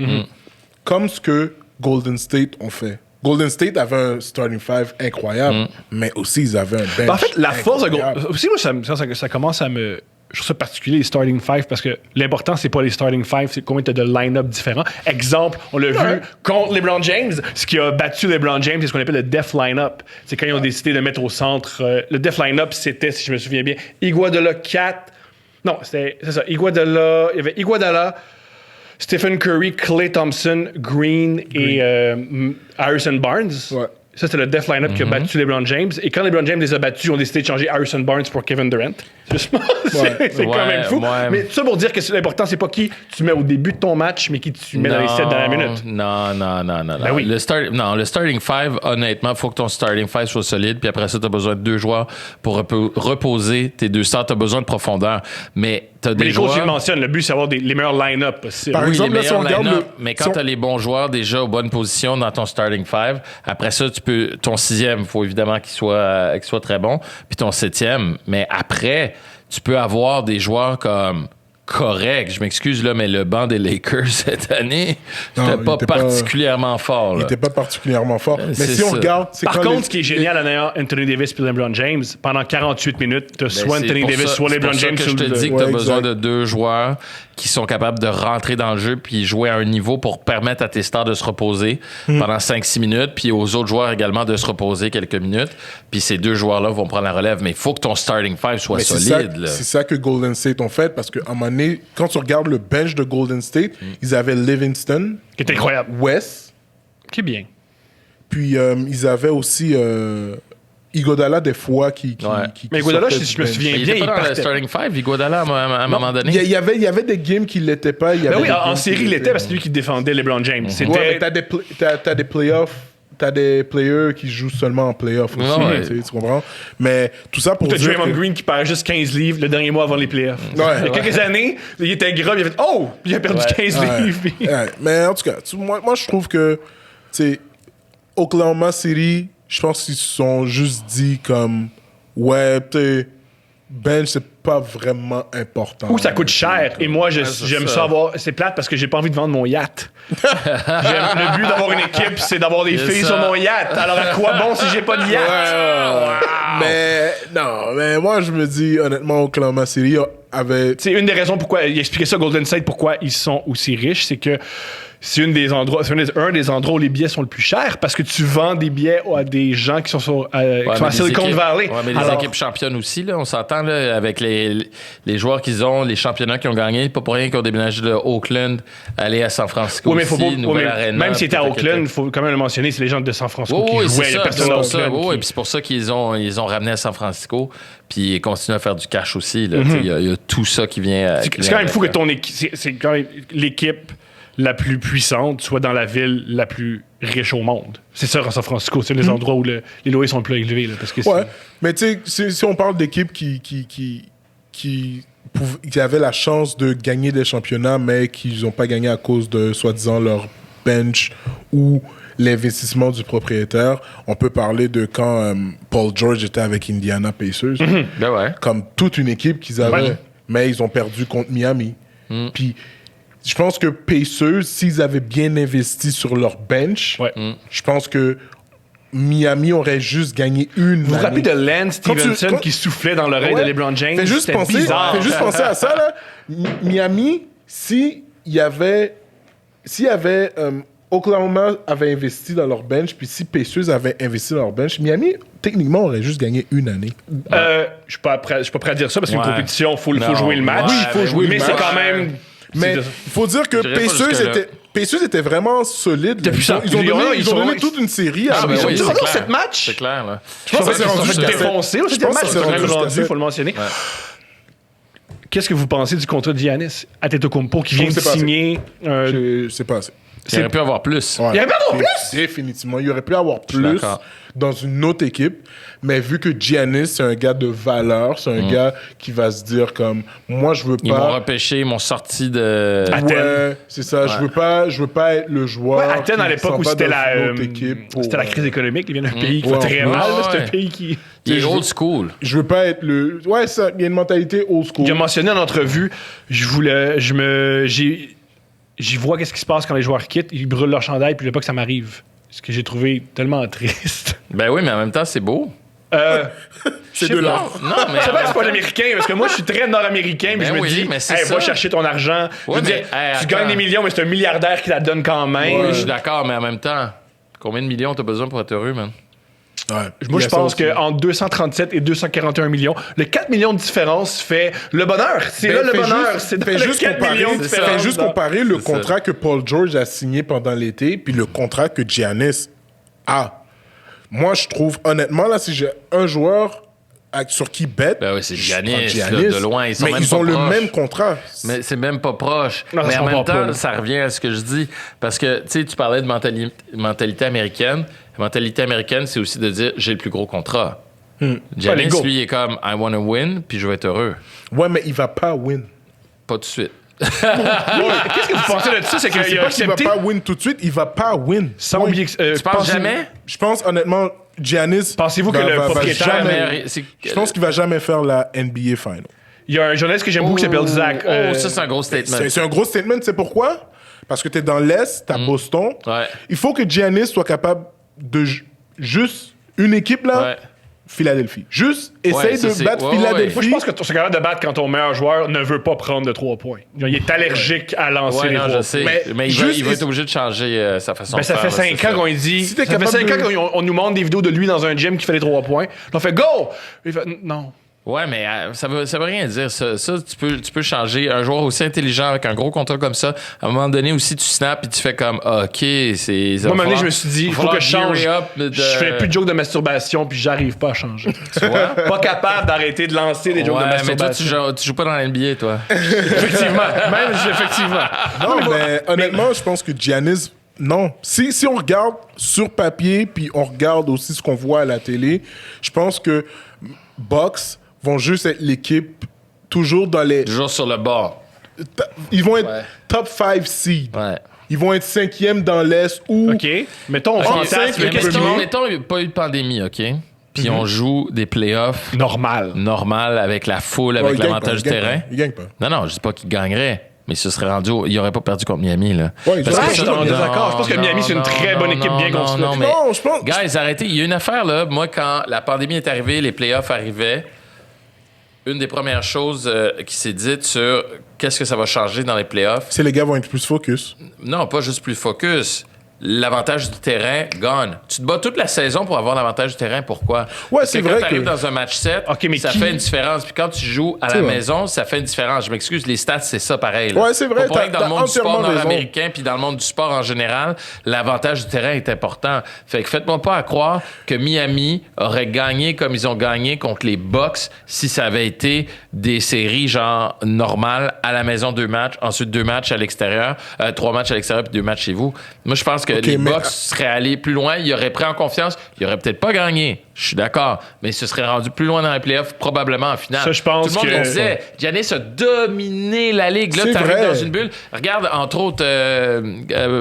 Speaker 2: Comme ce que Golden State ont fait. Golden State avait un starting five incroyable, mais aussi ils avaient un bench.
Speaker 1: En fait, la force de Golden State. Aussi, moi, ça commence à me. Je trouve ça particulier, les starting five, parce que l'important, c'est pas les starting five, c'est combien tu as de line-up différents. Exemple, on l'a vu contre LeBron James. Ce qui a battu LeBron James, c'est ce qu'on appelle le Def Line-up. C'est quand ils ont décidé de mettre au centre. Le Def Line-up, c'était, si je me souviens bien, Iguodala 4. Non, c'est ça. Il y avait Iguodala, Stephen Curry, Klay Thompson, Green. Et Harrison Barnes. Ouais. Ça, c'est le Def Line-up qui a battu LeBron James. Et quand LeBron James les a battus, ils ont décidé de changer Harrison Barnes pour Kevin Durant. C'est quand même fou. Ouais. Mais tout ça pour dire que l'important, c'est pas qui tu mets au début de ton match, mais qui tu mets dans les 7 dernières minutes.
Speaker 3: Non.
Speaker 1: Ben oui.
Speaker 3: Le starting five, honnêtement, il faut que ton starting five soit solide. Puis après ça, tu as besoin de 2 joueurs pour reposer tes 2 stars. Tu as besoin de profondeur. Mais tu as des joueurs...
Speaker 1: les coachs mentionnent, le but, c'est d'avoir les meilleurs line-up possibles.
Speaker 2: Par exemple, si on regarde
Speaker 3: mais quand tu as les bons joueurs déjà aux bonnes positions dans ton starting five, après ça, ton 6e, il faut évidemment qu'il soit très bon. Puis ton 7e. Mais après, tu peux avoir des joueurs comme correct. Je m'excuse, là, mais le banc des Lakers cette année, c'était pas particulièrement fort. Là.
Speaker 2: Il était pas particulièrement fort. Mais si on regarde...
Speaker 1: Par contre, ce qui est génial en Anthony Davis et LeBron James, pendant 48 minutes, tu as soit Anthony Davis, soit LeBron James.
Speaker 3: Je te dis que tu as besoin de 2 joueurs qui sont capables de rentrer dans le jeu puis jouer à un niveau pour permettre à tes stars de se reposer pendant 5-6 minutes, puis aux autres joueurs également de se reposer quelques minutes. Puis ces 2 joueurs-là vont prendre la relève. Mais il faut que ton starting five soit solide.
Speaker 2: C'est ça que Golden State ont fait, parce qu'à un moment donné, quand tu regardes le bench de Golden State, ils avaient Livingston,
Speaker 1: qui est incroyable,
Speaker 2: West,
Speaker 1: qui est bien.
Speaker 2: Puis ils avaient aussi Iguodala des fois qui
Speaker 1: mais Iguodala, je me souviens bien,
Speaker 3: il était pas dans le starting five, Iguodala, à un moment donné.
Speaker 2: Il y avait des games qui l'étaient pas.
Speaker 1: En série, il l'était parce que c'est lui qui défendait LeBron James.
Speaker 2: Ouais, mais t'as des playoffs. T'as des players qui jouent seulement en playoffs aussi, tu comprends? Mais tout ça pour dire
Speaker 1: t'as Draymond Green qui perd juste 15 livres le dernier mois avant les playoffs. Il y a quelques années, il était gras, il a fait « Oh! » Puis il a perdu 15 livres.
Speaker 2: Mais en tout cas, moi je trouve que Oklahoma City, je pense qu'ils se sont juste dit comme « Ouais, bench, c'est pas vraiment important. »
Speaker 1: Ou ça coûte cher. Et moi, j'aime ça avoir... C'est plate parce que j'ai pas envie de vendre mon yacht. Le but d'avoir une équipe, c'est d'avoir des filles sur mon yacht. Alors à quoi bon si j'ai pas de yacht?
Speaker 2: Mais moi, je me dis, honnêtement, Oklahoma City avait...
Speaker 1: C'est une des raisons pourquoi... Il expliquait ça, Golden State, pourquoi ils sont aussi riches, c'est que c'est un des endroits où les billets sont le plus chers parce que tu vends des billets à des gens qui sont à Silicon Valley.
Speaker 3: Ouais, mais les équipes championnes aussi, là, on s'entend là, avec les joueurs qu'ils ont, les championnats qu'ils ont gagnés, pas pour rien qu'ils ont déménagé de Oakland, aller à San Francisco
Speaker 1: même si c'était à Oakland, il faut quand même le mentionner, c'est les gens de San Francisco qui jouaient, il n'y a personne à Oakland.
Speaker 3: Et puis c'est pour ça qu'ils ont ramené à San Francisco, puis ils continuent à faire du cash aussi. Il y a tout ça qui vient...
Speaker 1: C'est quand même fou que ton équipe... C'est quand même l'équipe... la plus puissante soit dans la ville la plus riche au monde. C'est ça, San Francisco. C'est les endroits où les loyers sont le plus élevés. Là, parce que
Speaker 2: mais tu sais, si on parle d'équipes qui avaient la chance de gagner des championnats, mais qui n'ont pas gagné à cause de, soi-disant, leur bench ou l'investissement du propriétaire, on peut parler de quand Paul George était avec Indiana Pacers.
Speaker 3: Ben ouais.
Speaker 2: Comme toute une équipe qu'ils avaient.
Speaker 1: Ouais.
Speaker 2: Mais ils ont perdu contre Miami. Puis je pense que Pacers, s'ils avaient bien investi sur leur bench, je pense que Miami aurait juste gagné une.
Speaker 1: Vous vous rappelez de Lance
Speaker 2: Quand tu-
Speaker 1: Stevenson
Speaker 2: quand-
Speaker 1: qui soufflait dans l'oreille de LeBron James?
Speaker 2: Fais juste
Speaker 1: C'était
Speaker 2: penser,
Speaker 1: bizarre.
Speaker 2: fais juste penser à ça, là. Miami, Oklahoma avait investi dans leur bench, puis si Pacers avait investi dans leur bench, Miami, techniquement, aurait juste gagné une année.
Speaker 1: Je suis pas prêt à dire ça parce qu'une
Speaker 3: Ouais.
Speaker 1: compétition, il faut
Speaker 3: Non.
Speaker 1: jouer le match.
Speaker 3: Ouais, il faut jouer
Speaker 1: mais
Speaker 2: le
Speaker 1: c'est
Speaker 2: match.
Speaker 1: quand même.
Speaker 2: Mais il faut dire que
Speaker 3: J'irais pas jusque-là.
Speaker 2: Pacers était vraiment solide.
Speaker 1: Depuis ça,
Speaker 2: Ils ont
Speaker 1: ils sont
Speaker 2: donné
Speaker 1: vraiment-
Speaker 2: toute une série.
Speaker 3: Ah,
Speaker 2: à
Speaker 3: ben
Speaker 2: Miami.
Speaker 3: oui,
Speaker 1: Ils
Speaker 3: c'est
Speaker 1: ont
Speaker 3: clair.
Speaker 1: 7 matchs.
Speaker 3: C'est clair, là.
Speaker 2: Je pense que ça s'est
Speaker 1: Ils
Speaker 2: rendu
Speaker 1: sont fait
Speaker 2: jusqu'à
Speaker 1: défoncer au
Speaker 2: Je
Speaker 1: 7e
Speaker 2: pense que
Speaker 1: match.
Speaker 2: ça s'est rendu jusqu'à
Speaker 1: Il
Speaker 2: sept.
Speaker 1: faut le mentionner. Qu'est-ce que vous pensez du contrat de Giannis Antetokounmpo qui vient de
Speaker 2: trouve que c'est pas
Speaker 1: signer
Speaker 2: Je sais pas assez.
Speaker 3: Il aurait pu avoir plus.
Speaker 2: Ouais.
Speaker 1: Il y aurait pu avoir plus?
Speaker 2: Définitivement. Il aurait pu avoir
Speaker 3: suis
Speaker 2: plus
Speaker 3: d'accord.
Speaker 2: dans une autre équipe. Mais vu que Giannis, c'est un gars de valeur, c'est un gars qui va se dire comme, moi, je veux
Speaker 3: Ils m'ont
Speaker 2: pas...
Speaker 3: repêché, ils m'ont sorti de.
Speaker 1: Athènes.
Speaker 2: Ouais, c'est ça. Je veux pas être le joueur.
Speaker 1: Ouais, Athènes, à
Speaker 2: qui
Speaker 1: l'époque
Speaker 2: s'en
Speaker 1: où
Speaker 2: va
Speaker 1: c'était
Speaker 2: dans
Speaker 1: la,
Speaker 2: une autre équipe pour,
Speaker 1: c'était la crise économique. Il vient d'un pays qui va
Speaker 2: Ouais,
Speaker 1: très
Speaker 2: en
Speaker 1: mal.
Speaker 3: plus.
Speaker 1: C'est
Speaker 3: Ouais.
Speaker 1: un pays qui.
Speaker 3: Il est old school.
Speaker 2: Je veux pas être le. Ouais, ça. Il y a une mentalité old school.
Speaker 1: Il a mentionné en entrevue, j'y vois qu'est-ce qui se passe quand les joueurs quittent, ils brûlent leur chandail, puis je veux pas que ça m'arrive. Ce que j'ai trouvé tellement triste.
Speaker 3: Ben oui, mais en même temps, c'est beau.
Speaker 2: C'est de l'art.
Speaker 3: Non, mais.
Speaker 1: C'est vrai que c'est pas l'américain, parce que moi, je suis très nord-américain, mais
Speaker 3: Ben
Speaker 1: je me
Speaker 3: oui,
Speaker 1: dis,
Speaker 3: mais c'est
Speaker 1: hey, va
Speaker 3: ça.
Speaker 1: chercher ton argent. Je
Speaker 3: Ouais,
Speaker 1: veux dire,
Speaker 3: mais, hey,
Speaker 1: tu gagnes
Speaker 3: attends.
Speaker 1: des millions, mais c'est un milliardaire qui la donne quand même.
Speaker 3: Oui, je suis d'accord, mais en même temps, combien de millions t'as besoin pour être heureux, man?
Speaker 2: Ouais.
Speaker 1: Moi,
Speaker 2: Il y
Speaker 1: je
Speaker 2: a ça
Speaker 1: pense
Speaker 2: aussi.
Speaker 1: qu'entre 237 et 241 millions, le 4 millions de différence fait le bonheur. C'est là le
Speaker 2: Fais
Speaker 1: bonheur.
Speaker 2: juste-
Speaker 1: C'est dans
Speaker 2: fais
Speaker 1: le
Speaker 2: juste
Speaker 1: 4
Speaker 2: comparer-
Speaker 1: millions de différence.
Speaker 2: Fais juste comparer le
Speaker 3: C'est
Speaker 2: contrat que Paul George a signé pendant l'été puis le contrat que Giannis a. Moi, je trouve, honnêtement, là, si j'ai un joueur sur qui bet,
Speaker 3: Ben oui, c'est
Speaker 2: je prends
Speaker 3: Giannis, là, de loin. Ils sont
Speaker 2: mais
Speaker 3: même
Speaker 2: ils
Speaker 3: pas
Speaker 2: ont le
Speaker 3: proches.
Speaker 2: même contrat.
Speaker 3: Mais c'est même pas proche.
Speaker 1: Non, ça
Speaker 3: mais
Speaker 1: se
Speaker 3: en même
Speaker 1: compare pas,
Speaker 3: temps,
Speaker 1: là.
Speaker 3: ça revient à ce que je dis. Parce que, tu sais, tu parlais de mentalité américaine. La mentalité américaine, c'est aussi de dire j'ai le plus gros contrat. Giannis,
Speaker 1: les go.
Speaker 3: lui, il est comme I want to win, puis je vais être heureux.
Speaker 2: Ouais, mais il va pas win.
Speaker 3: Pas tout de suite.
Speaker 1: Qu'est-ce que vous pensez de ça? C'est qu'il
Speaker 2: C'est
Speaker 1: a
Speaker 2: pas qu'il va
Speaker 1: accepté
Speaker 2: pas win tout de suite, il va pas win.
Speaker 1: sans
Speaker 2: Point.
Speaker 1: oublier.
Speaker 3: Tu penses jamais?
Speaker 2: Je pense, honnêtement, Giannis.
Speaker 1: Pensez-vous que le propriétaire-
Speaker 2: jamais- Je pense qu'il va jamais faire la NBA Final.
Speaker 1: Il y a un journaliste que j'aime beaucoup qui s'appelle Zach.
Speaker 3: Ça, c'est un gros statement.
Speaker 2: C'est un gros statement, c'est pourquoi? Parce que tu es dans l'Est, tu
Speaker 1: Mm.
Speaker 2: Boston.
Speaker 3: Ouais.
Speaker 2: Il faut que Giannis soit capable de juste une équipe là,
Speaker 3: Ouais.
Speaker 2: Philadelphie. Juste essaye
Speaker 3: ça,
Speaker 2: de
Speaker 3: c'est-
Speaker 2: battre
Speaker 3: ouais,
Speaker 2: Philadelphie.
Speaker 1: Moi, je pense que tu es capable de battre quand ton meilleur joueur ne veut pas prendre de 3 points. Il est allergique à lancer
Speaker 3: Ouais,
Speaker 1: les
Speaker 3: non,
Speaker 1: 3
Speaker 3: je sais.
Speaker 2: Mais
Speaker 3: Mais, il
Speaker 2: juste-
Speaker 3: va être obligé de changer sa façon
Speaker 1: Ben,
Speaker 3: de
Speaker 1: ça
Speaker 3: faire.
Speaker 1: fait
Speaker 3: là,
Speaker 1: 5
Speaker 3: c'est
Speaker 1: ans
Speaker 3: ça.
Speaker 1: qu'on dit.
Speaker 2: Si t'es
Speaker 1: Ça fait
Speaker 2: capable
Speaker 1: 5
Speaker 2: de-
Speaker 1: ans qu'on nous montre des vidéos de lui dans un gym qui fait les 3 points. On fait go! Il fait non.
Speaker 3: Ouais, mais ça veut rien dire. Ça tu peux changer. Un joueur aussi intelligent avec un gros contrat comme ça, à un moment donné aussi, tu snaps et tu fais comme, OK, c'est...
Speaker 1: Moi, à un moment donné, je me suis dit, il faut que je change. Je fais plus de jokes de masturbation, puis j'arrive pas à changer.
Speaker 3: Tu vois?
Speaker 1: Pas capable d'arrêter de lancer des jokes de
Speaker 3: Ouais, mais toi,
Speaker 1: masturbation.
Speaker 3: tu joues pas dans la NBA, toi.
Speaker 1: Effectivement. Même, effectivement.
Speaker 2: Non, mais honnêtement, je pense que Giannis, non. Si on regarde sur papier, puis on regarde aussi ce qu'on voit à la télé, je pense que Bucks vont juste être l'équipe toujours dans les...
Speaker 3: Toujours sur le bord.
Speaker 2: Ils vont être
Speaker 3: Ouais.
Speaker 2: top 5 seed.
Speaker 3: Ouais.
Speaker 2: Ils vont être 5e dans l'Est ou...
Speaker 1: OK. Mettons, on fantasme.
Speaker 2: mais
Speaker 1: Qu'est-ce qui
Speaker 3: Mettons, il n'y a pas eu de pandémie, OK? Puis on joue des playoffs
Speaker 1: normal.
Speaker 3: normales avec la foule, avec
Speaker 2: Ouais, ils gagnent
Speaker 3: l'avantage
Speaker 2: pas,
Speaker 3: du
Speaker 2: ils gagnent
Speaker 3: terrain.
Speaker 2: pas, Ils gagnent pas.
Speaker 3: Non, je dis pas qu'il gagnerait. Mais ce serait rendu... Il n'aurait pas perdu contre Miami, là.
Speaker 2: Ouais,
Speaker 3: Parce
Speaker 2: ils
Speaker 3: que
Speaker 2: ont-
Speaker 1: je suis en désaccord. Je pense que Miami, c'est une très bonne équipe bien construite.
Speaker 3: Non, mais...
Speaker 2: Non, je pense...
Speaker 3: Guys, arrêtez. Il y a une affaire, là. Moi, quand la pandémie est arrivée, les playoffs arrivaient, une des premières choses qui s'est dite sur qu'est-ce que ça va changer dans les playoffs,
Speaker 2: C'est les gars vont être plus focus.
Speaker 3: non, pas juste plus focus, l'avantage du terrain, gone. Tu te bats toute la saison pour avoir l'avantage du terrain. Pourquoi?
Speaker 2: Ouais,
Speaker 3: Parce
Speaker 2: c'est
Speaker 3: que
Speaker 2: vrai
Speaker 3: quand tu arrives
Speaker 2: que-
Speaker 3: dans un match 7,
Speaker 1: mais
Speaker 3: ça
Speaker 1: qui-
Speaker 3: fait une différence. Puis quand tu joues à la
Speaker 2: vrai.
Speaker 3: maison, ça fait une différence. Je m'excuse, les stats, c'est ça pareil. Là.
Speaker 2: Ouais, c'est vrai,
Speaker 3: Faut pas
Speaker 2: t'as-
Speaker 3: que dans le
Speaker 2: t'as
Speaker 3: monde du sport
Speaker 2: entièrement raison.
Speaker 3: nord-américain puis dans le monde du sport en général, l'avantage du terrain est important. Fait que faites-moi pas à croire que Miami aurait gagné comme ils ont gagné contre les Bucks si ça avait été des séries genre normales à la maison 2 matchs, ensuite 2 matchs à l'extérieur, 3 matchs à l'extérieur puis 2 matchs chez vous. Moi, je pense que
Speaker 2: Ok,
Speaker 3: les
Speaker 2: mais-
Speaker 3: Bucks seraient allés plus loin, ils auraient pris en confiance, ils auraient peut-être pas gagné. Je suis d'accord, mais ils se seraient rendus plus loin dans les playoffs, probablement en finale.
Speaker 1: Ça, je pense
Speaker 3: Tout le monde
Speaker 1: que-
Speaker 3: le disait. Giannis a dominé la ligue. Là,
Speaker 2: C'est
Speaker 3: tu arrives
Speaker 2: vrai.
Speaker 3: dans une bulle. Regarde, entre autres,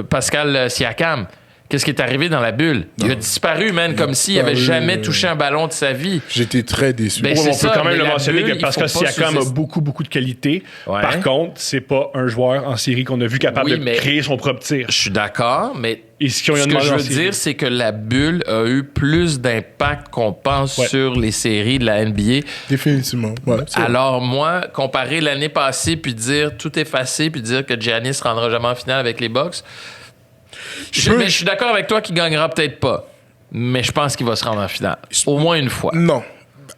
Speaker 3: Pascal Siakam. Qu'est-ce qui est arrivé dans la bulle? Il a disparu, man, comme s'il avait
Speaker 2: disparu,
Speaker 3: jamais touché un ballon de sa vie.
Speaker 2: J'étais très déçu.
Speaker 3: Ben,
Speaker 1: Ouais,
Speaker 3: c'est
Speaker 1: on peut
Speaker 3: ça,
Speaker 1: quand même
Speaker 3: mais
Speaker 1: le
Speaker 3: la
Speaker 1: mentionner
Speaker 3: bulle,
Speaker 1: que
Speaker 3: il
Speaker 1: Pascal
Speaker 3: faut pas
Speaker 1: Siakam a
Speaker 3: sous-estimer.
Speaker 1: beaucoup de qualités.
Speaker 3: Ouais.
Speaker 1: Par contre, c'est pas un joueur en série qu'on a vu capable
Speaker 3: Oui,
Speaker 1: de
Speaker 3: mais-
Speaker 1: créer son propre tir.
Speaker 3: Je suis d'accord, mais
Speaker 1: Et ce qu'ils ont
Speaker 3: ce que
Speaker 1: demandé
Speaker 3: je
Speaker 1: en
Speaker 3: veux
Speaker 1: série.
Speaker 3: dire, c'est que la bulle a eu plus d'impact qu'on pense
Speaker 1: Ouais.
Speaker 3: sur les séries de la NBA.
Speaker 2: Définitivement. Ouais, c'est vrai.
Speaker 3: Alors moi, comparer l'année passée puis dire tout effacé puis dire que Giannis ne rendra jamais en finale avec les Bucks, mais je suis d'accord avec toi qu'il gagnera peut-être pas. Mais je pense qu'il va se rendre en finale. Au moins une fois.
Speaker 2: Non.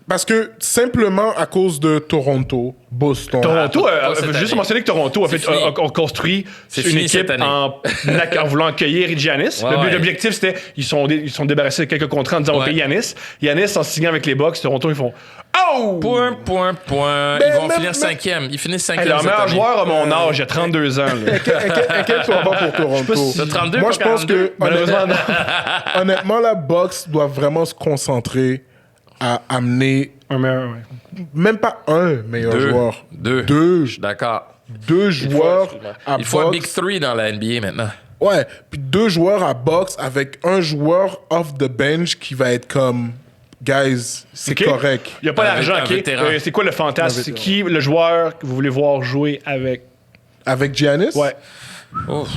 Speaker 2: Parce que simplement à cause de Toronto, Boston.
Speaker 1: Toronto,
Speaker 3: pas cette
Speaker 1: juste
Speaker 3: année.
Speaker 1: mentionner que Toronto a,
Speaker 3: C'est
Speaker 1: fait,
Speaker 3: fini.
Speaker 1: a construit
Speaker 3: C'est
Speaker 1: une
Speaker 3: fini
Speaker 1: équipe
Speaker 3: cette année.
Speaker 1: en voulant accueillir Giannis.
Speaker 3: Ouais, ouais.
Speaker 1: L'objectif, c'était ils sont débarrassés de quelques contrats en disant on
Speaker 3: Ouais.
Speaker 1: paye Giannis. Giannis, en signant avec les Bucks, Toronto, ils font Oh!
Speaker 3: Point.
Speaker 2: Ben,
Speaker 3: Ils vont
Speaker 2: mais-
Speaker 3: finir cinquième. Ils finissent cinquième
Speaker 1: Hey, leur
Speaker 3: cette
Speaker 1: meilleur
Speaker 3: année.
Speaker 1: joueur à mon âge, il a 32 ans. là.
Speaker 2: Inquiète-toi pas pour Toronto.
Speaker 3: T'as 32,
Speaker 2: Moi,
Speaker 3: pas
Speaker 2: je pense
Speaker 3: 42.
Speaker 2: que
Speaker 1: Malheureusement, non.
Speaker 2: honnêtement, la boxe doit vraiment se concentrer à amener
Speaker 1: Un meilleur, ouais.
Speaker 2: même pas un meilleur joueur.
Speaker 3: Deux. Je suis d'accord.
Speaker 2: Deux joueurs à
Speaker 3: Il faut un Big
Speaker 2: boxe.
Speaker 3: Three dans la NBA maintenant.
Speaker 2: Ouais, puis 2 joueurs à boxe avec un joueur off the bench qui va être comme guys, c'est
Speaker 1: Ok?
Speaker 2: correct.
Speaker 1: Il n'y a pas
Speaker 3: Un
Speaker 1: d'argent,
Speaker 3: un
Speaker 1: OK?
Speaker 3: vétéran.
Speaker 1: C'est quoi le fantasme? C'est qui le joueur que vous voulez voir jouer avec?
Speaker 2: Avec Giannis?
Speaker 1: Ouais.
Speaker 3: Ouf.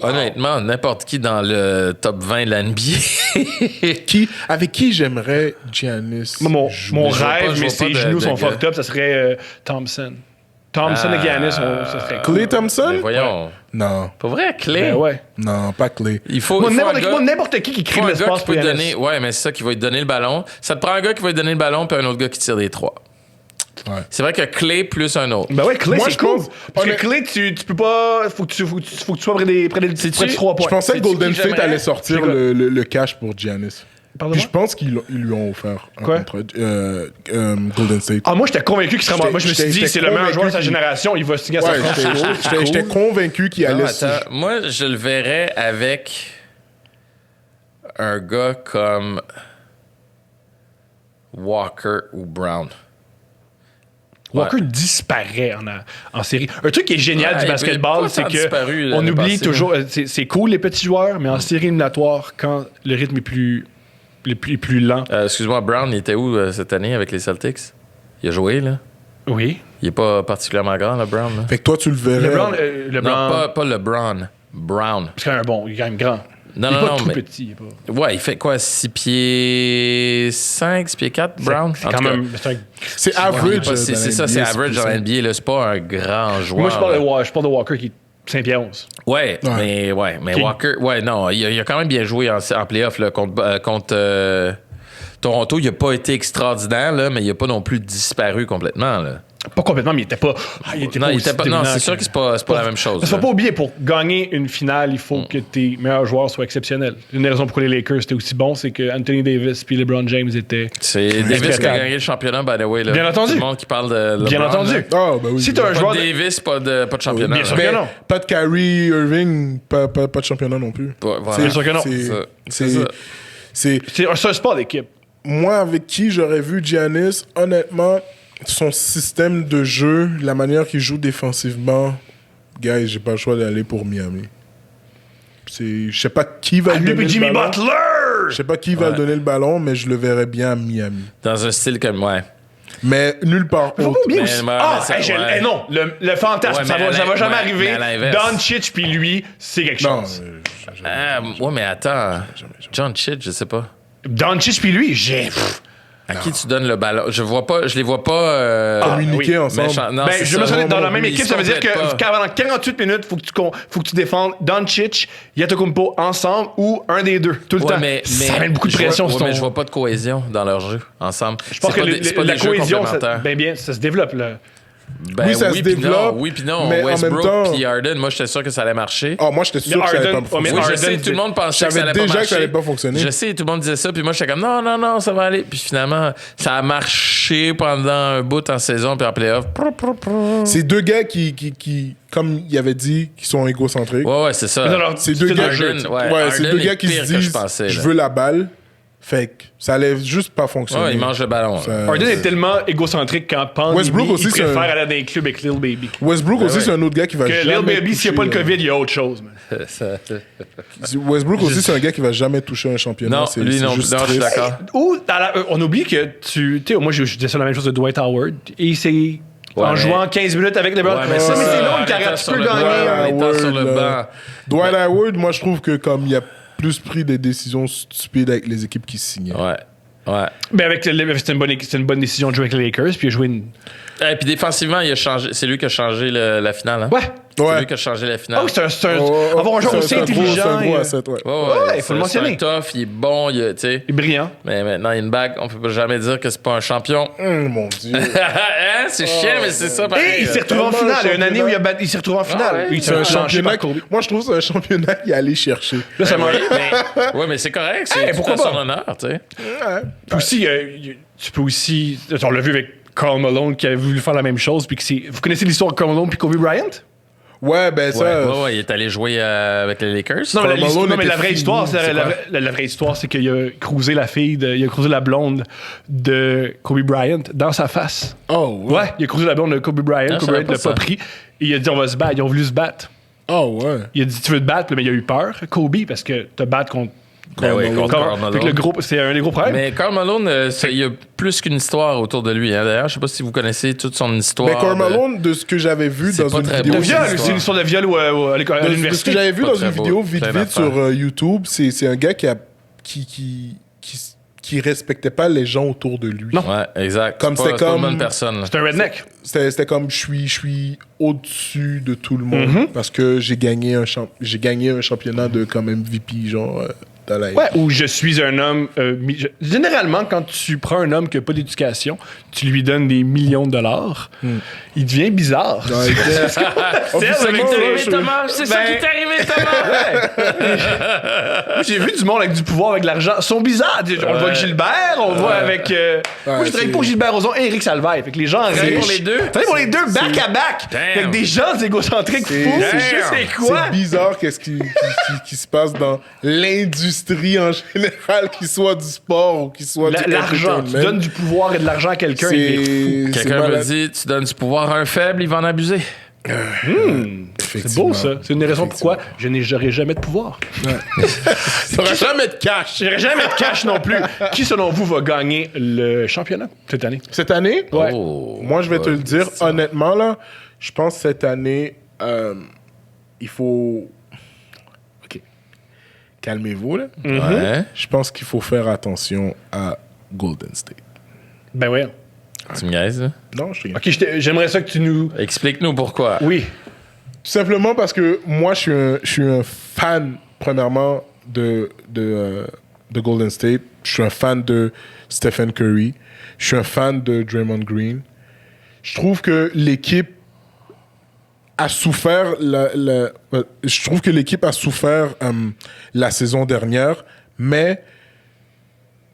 Speaker 3: Honnêtement, n'importe qui dans le top 20 de la NBA.
Speaker 2: Avec qui j'aimerais Giannis
Speaker 1: Mon
Speaker 2: jouer?
Speaker 1: mon
Speaker 3: je vois pas-
Speaker 1: rêve,
Speaker 3: je
Speaker 1: mais
Speaker 3: vois pas
Speaker 1: ses
Speaker 3: de-
Speaker 1: genoux
Speaker 3: de
Speaker 1: sont
Speaker 3: gars.
Speaker 1: fucked up, ça serait Thompson. Thompson et Giannis, ça serait cool.
Speaker 2: Clay Thompson?
Speaker 3: Mais voyons.
Speaker 2: Non,
Speaker 3: Pas vrai, Clay?
Speaker 1: Ben ouais.
Speaker 2: non, pas Clay.
Speaker 3: Il faut,
Speaker 1: Moi,
Speaker 3: il faut un gars...
Speaker 1: n'importe qui crée
Speaker 3: faut
Speaker 1: de
Speaker 3: un gars
Speaker 1: l'espace
Speaker 3: qui
Speaker 1: pour
Speaker 3: peut te
Speaker 1: Giannis.
Speaker 3: donner... Ouais, mais c'est ça qui va lui donner le ballon. Ça te prend un gars qui va lui donner le ballon puis un autre gars qui tire des trois.
Speaker 2: Ouais.
Speaker 3: C'est vrai que Clay plus un autre.
Speaker 1: Ben ouais, Clay,
Speaker 2: Moi,
Speaker 1: c'est
Speaker 2: je
Speaker 1: cool.
Speaker 2: pense-
Speaker 1: Parce que
Speaker 2: honnêt-
Speaker 1: Clay, tu peux pas... Faut que tu sois près des 3 points.
Speaker 2: Je pensais que
Speaker 3: Sais-tu
Speaker 2: Golden
Speaker 3: qui
Speaker 2: State
Speaker 3: j'aimerais?
Speaker 2: allait sortir
Speaker 1: C'est quoi?
Speaker 2: le cash pour Giannis.
Speaker 1: Pardon?
Speaker 2: Puis je pense qu'ils lui ont offert un
Speaker 1: Quoi?
Speaker 2: contrat. Golden State.
Speaker 1: Ah, moi, j'étais convaincu qu'il serait mort. Moi, je me suis dit,
Speaker 2: J'étais
Speaker 1: c'est le meilleur joueur de sa
Speaker 2: convaincu
Speaker 1: génération. Il va signer à
Speaker 2: Ouais,
Speaker 1: sa
Speaker 2: j'étais convaincu qu'il
Speaker 3: Non,
Speaker 2: allait...
Speaker 3: attends. Moi, je le verrais avec un gars comme Walker ou Brown.
Speaker 1: Walker disparaît en série. Un truc qui est génial
Speaker 3: Ouais,
Speaker 1: du
Speaker 3: il
Speaker 1: basketball,
Speaker 3: est
Speaker 1: c'est
Speaker 3: pas tant
Speaker 1: que
Speaker 3: disparu
Speaker 1: on
Speaker 3: l'année
Speaker 1: oublie
Speaker 3: passée,
Speaker 1: toujours. C'est cool les petits joueurs, mais en série éliminatoire, quand le rythme est plus lent.
Speaker 3: Excuse-moi, Brown, il était où cette année avec les Celtics? Il a joué, là?
Speaker 1: Oui.
Speaker 3: Il est pas particulièrement grand, le Brown. Là.
Speaker 2: Fait que toi, tu le verrais...
Speaker 3: Non, pas LeBron. Brown.
Speaker 1: C'est quand même bon, il est quand même grand.
Speaker 3: Non,
Speaker 1: il est
Speaker 3: non,
Speaker 1: pas
Speaker 3: non,
Speaker 1: tout
Speaker 3: mais-
Speaker 1: petit. Il est pas...
Speaker 3: Ouais, il fait quoi? 6 pieds 5, 6 pieds 4, Brown?
Speaker 1: C'est
Speaker 3: En
Speaker 1: quand
Speaker 3: tout cas,
Speaker 1: même. C'est un-
Speaker 2: C'est
Speaker 3: ouais,
Speaker 2: average.
Speaker 3: c'est
Speaker 2: dans
Speaker 3: ça,
Speaker 2: la
Speaker 3: c'est
Speaker 2: NBA,
Speaker 3: average dans
Speaker 2: plus
Speaker 3: la
Speaker 2: ça.
Speaker 3: NBA. Là, c'est pas un grand joueur.
Speaker 1: Moi, je parle,
Speaker 3: là.
Speaker 1: je parle de Walker qui est 5 pieds 11.
Speaker 3: Ouais,
Speaker 1: Ok.
Speaker 3: mais Walker, ouais, non, il a quand même bien joué en playoff là, contre Toronto. Il a pas été extraordinaire, là, mais il a pas non plus disparu complètement. Là.
Speaker 1: Pas complètement, mais il était pas. Il était
Speaker 3: Non,
Speaker 1: pas
Speaker 3: il
Speaker 1: aussi
Speaker 3: était pas, non,
Speaker 1: dominant
Speaker 3: c'est sûr
Speaker 1: que-
Speaker 3: que c'est pas la même chose.
Speaker 1: Parce qu'il
Speaker 3: là.
Speaker 1: faut pas oublier, pour gagner une finale, il faut que tes meilleurs joueurs soient exceptionnels. Une des raisons pourquoi les Lakers étaient aussi bons, c'est que Anthony Davis puis LeBron James étaient.
Speaker 3: C'est Davis qui a
Speaker 1: Respectable.
Speaker 3: gagné le championnat, by the way. Là.
Speaker 1: Bien entendu.
Speaker 3: Tout le monde qui parle de LeBron,
Speaker 1: Bien entendu.
Speaker 3: là.
Speaker 2: Ah, ben oui.
Speaker 1: Si t'as un
Speaker 3: Pas
Speaker 1: joueur.
Speaker 3: de Davis, pas de championnat.
Speaker 1: Bien sûr
Speaker 3: là.
Speaker 1: que
Speaker 2: Mais
Speaker 1: non.
Speaker 2: pas de Kyrie Irving, pas de championnat non plus.
Speaker 3: Ouais, voilà.
Speaker 1: Bien sûr que non.
Speaker 2: C'est-
Speaker 3: Ça,
Speaker 2: c'est-
Speaker 3: ça.
Speaker 2: c'est...
Speaker 1: C'est un sport d'équipe.
Speaker 2: Moi, avec qui j'aurais vu Giannis, honnêtement, son système de jeu, la manière qu'il joue défensivement, guys, j'ai pas le choix d'aller pour Miami. Je sais pas qui va lui donner
Speaker 1: Depuis Jimmy
Speaker 2: le ballon.
Speaker 1: Butler!
Speaker 2: Je sais pas qui va
Speaker 3: Ouais.
Speaker 2: lui donner le ballon, mais je le verrais bien à Miami.
Speaker 3: Dans un style comme. Ouais.
Speaker 2: Mais nulle part
Speaker 1: Faut pas
Speaker 2: autre.
Speaker 1: oublier
Speaker 3: Mais-
Speaker 1: aussi.
Speaker 3: mais
Speaker 1: Ah,
Speaker 3: ça,
Speaker 1: hey,
Speaker 3: ouais.
Speaker 1: non, le fantasme,
Speaker 3: Ouais,
Speaker 1: ça
Speaker 3: mais
Speaker 1: va jamais
Speaker 3: ouais,
Speaker 1: arriver.
Speaker 3: mais à l'inverse.
Speaker 1: Doncic puis lui, c'est quelque
Speaker 2: Non,
Speaker 1: chose.
Speaker 3: Ouais, mais attends. John Chit, je sais pas.
Speaker 1: Doncic puis lui, j'ai.
Speaker 3: À qui tu donnes le ballon? Je les vois pas
Speaker 2: communiquer ensemble.
Speaker 3: Non,
Speaker 1: Ben, je me souviens, dans la même équipe, ça veut dire que
Speaker 3: pas.
Speaker 1: pendant 48 minutes, faut que tu défendes Doncic, Antetokounmpo ensemble ou un des deux, tout le temps. Ça met beaucoup de pression sur ton...
Speaker 3: mais je vois pas de cohésion dans leur jeu, ensemble.
Speaker 1: Je pense que la cohésion, ça se développe, là.
Speaker 2: Oui, ça se développe.
Speaker 3: Oui, puis non.
Speaker 2: Mais
Speaker 3: Westbrook
Speaker 2: en même temps...
Speaker 3: puis Harden, moi, j'étais sûr que ça allait marcher.
Speaker 2: Oh, moi, j'étais sûr que ça allait pas fonctionner.
Speaker 3: Oui, je sais, tout le monde pensait que ça allait pas marcher.
Speaker 2: déjà que ça allait pas fonctionner.
Speaker 3: Je sais, tout le monde disait ça, puis moi, j'étais comme non, ça va aller. Puis finalement, ça a marché pendant un bout en saison, puis en playoff.
Speaker 2: C'est deux gars qui, comme il avait dit, qui sont égocentriques.
Speaker 3: Ouais, c'est ça.
Speaker 2: C'est deux gars, c'est deux gars qui se disent, je veux la balle. Fait que ça allait juste pas fonctionner.
Speaker 3: Ouais, il mange le ballon.
Speaker 1: Harden est tellement égocentrique qu'en pandémie,
Speaker 2: Westbrook aussi,
Speaker 1: il préfère aller dans des clubs avec Lil Baby.
Speaker 2: Westbrook aussi, c'est un autre gars qui va
Speaker 1: que
Speaker 2: jamais
Speaker 1: Lil Baby, s'il n'y a pas le COVID, il y a autre chose.
Speaker 2: Westbrook aussi, c'est un gars qui va jamais toucher un championnat.
Speaker 3: Non, lui non, je suis d'accord.
Speaker 1: Ou, on oublie que tu sais, moi, je disais la même chose de Dwight Howard. Et c'est... en jouant 15 minutes avec LeBron.
Speaker 3: Ouais, mais c'est
Speaker 1: long, une carrière, tu peux gagner.
Speaker 3: Sur le banc.
Speaker 2: Dwight Howard, moi, je trouve que comme il a plus pris des décisions stupides avec les équipes qui signaient.
Speaker 3: Ouais.
Speaker 1: Mais c'était une bonne décision de jouer avec les Lakers, puis il a joué une...
Speaker 3: Et puis défensivement, c'est lui qui a changé la finale. Hein?
Speaker 1: Ouais.
Speaker 3: C'est lui qui a changé la finale.
Speaker 1: Avoir un joueur aussi intelligent.
Speaker 2: C'est un gros asset,
Speaker 1: il faut le mentionner.
Speaker 3: C'est un tough, il est bon, il est
Speaker 1: brillant.
Speaker 3: Mais maintenant, il y a une bague, on peut jamais dire que c'est pas un champion.
Speaker 2: Mon Dieu.
Speaker 3: C'est chiant, mais c'est ça. Pareil.
Speaker 1: Et il s'est retrouvé en finale. Il y a une année où il s'est retrouvé en finale.
Speaker 2: C'est un championnat. Moi, je trouve que c'est un championnat qu'il est allé chercher.
Speaker 1: Là, ça m'a...
Speaker 3: Ouais, mais c'est correct. C'est
Speaker 1: pourquoi pas?
Speaker 3: son honneur, tu sais.
Speaker 1: Aussi, tu peux aussi... On l'a vu avec Karl Malone qui a voulu faire la même chose. Puis vous connaissez l'histoire de Karl Malone puis Kobe Bryant?
Speaker 2: Ouais, ben ça.
Speaker 3: Ouais, il est allé jouer avec les Lakers.
Speaker 1: Non, mais la vraie histoire, la vraie histoire, c'est qu'il a cruisé il a cruisé la blonde de Kobe Bryant dans sa face.
Speaker 2: Oh,
Speaker 1: ouais. Il a cruisé la blonde de Kobe Bryant. Kobe Bryant l'a pas pris. Et il a dit, on va se battre. Ils ont voulu se battre.
Speaker 2: Oh, ouais.
Speaker 1: Il a dit, tu veux te battre, mais il a eu peur, Kobe, parce que te battre contre.
Speaker 3: Contre Karl Malone.
Speaker 1: C'est un des gros problèmes.
Speaker 3: Mais Karl Malone, il y a plus qu'une histoire autour de lui. Hein. D'ailleurs, je sais pas si vous connaissez toute son histoire.
Speaker 2: Mais Karl Malone, de ce que j'avais vu dans une vidéo...
Speaker 1: De viol, c'est une histoire de viol à l'université.
Speaker 2: De ce que j'avais vu dans une vidéo vite sur YouTube, c'est un gars qui respectait pas les gens autour de lui.
Speaker 1: Non.
Speaker 3: Ouais, exact.
Speaker 2: Comme
Speaker 3: c'est pas une bonne personne.
Speaker 1: C'est un redneck.
Speaker 2: C'était comme je suis au-dessus de tout le monde parce que j'ai gagné un championnat de comme MVP genre dans la
Speaker 1: ouais, ou je suis un homme généralement quand tu prends un homme qui a pas d'éducation, tu lui donnes des millions de dollars, il devient bizarre.
Speaker 2: Ouais,
Speaker 3: c'est ça qui t'est arrivé, Thomas. C'est ça qui t'est arrivé, Thomas.
Speaker 1: Moi, j'ai vu du monde avec du pouvoir, avec de l'argent. Ils sont bizarres. On le voit avec Gilbert, on le voit avec... moi, je travaille pas Gilbert Rozon et Eric Salvaille. Fait que les gens riches...
Speaker 3: pour les deux?
Speaker 1: Pour les deux, back à back. Avec des gens égocentriques fous. C'est quoi?
Speaker 2: C'est bizarre qu'est-ce qui se passe dans l'industrie en général, qu'il soit du sport ou qu'il soit du
Speaker 1: l'argent. Tu donnes du pouvoir et de l'argent à quelqu'un, il est fou.
Speaker 3: Quelqu'un me dit, tu donnes du pouvoir à un faible, il va en abuser.
Speaker 1: C'est beau, ça. C'est une des raisons pourquoi j'aurai jamais de pouvoir.
Speaker 2: T'auras jamais de cash.
Speaker 1: J'aurai jamais de cash non plus. Qui, selon vous, va gagner le championnat cette année?
Speaker 2: Cette année?
Speaker 1: Ouais.
Speaker 2: Moi, je vais te le dire honnêtement, là. Je pense que cette année, il faut... OK. Calmez-vous, là.
Speaker 3: Ouais.
Speaker 2: Je pense qu'il faut faire attention à Golden State.
Speaker 1: Ben ouais.
Speaker 3: Tu me niaises, là?
Speaker 2: Non, je te
Speaker 1: OK, j'aimerais ça que tu nous...
Speaker 3: Explique-nous pourquoi.
Speaker 1: Oui.
Speaker 2: Tout simplement parce que moi, je suis un fan, premièrement, de Golden State. Je suis un fan de Stephen Curry. Je suis un fan de Draymond Green. Je trouve que l'équipe a souffert... je trouve que l'équipe a souffert la saison dernière, mais...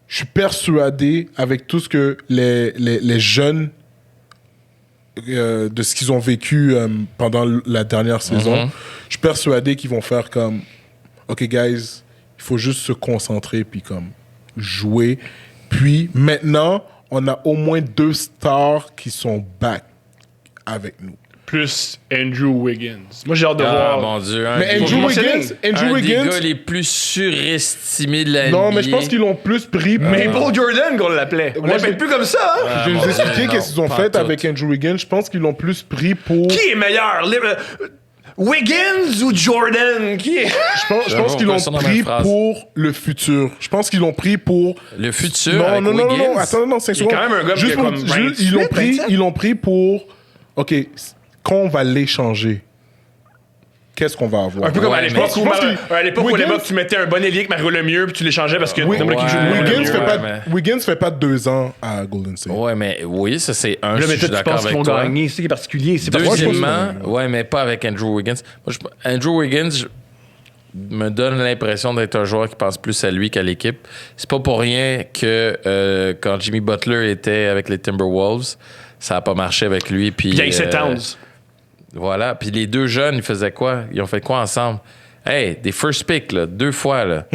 Speaker 2: Je suis persuadé, avec tout ce que les jeunes, de ce qu'ils ont vécu pendant la dernière saison, je suis persuadé qu'ils vont faire comme, OK, guys, il faut juste se concentrer puis comme jouer. Puis maintenant, on a au moins 2 stars qui sont back avec nous.
Speaker 1: Plus Andrew Wiggins. Moi, j'ai hâte de voir.
Speaker 3: Mon Dieu.
Speaker 2: Mais Andrew Wiggins,
Speaker 3: des gars les plus surestimés de la NBA.
Speaker 2: Non, mais je pense qu'ils l'ont plus pris.
Speaker 1: Mais Paul Jordan, qu'on l'appelait. On l'appelle plus comme ça, hein?
Speaker 2: Je vais vous expliquer qu'est-ce qu'ils ont fait avec Andrew Wiggins. Je pense qu'ils l'ont plus pris pour...
Speaker 1: Qui est meilleur? Wiggins ou Jordan? Qui est...
Speaker 2: Je pense qu'ils l'ont pris pour le futur. Je pense qu'ils l'ont pris pour...
Speaker 3: Le futur
Speaker 2: Non,
Speaker 3: avec
Speaker 2: non, non,
Speaker 3: Wiggins?
Speaker 2: non, attends, non, 5
Speaker 1: Il y a
Speaker 2: secondes.
Speaker 1: quand même un gars
Speaker 2: Juste
Speaker 1: qui a
Speaker 2: pour-
Speaker 1: comme
Speaker 2: juste-
Speaker 1: 28,
Speaker 2: ils l'ont pris pour... OK, quand on va l'échanger, qu'est-ce qu'on va avoir?
Speaker 1: Un peu comme à
Speaker 3: Ouais,
Speaker 1: l'époque
Speaker 2: mais
Speaker 1: où,
Speaker 2: je pense
Speaker 1: à l'époque où
Speaker 2: Wiggins-
Speaker 1: tu mettais un bon ailier avec Mario Lemieux puis tu l'échangeais parce que
Speaker 2: Oui,
Speaker 1: t'aimerais qu'il joue
Speaker 3: ouais,
Speaker 1: Mario
Speaker 2: Wiggins
Speaker 1: Lemieux.
Speaker 2: fait,
Speaker 3: mais-
Speaker 2: Wiggins fait pas 2 ans à Golden State.
Speaker 3: Ouais, mais oui, ça c'est un,
Speaker 1: Là,
Speaker 3: je
Speaker 1: mais
Speaker 3: suis
Speaker 1: toi, tu
Speaker 3: d'accord
Speaker 1: penses qu'ils
Speaker 3: avec
Speaker 1: vont
Speaker 3: toi.
Speaker 1: gagner. C'est ça qui est particulier. C'est parce que
Speaker 3: Deuxièmement, ouais, mais pas avec Andrew Wiggins. Moi, Andrew Wiggins me donne l'impression d'être un joueur qui pense plus à lui qu'à l'équipe. C'est pas pour rien que quand Jimmy Butler était avec les Timberwolves, ça a pas marché avec lui. Puis
Speaker 1: il y a 7 Towns.
Speaker 3: voilà. Puis les deux jeunes, ils faisaient quoi? Ils ont fait quoi ensemble? Hey, des first picks, là, 2 fois, là.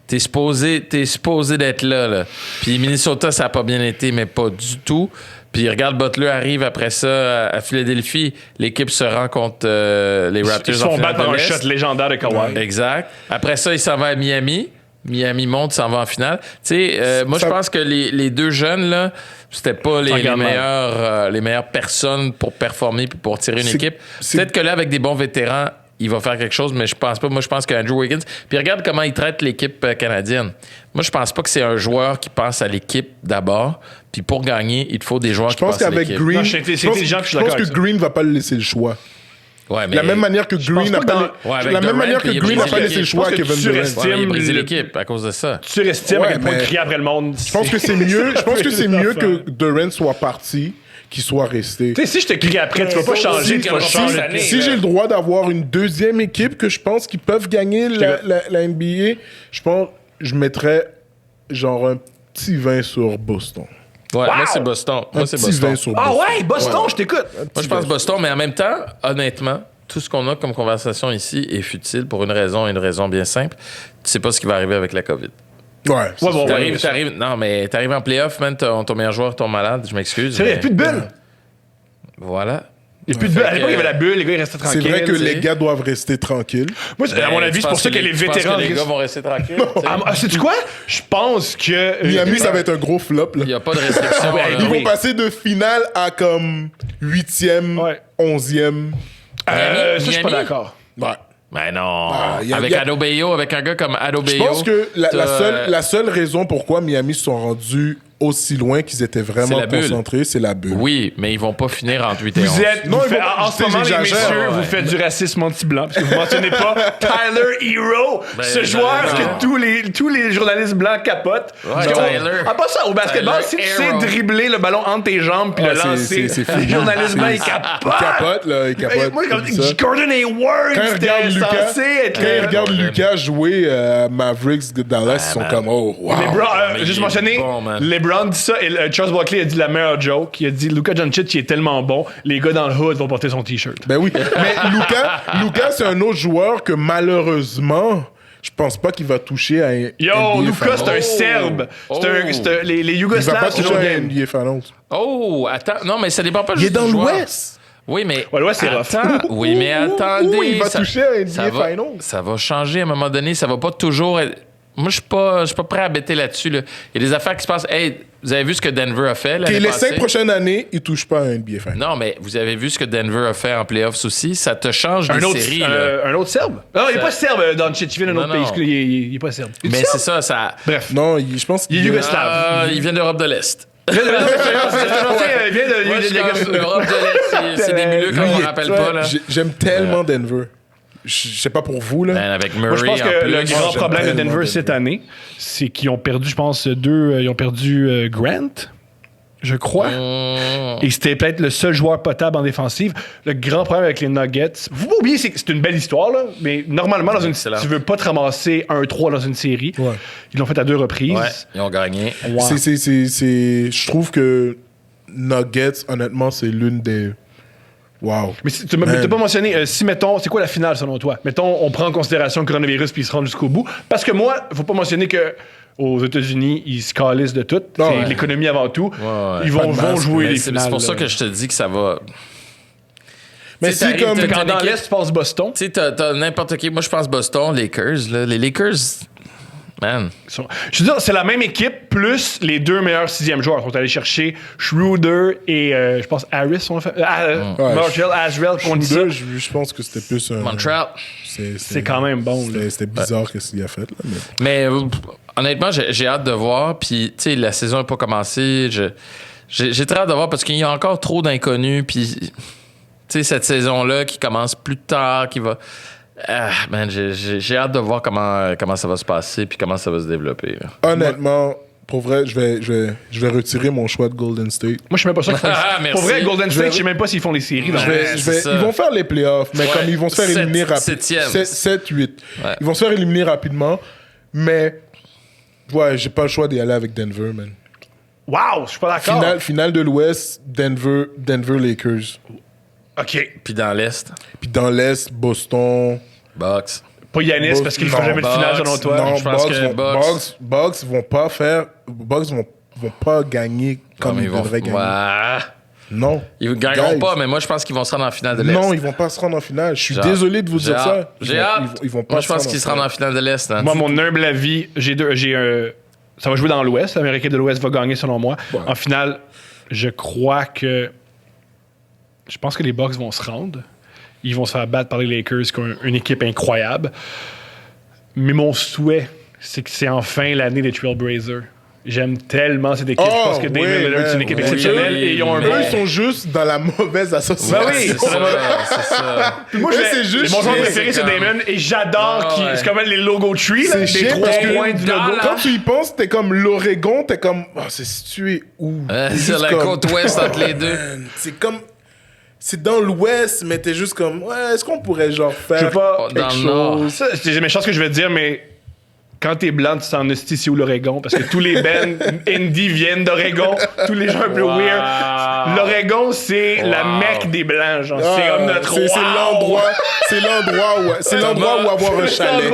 Speaker 3: T'es supposé d'être là, là. Puis Minnesota, ça a pas bien été, mais pas du tout. Puis regarde, Butler arrive après ça à Philadelphie. L'équipe se rend contre les Raptors.
Speaker 1: Ils se font
Speaker 3: en finale
Speaker 1: battre par
Speaker 3: de
Speaker 1: un
Speaker 3: l'Est.
Speaker 1: shot légendaire de Kawhi.
Speaker 3: Exact. Après ça, il s'en va à Miami. Miami monte, s'en va en finale. Tu sais, moi, je pense que les deux jeunes, là, c'était pas les meilleures personnes pour performer puis pour tirer une équipe. Peut-être que là, avec des bons vétérans, il va faire quelque chose, mais je pense pas. Moi, je pense qu'Andrew Wiggins... Puis regarde comment il traite l'équipe canadienne. Moi, je pense pas que c'est un joueur qui pense à l'équipe d'abord. Puis pour gagner, il te faut des joueurs
Speaker 2: Je
Speaker 3: qui
Speaker 2: pense
Speaker 3: pensent à
Speaker 2: qu'avec
Speaker 3: l'équipe.
Speaker 2: Green,
Speaker 1: Non, c'est intelligent, puis je suis d'accord avec ça.
Speaker 2: Green va pas le laisser le choix.
Speaker 3: Ouais, mais
Speaker 2: De la même manière que Green n'a
Speaker 1: pas
Speaker 2: pas,
Speaker 1: que
Speaker 3: Ouais, avec
Speaker 2: de la même
Speaker 3: Durant,
Speaker 2: manière que
Speaker 3: puis il
Speaker 2: Green n'a
Speaker 3: brise
Speaker 2: pas
Speaker 3: l'équipe.
Speaker 2: laissé le
Speaker 1: Je
Speaker 2: choix à
Speaker 1: pense que
Speaker 2: Kevin
Speaker 1: tu
Speaker 2: Durant.
Speaker 1: suresestimes-
Speaker 3: Ouais, mais il brise
Speaker 1: le-
Speaker 3: l'équipe à cause de ça.
Speaker 1: Tu surestimes
Speaker 2: Ouais,
Speaker 1: à quel point
Speaker 2: mais-
Speaker 1: il crie après le monde.
Speaker 2: Je pense que c'est mieux. Je pense que c'est mieux que Durant soit parti qu'il soit resté.
Speaker 1: Tu sais, si je te crie après, tu vas pas changer. Tu vas changer.
Speaker 2: Si j'ai le droit d'avoir une deuxième équipe que je pense qu'ils peuvent gagner la NBA, je pense je mettrais genre un petit 20 sur Boston.
Speaker 3: Ouais, moi, c'est Boston. Moi,
Speaker 2: Un
Speaker 3: c'est
Speaker 2: petit
Speaker 3: Boston.
Speaker 2: 20 sur
Speaker 1: Ah
Speaker 2: Boston.
Speaker 1: ouais, Boston, je t'écoute.
Speaker 3: Moi, je pense Boston, mais en même temps, honnêtement, tout ce qu'on a comme conversation ici est futile pour une raison bien simple. Tu sais pas ce qui va arriver avec la COVID.
Speaker 2: Ouais.
Speaker 1: Ouais, bon,
Speaker 3: T'arrives en playoff, man, ton meilleur joueur tombe malade, je m'excuse.
Speaker 1: C'est vrai, il n'y a
Speaker 3: mais
Speaker 1: plus de bulles.
Speaker 3: Voilà.
Speaker 1: Il n'y a plus de bulles. À l'époque, il y avait la bulle, les gars, ils restaient
Speaker 2: C'est
Speaker 1: tranquilles.
Speaker 2: vrai que
Speaker 1: tu sais.
Speaker 2: les gars doivent rester tranquilles.
Speaker 1: Moi, à mon avis, c'est pour ça que les
Speaker 3: Tu penses
Speaker 1: vétérans.
Speaker 3: que les gars vont rester tranquilles. tu sais?
Speaker 1: Sais-tu quoi? Je pense que.
Speaker 2: Miami, ça va être un gros flop. Là.
Speaker 3: Il n'y a pas de restriction.
Speaker 1: ouais,
Speaker 3: là.
Speaker 2: Ils
Speaker 1: oui.
Speaker 2: vont passer de finale à comme 8e,
Speaker 1: Ouais.
Speaker 2: 11e.
Speaker 1: Ça, je suis pas
Speaker 3: Miami?
Speaker 1: d'accord.
Speaker 2: Ouais.
Speaker 3: Mais non.
Speaker 2: y a-
Speaker 3: avec
Speaker 2: y a-
Speaker 3: Adebayo, avec un gars comme Adebayo.
Speaker 2: Je pense que
Speaker 3: t'as,
Speaker 2: la seule raison pourquoi Miami se sont rendus aussi loin qu'ils étaient
Speaker 3: C'est
Speaker 2: vraiment
Speaker 3: la bulle.
Speaker 2: concentrés, c'est la bulle.
Speaker 3: Oui, mais ils vont pas finir entre 8 et 11.
Speaker 1: Vous êtes.
Speaker 2: Non,
Speaker 1: vous
Speaker 2: ils
Speaker 1: faites-
Speaker 2: vont pas-
Speaker 1: en ce moment, les
Speaker 2: j'exagère,
Speaker 1: messieurs,
Speaker 3: ouais.
Speaker 1: vous faites du racisme anti-blanc. Parce que vous mentionnez pas Tyler Hero, ce joueur
Speaker 3: non.
Speaker 1: que tous les journalistes blancs capotent.
Speaker 3: Ouais,
Speaker 1: Parce que-
Speaker 3: Tyler.
Speaker 1: Ah, pas ça. Au basketball, si
Speaker 3: Tyler
Speaker 1: tu sais
Speaker 3: Hero.
Speaker 1: dribbler le ballon entre tes jambes puis
Speaker 2: Ah,
Speaker 1: le
Speaker 2: c'est-
Speaker 1: lancer,
Speaker 2: c'est fini.
Speaker 1: les journalistes blancs, ils
Speaker 2: Il
Speaker 1: capotent.
Speaker 2: capote, là, il capote.
Speaker 1: Moi, comme
Speaker 2: comme ça.
Speaker 1: Gordon Hayward,
Speaker 2: Quand ils regardent
Speaker 1: c'était
Speaker 2: Lucas,
Speaker 1: censé être
Speaker 2: quand ils
Speaker 1: le-
Speaker 2: regardent Lucas jouer Mavericks de Dallas, ils sont comme oh wow.
Speaker 1: LeBron,
Speaker 3: mais
Speaker 1: juste
Speaker 3: il est
Speaker 1: mentionner,
Speaker 3: bon, man.
Speaker 1: LeBron dit ça et Charles Barkley a dit la meilleure joke. Il a dit Luka Doncic, il est tellement bon, les gars dans le hood vont porter son t-shirt.
Speaker 2: Ben oui, mais Lucas c'est un autre joueur que malheureusement, je pense pas qu'il va toucher à un
Speaker 1: Yo,
Speaker 2: NBA
Speaker 1: Luka, c'est un
Speaker 2: Finals.
Speaker 1: Serbe. Les
Speaker 2: Il va
Speaker 1: Yougoslaves,
Speaker 2: pas
Speaker 1: c'est
Speaker 2: toucher
Speaker 1: leur
Speaker 2: à un
Speaker 1: game.
Speaker 2: NBA Finals.
Speaker 3: Oh, attends. Non, mais ça dépend pas
Speaker 2: Il est
Speaker 3: juste
Speaker 2: dans
Speaker 3: du joueur.
Speaker 2: l'Ouest.
Speaker 3: Oui, mais.
Speaker 1: Ouais, l'Ouest, c'est rough.
Speaker 3: Attends. Oui, mais attendez.
Speaker 2: il va toucher à un
Speaker 3: ça
Speaker 2: NBA
Speaker 3: va-
Speaker 2: Finals.
Speaker 3: Ça va changer à un moment donné. Ça va pas toujours être. Moi, je suis pas prêt à bêter là-dessus. Là. Il y a des affaires qui se passent. Hey, vous avez vu ce que Denver a fait
Speaker 2: Et
Speaker 3: l'année
Speaker 2: les
Speaker 3: passée?
Speaker 2: 5 prochaines années, il touche pas à un NBA Finals.
Speaker 3: Non, mais vous avez vu ce que Denver a fait en playoffs aussi. Ça te change des séries. là.
Speaker 1: Un autre Serbe? Non, il est pas Serbe, Doncic. Il vient d'un autre
Speaker 3: Non,
Speaker 1: pays.
Speaker 3: non.
Speaker 1: Il est pas Serbe.
Speaker 3: Mais c'est ça, ça.
Speaker 1: Bref.
Speaker 2: Non, je pense
Speaker 1: Il est
Speaker 2: qu'il
Speaker 1: yougoslave.
Speaker 3: Il vient d'Europe de l'Est.
Speaker 1: Il vient de
Speaker 3: Moi, je suis comme Europe de l'Est. C'est des milieux qu'on ne rappelle pas. Là.
Speaker 2: J'aime tellement Denver. Je sais pas pour vous là.
Speaker 3: Ben, avec Murray
Speaker 1: Moi, je pense
Speaker 3: en
Speaker 1: que
Speaker 3: plus.
Speaker 1: le grand
Speaker 2: j'aime
Speaker 1: problème de
Speaker 2: tellement
Speaker 1: Denver
Speaker 2: Denver.
Speaker 1: cette année, c'est qu'ils ont perdu, je pense, ils ont perdu Grant, je crois. Et c'était peut-être le seul joueur potable en défensive. Le grand problème avec les Nuggets, faut pas oublier, c'est une belle histoire, là, mais normalement,
Speaker 3: Excellent.
Speaker 1: tu veux pas te ramasser 1-3 dans une série.
Speaker 2: Ouais.
Speaker 1: Ils l'ont fait à 2 reprises.
Speaker 3: Ouais, ils ont gagné.
Speaker 1: Wow.
Speaker 2: Je trouve que Nuggets, honnêtement, c'est l'une des. Wow.
Speaker 1: Mais tu m'as pas mentionné, si mettons, c'est quoi la finale selon toi? Mettons, on prend en considération le coronavirus puis ils se rendent jusqu'au bout. Parce que moi, faut pas mentionner que aux États-Unis, ils se calissent de tout.
Speaker 2: Ah
Speaker 1: C'est
Speaker 2: ouais.
Speaker 1: l'économie avant tout.
Speaker 3: Ouais.
Speaker 1: Ils
Speaker 2: Pas
Speaker 1: vont
Speaker 2: de masque,
Speaker 1: jouer
Speaker 3: Mais
Speaker 1: les
Speaker 3: c'est
Speaker 1: finales.
Speaker 3: pour ça
Speaker 1: là.
Speaker 3: que je te dis que ça va.
Speaker 2: Mais
Speaker 3: Tu sais,
Speaker 2: si
Speaker 3: t'arrives,
Speaker 2: comme.
Speaker 3: t'as-
Speaker 1: Quand dans
Speaker 3: équipe-
Speaker 1: l'Est, tu passes Boston.
Speaker 3: Tu sais, t'as n'importe qui. Moi, je pense Boston, Lakers. Là. Les Lakers, Man.
Speaker 1: Je veux dire, c'est la même équipe, plus les 2 meilleurs 6e joueurs. Ils sont allés chercher Schroeder et, je pense, Harris. Montreal, Azrael, qu'on dit ça.
Speaker 2: Je pense que c'était plus un...
Speaker 3: Montreal.
Speaker 1: C'est quand même bon.
Speaker 2: C'était bizarre qu'est-ce qu'il a fait. Là,
Speaker 3: mais honnêtement, j'ai hâte de voir. Puis, tu sais, la saison n'a pas commencé. J'ai très hâte de voir parce qu'il y a encore trop d'inconnus. Puis, tu sais, cette saison-là qui commence plus tard, qui va... j'ai hâte de voir comment ça va se passer puis comment ça va se développer. Là.
Speaker 2: Honnêtement, pour vrai, je vais retirer mon choix de Golden State.
Speaker 1: Moi, je suis même pas sûr qu'ils font Pour vrai, Golden State, je sais même pas s'ils font les séries.
Speaker 2: Ils vont faire les playoffs, mais comme ils vont se faire éliminer rapidement. 7-8. Ouais. Ils vont se faire éliminer rapidement, mais ouais, j'ai pas le choix d'y aller avec Denver, man.
Speaker 1: Wow, je suis pas d'accord.
Speaker 2: Finale de l'Ouest, Denver Lakers.
Speaker 1: OK.
Speaker 3: Puis dans l'Est?
Speaker 2: Puis dans l'Est, Boston...
Speaker 3: Bucks.
Speaker 1: Pas Giannis parce qu'il ne fera jamais de finale selon toi.
Speaker 2: Non,
Speaker 3: je pense que
Speaker 2: Bucks vont pas faire... Bucks vont pas gagner comme ils devraient gagner.
Speaker 3: Ouais.
Speaker 2: Non.
Speaker 3: Ils ne gagneront pas, mais moi, je pense qu'ils vont se rendre en finale de l'Est.
Speaker 2: Non, ils vont pas se rendre en finale. Je suis désolé de vous dire ça.
Speaker 3: J'ai hâte.
Speaker 2: Ils vont pas
Speaker 3: moi, je pense qu'ils se rendent en finale de l'Est. Hein.
Speaker 1: Moi, mon humble avis, ça va jouer dans l'Ouest. L'Amérique de l'Ouest va gagner, selon moi. Ouais. En finale, je crois que... Je pense que les Bucks vont se rendre. Ils vont se faire battre par les Lakers, qui ont une équipe incroyable. Mais mon souhait, c'est que c'est enfin l'année des Trailblazers. J'aime tellement cette équipe. Je pense que Damon Lillard, c'est une équipe exceptionnelle. Et ils ont un
Speaker 2: Ils sont juste dans la mauvaise association.
Speaker 1: Ben oui,
Speaker 3: c'est ça.
Speaker 1: Puis moi, c'est juste. Mon joueur préféré, c'est Damon. Et j'adore c'est comme les logo trees.
Speaker 2: C'est
Speaker 1: chiant parce que du logo.
Speaker 2: Quand tu y penses, t'es comme l'Oregon, t'es comme. Oh, c'est situé où?
Speaker 3: C'est la côte ouest entre les deux.
Speaker 2: C'est comme. C'est dans l'ouest, mais t'es juste comme, ouais, est-ce qu'on pourrait genre faire quelque chose?
Speaker 1: C'est méchant ce que je vais te dire, mais quand t'es blanc, tu t'en hosties ici où l'Oregon, parce que tous les bands indie viennent d'Oregon, tous les gens un peu weird. L'Oregon, c'est la mecque des blancs, genre. C'est comme notre
Speaker 2: c'est l'endroit où avoir un chalet.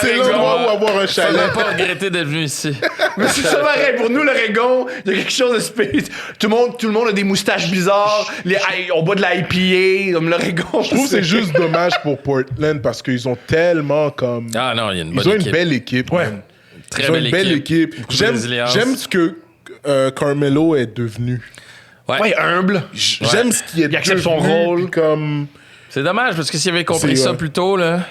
Speaker 2: C'est l'endroit où avoir un chalet.
Speaker 3: On pas regretter d'être venu ici.
Speaker 1: Mais c'est ça pareil. Pour nous, l'Oregon, il y a quelque chose de spécial. Tout le monde a des moustaches bizarres. On boit de la IPA, comme l'Oregon.
Speaker 2: Je trouve que c'est juste dommage pour Portland parce qu'ils ont tellement comme...
Speaker 3: Ah non, il y a une bonne équipe.
Speaker 2: Une belle équipe.
Speaker 1: Ouais.
Speaker 3: Très belle équipe.
Speaker 2: J'aime ce que Carmelo est devenu.
Speaker 1: Ouais, humble.
Speaker 2: J'aime ce qu'il est devenu.
Speaker 1: Il accepte son rôle.
Speaker 2: Comme...
Speaker 3: C'est dommage parce que s'il avait compris ça plus tôt, là.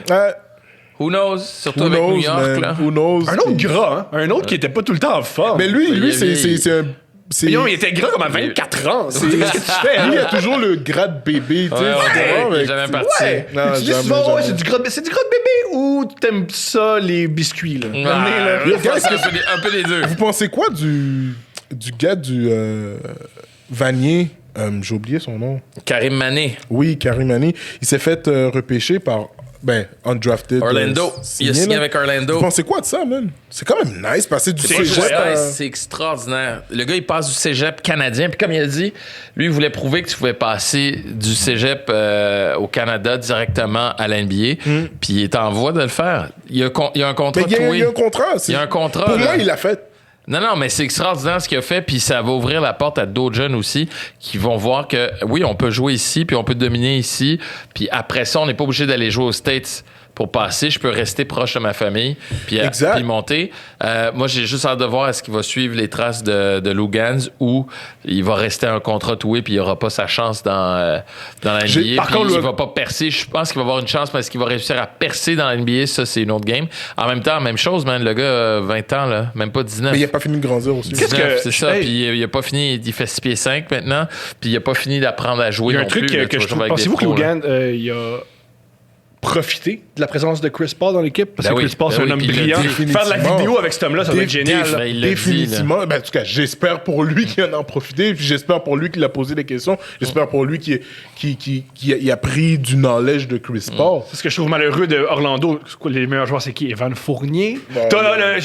Speaker 3: Who knows? Surtout avec New York, là.
Speaker 2: Who knows?
Speaker 1: Un autre gras, hein? Un autre qui était pas tout le temps en forme.
Speaker 2: Mais lui c'est un...
Speaker 1: Mais non, il était gras comme à 24 ans. Qu'est-ce que tu fais?
Speaker 2: Lui, il a toujours le gras de bébé. Tu sais,
Speaker 3: il est jamais parti.
Speaker 1: Ouais.
Speaker 2: Non,
Speaker 1: tu dis souvent, c'est du gras de bébé ou t'aimes ça, les biscuits, là?
Speaker 3: Un peu les deux.
Speaker 2: Vous pensez quoi du gars du Vanier? J'ai oublié son nom.
Speaker 3: Karim Mané.
Speaker 2: Oui, Karim Mané. Il s'est fait repêcher par... undrafted.
Speaker 3: Orlando. Il a signé avec Orlando.
Speaker 2: Vous pensez quoi de ça, man? C'est quand même nice passer du cégep.
Speaker 3: C'est extraordinaire. Le gars, il passe du cégep canadien. Puis comme il a dit, lui, il voulait prouver que tu pouvais passer du cégep au Canada directement à l'NBA. Puis il est en voie de le faire. Il y a un contrat.
Speaker 2: Il y a un contrat.
Speaker 3: Il y a un contrat.
Speaker 2: Pour moi, il l'a fait.
Speaker 3: Non, mais c'est extraordinaire ce qu'il a fait, puis ça va ouvrir la porte à d'autres jeunes aussi qui vont voir que, oui, on peut jouer ici, puis on peut dominer ici, puis après ça, on n'est pas obligé d'aller jouer aux States pour passer. Je peux rester proche de ma famille, puis monter. Moi, j'ai juste hâte de voir est-ce qu'il va suivre les traces de Lugans ou il va rester un contrat toué, puis il n'aura pas sa chance dans la NBA. Par contre, il va pas percer. Je pense qu'il va avoir une chance parce qu'il va réussir à percer dans la NBA. Ça, c'est une autre game. En même temps, même chose, man. Le gars, 20 ans, là, même pas 19.
Speaker 2: Mais il n'a pas fini de grandir aussi.
Speaker 3: 19, c'est ça. Puis il n'a pas fini. Il fait 6 pieds 5 maintenant. Puis il n'a pas fini d'apprendre à jouer non plus.
Speaker 1: Il y a un truc que je trouve... Pensez-vous que Lugans, il a profiter de la présence de Chris Paul dans l'équipe parce que Chris Paul c'est un homme brillant. Faire de la vidéo avec cet homme-là, ça va être génial.
Speaker 2: Définitivement. En tout cas, j'espère pour lui qu'il en a profité, puis j'espère pour lui qu'il a posé des questions, j'espère pour lui qu'il a pris du knowledge de Chris Paul.
Speaker 1: C'est ce que je trouve malheureux de Orlando. Les meilleurs joueurs, c'est qui? Evan Fournier?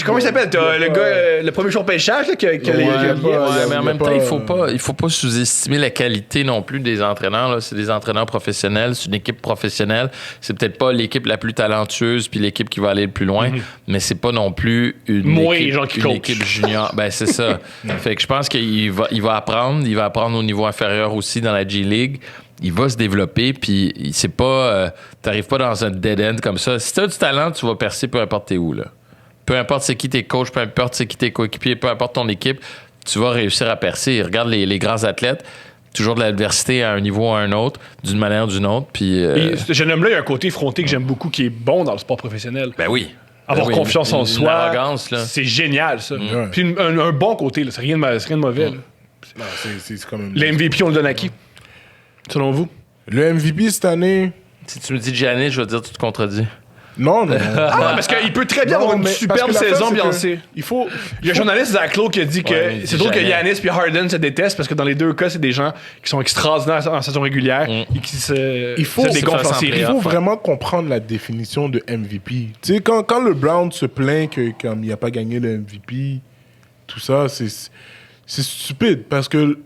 Speaker 1: Comment il s'appelle? T'as le gars, le premier jour pêchage
Speaker 3: mais en même temps, il faut pas sous-estimer la qualité non plus des entraîneurs. Là. C'est des entraîneurs professionnels, c'est une équipe professionnelle. C'est peut-être pas l'équipe la plus talentueuse puis l'équipe qui va aller le plus loin, mais c'est pas non plus une équipe junior. Ben c'est ça. Fait que je pense qu'il va apprendre au niveau inférieur aussi dans la G League. Il va se développer puis c'est pas t'arrives pas dans un dead end comme ça. Si t'as du talent, tu vas percer peu importe t'es où là. peu importe c'est qui tes coachs, peu importe c'est qui tes coéquipiers, peu importe ton équipe, tu vas réussir à percer. Regarde les grands athlètes, toujours de l'adversité à un niveau ou à un autre, d'une manière ou d'une autre. Puis,
Speaker 1: ce jeune homme-là, il y a un côté fronté que j'aime beaucoup, qui est bon dans le sport professionnel.
Speaker 3: Ben oui.
Speaker 1: Avoir confiance en soi,
Speaker 3: arrogance, là.
Speaker 1: c'est génial, ça. Puis un bon côté, là, c'est rien de mauvais. Là.
Speaker 2: Non, c'est quand même...
Speaker 1: Le MVP, on le donne à qui, selon vous?
Speaker 2: Le MVP cette année...
Speaker 3: Si tu me dis Giannis, je vais te dire tu te contredis.
Speaker 2: Non.
Speaker 1: Ah, parce qu'il peut très bien avoir une superbe saison, Beyoncé.
Speaker 2: Il faut...
Speaker 1: Il y a un journaliste, Zach Lowe, qui a dit que c'est drôle que
Speaker 3: jamais.
Speaker 1: Giannis et Harden se détestent parce que dans les deux cas, c'est des gens qui sont extraordinaires en saison régulière et qui se dégonflent en série.
Speaker 2: Il faut vraiment comprendre la définition de MVP. Tu sais, quand le Brown se plaint qu'il n'a pas gagné le MVP, tout ça, c'est stupide parce que, tu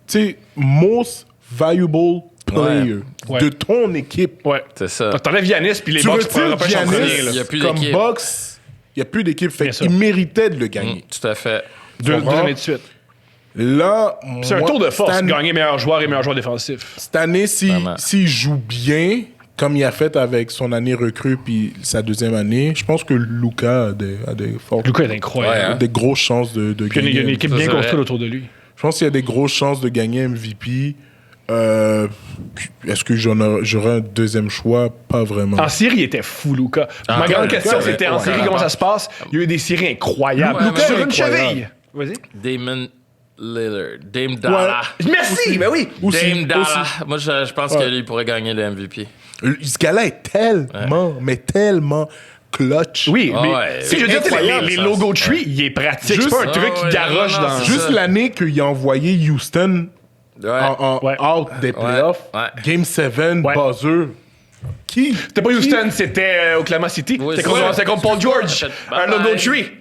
Speaker 2: sais, most valuable player de ton équipe.
Speaker 1: Ouais,
Speaker 3: c'est ça.
Speaker 1: T'enlèves Giannis, puis les
Speaker 2: Tu
Speaker 1: Bucks pourraient
Speaker 2: retires
Speaker 1: repêcher en premier.
Speaker 2: Giannis
Speaker 3: Il y a plus
Speaker 2: comme
Speaker 3: d'équipe.
Speaker 2: Bucks, il n'y a plus d'équipe. Fait
Speaker 1: Bien sûr.
Speaker 2: qu'il méritait de le gagner.
Speaker 3: Tout à fait.
Speaker 1: Deux années de suite.
Speaker 2: Là,
Speaker 1: C'est un
Speaker 2: moi,
Speaker 1: tour de force,
Speaker 2: cette année-
Speaker 1: gagner meilleur joueur et meilleur joueur défensif.
Speaker 2: Cette année,
Speaker 3: Vraiment.
Speaker 2: s'il joue bien, comme il a fait avec son année recrue puis sa deuxième année, je pense que Luka a des fortes...
Speaker 1: Luka est incroyable.
Speaker 3: Ouais, hein.
Speaker 2: des grosses chances de
Speaker 1: Puis il y a une
Speaker 2: gagner.
Speaker 1: équipe
Speaker 3: Ça,
Speaker 1: bien
Speaker 3: c'est
Speaker 1: construite
Speaker 3: vrai.
Speaker 1: autour de lui.
Speaker 2: Je pense qu'il y a des grosses chances de gagner MVP. Est-ce que j'aurais un deuxième choix? Pas vraiment.
Speaker 1: En série, il était fou, Luka. Ma grande question, c'était en série, comment ça se passe? Il y a eu des séries incroyables.
Speaker 3: Ouais,
Speaker 1: Luka
Speaker 3: ouais,
Speaker 1: sur une
Speaker 2: incroyable.
Speaker 1: cheville. Vas-y.
Speaker 3: Damon Lillard. Dame Dalla.
Speaker 1: Merci, ben oui.
Speaker 2: Aussi,
Speaker 3: Dame Dalla.
Speaker 2: aussi.
Speaker 3: Moi, je pense
Speaker 2: Ouais.
Speaker 3: que lui pourrait gagner le MVP.
Speaker 2: Ce gars-là est tellement clutch.
Speaker 1: Oui,
Speaker 3: Ah
Speaker 1: mais
Speaker 3: ouais.
Speaker 1: si je veux dire,
Speaker 2: incroyable,
Speaker 1: les
Speaker 2: ça.
Speaker 1: logo tree, il est pratique. C'est pas un
Speaker 3: Ah
Speaker 1: truc qui
Speaker 3: ouais,
Speaker 1: garoche
Speaker 3: non,
Speaker 1: dans.
Speaker 3: c'est
Speaker 2: Juste
Speaker 3: ça.
Speaker 2: l'année qu'il a envoyé Houston
Speaker 3: Ouais.
Speaker 1: Ouais.
Speaker 2: out des playoffs,
Speaker 3: Ouais.
Speaker 2: Game 7,
Speaker 1: Ouais.
Speaker 2: buzzer. Qui?
Speaker 1: C'était pas Houston, c'était Oklahoma City.
Speaker 3: Oui,
Speaker 1: C'était
Speaker 3: c'est ça.
Speaker 1: contre Paul George.
Speaker 3: Bye
Speaker 1: Un logo
Speaker 3: bye.
Speaker 1: tree.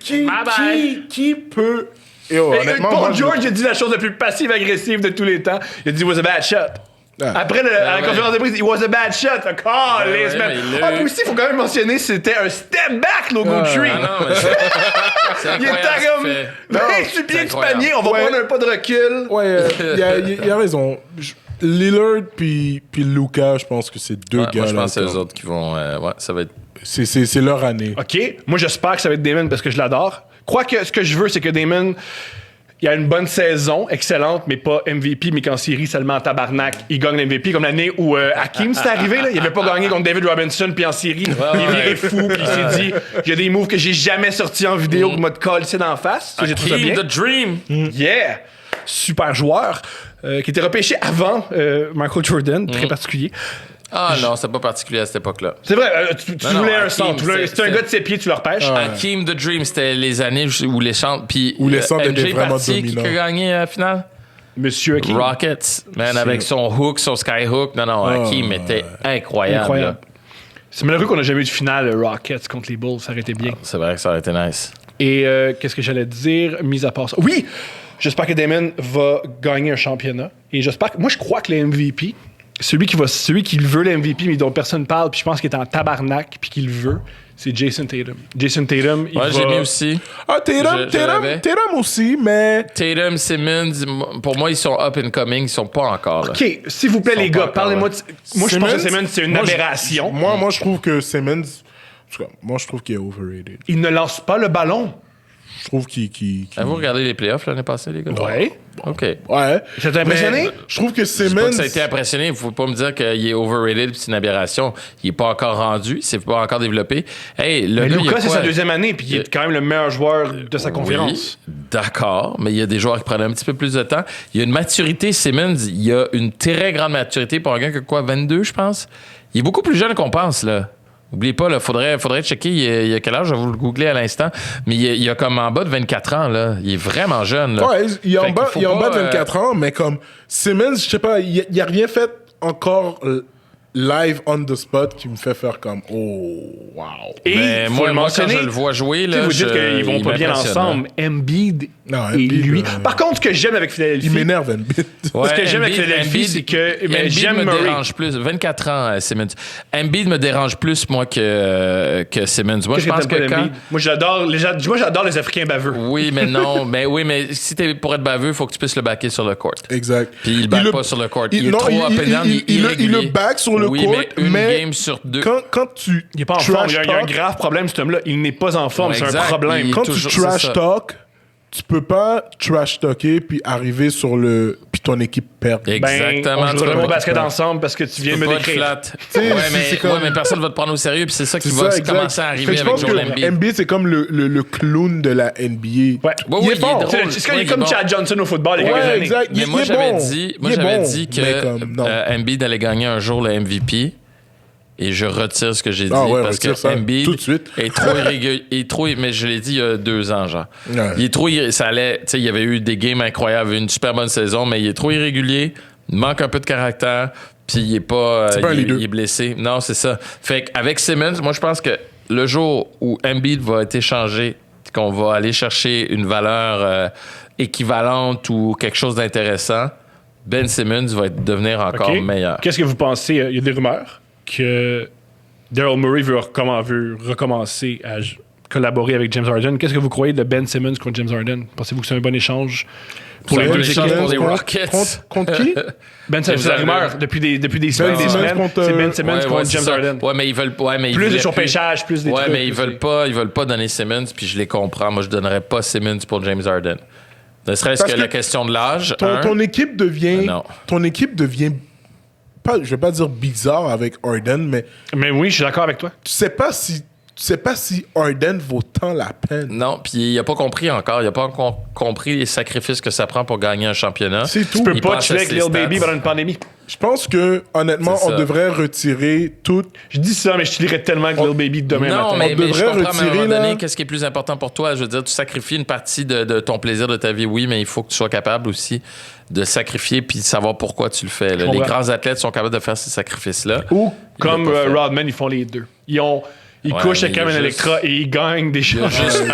Speaker 2: Qui peut... Et honnêtement, moi,
Speaker 1: Paul George a dit la chose la plus passive-agressive de tous les temps. Il a dit it was a bad shot.
Speaker 2: Ah.
Speaker 1: Après, à la conférence de presse, it was a bad shot. Oh, les
Speaker 3: ouais,
Speaker 1: man.
Speaker 3: mais il
Speaker 1: Ah,
Speaker 3: l'a
Speaker 1: puis
Speaker 3: eu.
Speaker 1: aussi, il faut quand même mentionner, c'était un step back logo tree.
Speaker 3: Ah non, mais c'est
Speaker 1: Il
Speaker 3: incroyable
Speaker 1: était
Speaker 3: ce
Speaker 1: comme
Speaker 3: qu'il fait.
Speaker 1: 20 sur pied
Speaker 3: c'est
Speaker 1: du
Speaker 3: incroyable.
Speaker 1: panier, on va
Speaker 2: Ouais.
Speaker 1: prendre un pas de recul.
Speaker 2: Ouais, il a raison. Lillard puis Luka, je pense que c'est deux
Speaker 3: Ouais,
Speaker 2: gars.
Speaker 3: moi, je
Speaker 2: là,
Speaker 3: pense que c'est
Speaker 2: comme-
Speaker 3: eux autres qui vont... ouais, ça va être...
Speaker 2: C'est leur année.
Speaker 1: OK, moi j'espère que ça va être Damon parce que je l'adore. Crois que ce que je veux, c'est que Damon, il a une bonne saison, excellente, mais pas MVP, mais qu'en série, seulement en tabarnak, il gagne l'MVP, comme l'année où Hakim s'est arrivé, là. Il avait pas gagné contre David Robinson, puis en série, il est viré fou, puis il s'est dit, il y a des moves que j'ai jamais sortis en vidéo, que m'a collé d'en face. Ça, j'ai trouvé ça
Speaker 3: Hakeem
Speaker 1: bien.
Speaker 3: the Dream.
Speaker 1: Yeah! Super joueur, qui était repêché avant Michael Jordan, très particulier.
Speaker 3: Ah non, c'est pas particulier à cette époque-là.
Speaker 1: C'est vrai, tu
Speaker 3: Non,
Speaker 1: voulais
Speaker 3: non,
Speaker 1: un
Speaker 3: Hakeem,
Speaker 1: centre. C'est un
Speaker 3: c'est-
Speaker 1: gars de ses pieds, tu le repêches.
Speaker 3: Hakeem the Dream, c'était les années où les centres... Puis
Speaker 2: Où les centres
Speaker 3: MJ
Speaker 2: étaient vraiment
Speaker 3: parti,
Speaker 2: dominants.
Speaker 3: Qui a gagné la finale?
Speaker 1: Monsieur Hakeem.
Speaker 3: Rockets, man, avec son hook, son skyhook. Non, Hakeem était incroyable.
Speaker 1: Incroyable.
Speaker 3: là.
Speaker 1: C'est malheureux qu'on n'a jamais eu de finale Rockets contre les Bulls. Ça aurait été bien.
Speaker 3: C'est vrai que ça aurait été nice.
Speaker 1: Et qu'est-ce que j'allais dire, mis à part ça? Oui! J'espère que Damon va gagner un championnat. Et j'espère que... Moi, je crois que le MVP, celui qui veut le MVP, mais dont personne parle, puis je pense qu'il est en tabarnak, puis qu'il le veut, c'est Jason Tatum. Jason Tatum, il
Speaker 3: Ouais,
Speaker 1: va...
Speaker 3: j'ai mis aussi.
Speaker 2: Ah,
Speaker 3: Je l'avais.
Speaker 2: Tatum aussi, mais...
Speaker 3: Tatum, Simmons, pour moi, ils sont up and coming. Ils sont pas encore là.
Speaker 1: OK, s'il vous plaît,
Speaker 3: Ils
Speaker 1: les
Speaker 3: sont
Speaker 1: gars,
Speaker 3: pas encore,
Speaker 1: parlez-moi de... Moi, je pense que
Speaker 2: Simmons,
Speaker 1: Simmons, c'est une
Speaker 2: moi,
Speaker 1: aberration.
Speaker 2: Moi, je trouve que Simmons... En tout cas, moi, je trouve qu'il est overrated.
Speaker 1: Il ne lance pas le ballon.
Speaker 2: Je trouve qu'il...
Speaker 3: Avez-vous regardé les playoffs l'année passée, les gars?
Speaker 1: Ouais.
Speaker 3: OK.
Speaker 2: Ouais.
Speaker 1: Ça t'a impressionné?
Speaker 2: Mais je trouve que
Speaker 3: Je sais pas
Speaker 2: Simmons...
Speaker 3: que ça a été impressionné. Vous pouvez pas me dire qu'il est overrated puis c'est une aberration. Il est pas encore rendu. C'est pas encore développé. Hey, le
Speaker 1: Mais
Speaker 3: gars, il y a
Speaker 1: Luka, c'est
Speaker 3: quoi?
Speaker 1: sa deuxième année, puis il est quand même le meilleur joueur de sa conférence.
Speaker 3: Oui, d'accord, mais il y a des joueurs qui prennent un petit peu plus de temps. Il y a une maturité, Simmons, il y a une très grande maturité pour un gars qui a quoi, 22, je pense? Il est beaucoup plus jeune qu'on pense, là. Oubliez pas, là, faudrait checker il y a quel âge, je vais vous le googler à l'instant, mais il a comme en bas de 24 ans, là. Il est vraiment jeune, là.
Speaker 2: Ouais, il est en
Speaker 3: Fait
Speaker 2: bas,
Speaker 3: qu'il faut
Speaker 2: il est en bas
Speaker 3: pas,
Speaker 2: de 24 ans, mais comme Simmons, je sais pas, il a rien fait encore live on the spot qui me fait faire comme oh wow.
Speaker 1: Et
Speaker 3: Mais
Speaker 1: faut
Speaker 3: moi,
Speaker 1: le
Speaker 3: quand
Speaker 1: mentionner,
Speaker 3: je le vois jouer,
Speaker 1: tu sais,
Speaker 3: là,
Speaker 1: vous dites qu'ils vont
Speaker 3: il
Speaker 1: pas bien
Speaker 3: m'impressionne,
Speaker 1: ensemble. Embiid
Speaker 2: Non,
Speaker 1: et
Speaker 2: Embiid,
Speaker 1: lui. Par contre, ce que j'aime avec Philadelphie,
Speaker 2: Il m'énerve un bit.
Speaker 3: Ouais,
Speaker 1: ce que j'aime avec
Speaker 3: Embiid-
Speaker 1: Philadelphie, c'est que mais
Speaker 3: Embiid
Speaker 1: j'aime
Speaker 3: me
Speaker 1: Murray.
Speaker 3: dérange plus. 24 ans, Simmons. Embiid me dérange plus, moi, que Simmons. Moi, je pense que
Speaker 1: t'aimes pas
Speaker 3: quand...
Speaker 1: Embiid? Moi, j'adore les Africains baveux.
Speaker 3: Oui, mais non. mais si t'es pour être baveux, il faut que tu puisses le backer sur le court.
Speaker 2: Exact.
Speaker 3: Puis il back pas sur le court. Il est
Speaker 2: non,
Speaker 3: trop up and down, il est
Speaker 2: il
Speaker 3: irrégulier.
Speaker 2: le back sur le
Speaker 3: oui,
Speaker 2: court,
Speaker 3: mais une
Speaker 2: mais
Speaker 3: game sur deux.
Speaker 2: quand tu
Speaker 1: Il n'est pas en forme.
Speaker 2: trash
Speaker 1: Il y a un
Speaker 2: talk,
Speaker 1: grave problème, cet homme-là. Il n'est pas en forme.
Speaker 3: Ouais,
Speaker 1: c'est un
Speaker 3: exact.
Speaker 1: problème.
Speaker 3: Il-
Speaker 2: quand
Speaker 3: toujours-
Speaker 2: tu
Speaker 3: c'est
Speaker 2: trash
Speaker 3: ça.
Speaker 2: talk, tu peux pas trash talker puis arriver sur le puis ton équipe perd.
Speaker 3: Exactement.
Speaker 1: On
Speaker 3: tu
Speaker 1: jouera
Speaker 3: peux
Speaker 1: pas au
Speaker 3: pas-
Speaker 1: basket ensemble parce que tu viens de me
Speaker 3: peux pas être
Speaker 1: décrire.
Speaker 3: flat.
Speaker 2: sais,
Speaker 3: Ouais,
Speaker 2: c'est comme-
Speaker 3: mais personne va te prendre au sérieux, puis c'est ça qui
Speaker 2: C'est
Speaker 3: va
Speaker 2: ça, exact.
Speaker 3: commencer à
Speaker 2: Fait
Speaker 3: arriver
Speaker 2: que je
Speaker 3: avec
Speaker 2: pense
Speaker 3: Joel
Speaker 2: que
Speaker 3: Embiid.
Speaker 2: NBA, c'est comme le clown de la NBA.
Speaker 1: Ouais.
Speaker 3: Oui,
Speaker 2: il
Speaker 3: oui,
Speaker 2: est fort.
Speaker 3: drôle.
Speaker 1: C'est
Speaker 3: Ouais,
Speaker 1: il est comme
Speaker 3: bon.
Speaker 1: Chad Johnson au football il y a quelques
Speaker 2: Ouais,
Speaker 1: années.
Speaker 2: exact.
Speaker 3: Mais
Speaker 2: Il
Speaker 3: moi,
Speaker 2: est
Speaker 3: j'avais
Speaker 2: bon.
Speaker 3: dit,
Speaker 2: Il est bon,
Speaker 3: dit que
Speaker 2: mais comme, non.
Speaker 3: Embiid allait gagner un jour le MVP. Et je retire ce que j'ai dit
Speaker 2: Ah ouais,
Speaker 3: parce que
Speaker 2: retire ça
Speaker 3: Embiid
Speaker 2: tout de suite.
Speaker 3: est trop irrégulier. Mais je l'ai dit il y a 2 ans, genre.
Speaker 2: Ouais.
Speaker 3: Il est trop ça allait, tu sais, il y avait eu des games incroyables, une super bonne saison, mais il est trop irrégulier, il manque un peu de caractère, puis il est pas,
Speaker 2: C'est pas un leader.
Speaker 3: il est blessé. Non, c'est ça. Fait qu'avec Simmons, moi je pense que le jour où Embiid va être échangé, qu'on va aller chercher une valeur équivalente ou quelque chose d'intéressant, Ben Simmons va devenir encore
Speaker 1: OK.
Speaker 3: meilleur.
Speaker 1: Qu'est-ce que vous pensez? Il y a des rumeurs que Daryl Morey veut recommencer à collaborer avec James Harden. Qu'est-ce que vous croyez de Ben Simmons contre James Harden? Pensez-vous que c'est un bon échange pour les
Speaker 3: C'est un
Speaker 1: deux
Speaker 3: bon échange
Speaker 1: équipes?
Speaker 3: pour les
Speaker 2: Contre-
Speaker 3: Rockets.
Speaker 2: Contre qui?
Speaker 1: Ben Simmons, c'est la
Speaker 3: James Harden.
Speaker 1: rumeur depuis des semaines.
Speaker 2: Simmons
Speaker 1: C'est
Speaker 2: contre-
Speaker 1: Ben Simmons contre
Speaker 3: c'est
Speaker 1: James
Speaker 3: ça.
Speaker 1: Harden.
Speaker 3: Ouais, mais ils veulent pas.
Speaker 1: Plus de
Speaker 3: voulaient
Speaker 1: surpêchage, plus des
Speaker 3: Ouais,
Speaker 1: trucs.
Speaker 3: mais ils veulent pas donner Simmons, puis je les comprends. Moi, je donnerais pas Simmons pour James Harden. Ne serait-ce
Speaker 2: Parce
Speaker 3: que
Speaker 2: que
Speaker 3: la question de l'âge.
Speaker 2: Ton équipe devient.
Speaker 3: Non.
Speaker 2: Ton équipe devient. Pas, je vais pas dire bizarre avec Harden, mais
Speaker 1: Mais oui, je suis d'accord avec toi.
Speaker 2: tu sais pas si Harden vaut tant la peine.
Speaker 3: Non, puis il a pas compris encore. Il a pas encore compris les sacrifices que ça prend pour gagner un championnat.
Speaker 2: C'est tout.
Speaker 1: Tu peux
Speaker 3: Il
Speaker 1: pas
Speaker 3: pense
Speaker 1: chiller
Speaker 3: à
Speaker 1: avec
Speaker 3: ses
Speaker 1: Lil Baby
Speaker 3: stats.
Speaker 1: pendant une pandémie.
Speaker 2: Je pense que, honnêtement,
Speaker 3: C'est
Speaker 2: on
Speaker 3: ça.
Speaker 2: devrait retirer tout.
Speaker 1: Je dis ça, mais je chillerais tellement avec Lil Baby demain
Speaker 3: Non,
Speaker 1: matin.
Speaker 3: mais je
Speaker 2: devrait
Speaker 3: comprends, mais à un
Speaker 2: retirer,
Speaker 3: moment donné,
Speaker 2: là.
Speaker 3: qu'est-ce qui est plus important pour toi? Je veux dire, tu sacrifies une partie de ton plaisir de ta vie, oui, mais il faut que tu sois capable aussi de sacrifier puis de savoir pourquoi tu le fais. là. Les
Speaker 1: comprends.
Speaker 3: grands athlètes sont capables de faire ces sacrifices-là.
Speaker 1: Ou
Speaker 3: Il
Speaker 1: comme
Speaker 3: l'a pas fait.
Speaker 1: Rodman, ils font les deux. Ils
Speaker 3: Ouais,
Speaker 1: couchent
Speaker 3: mais
Speaker 1: avec
Speaker 3: il y a
Speaker 1: Carmen
Speaker 3: juste-
Speaker 1: Electra et ils gagnent des
Speaker 3: Il y a
Speaker 1: choses.
Speaker 3: juste
Speaker 2: ils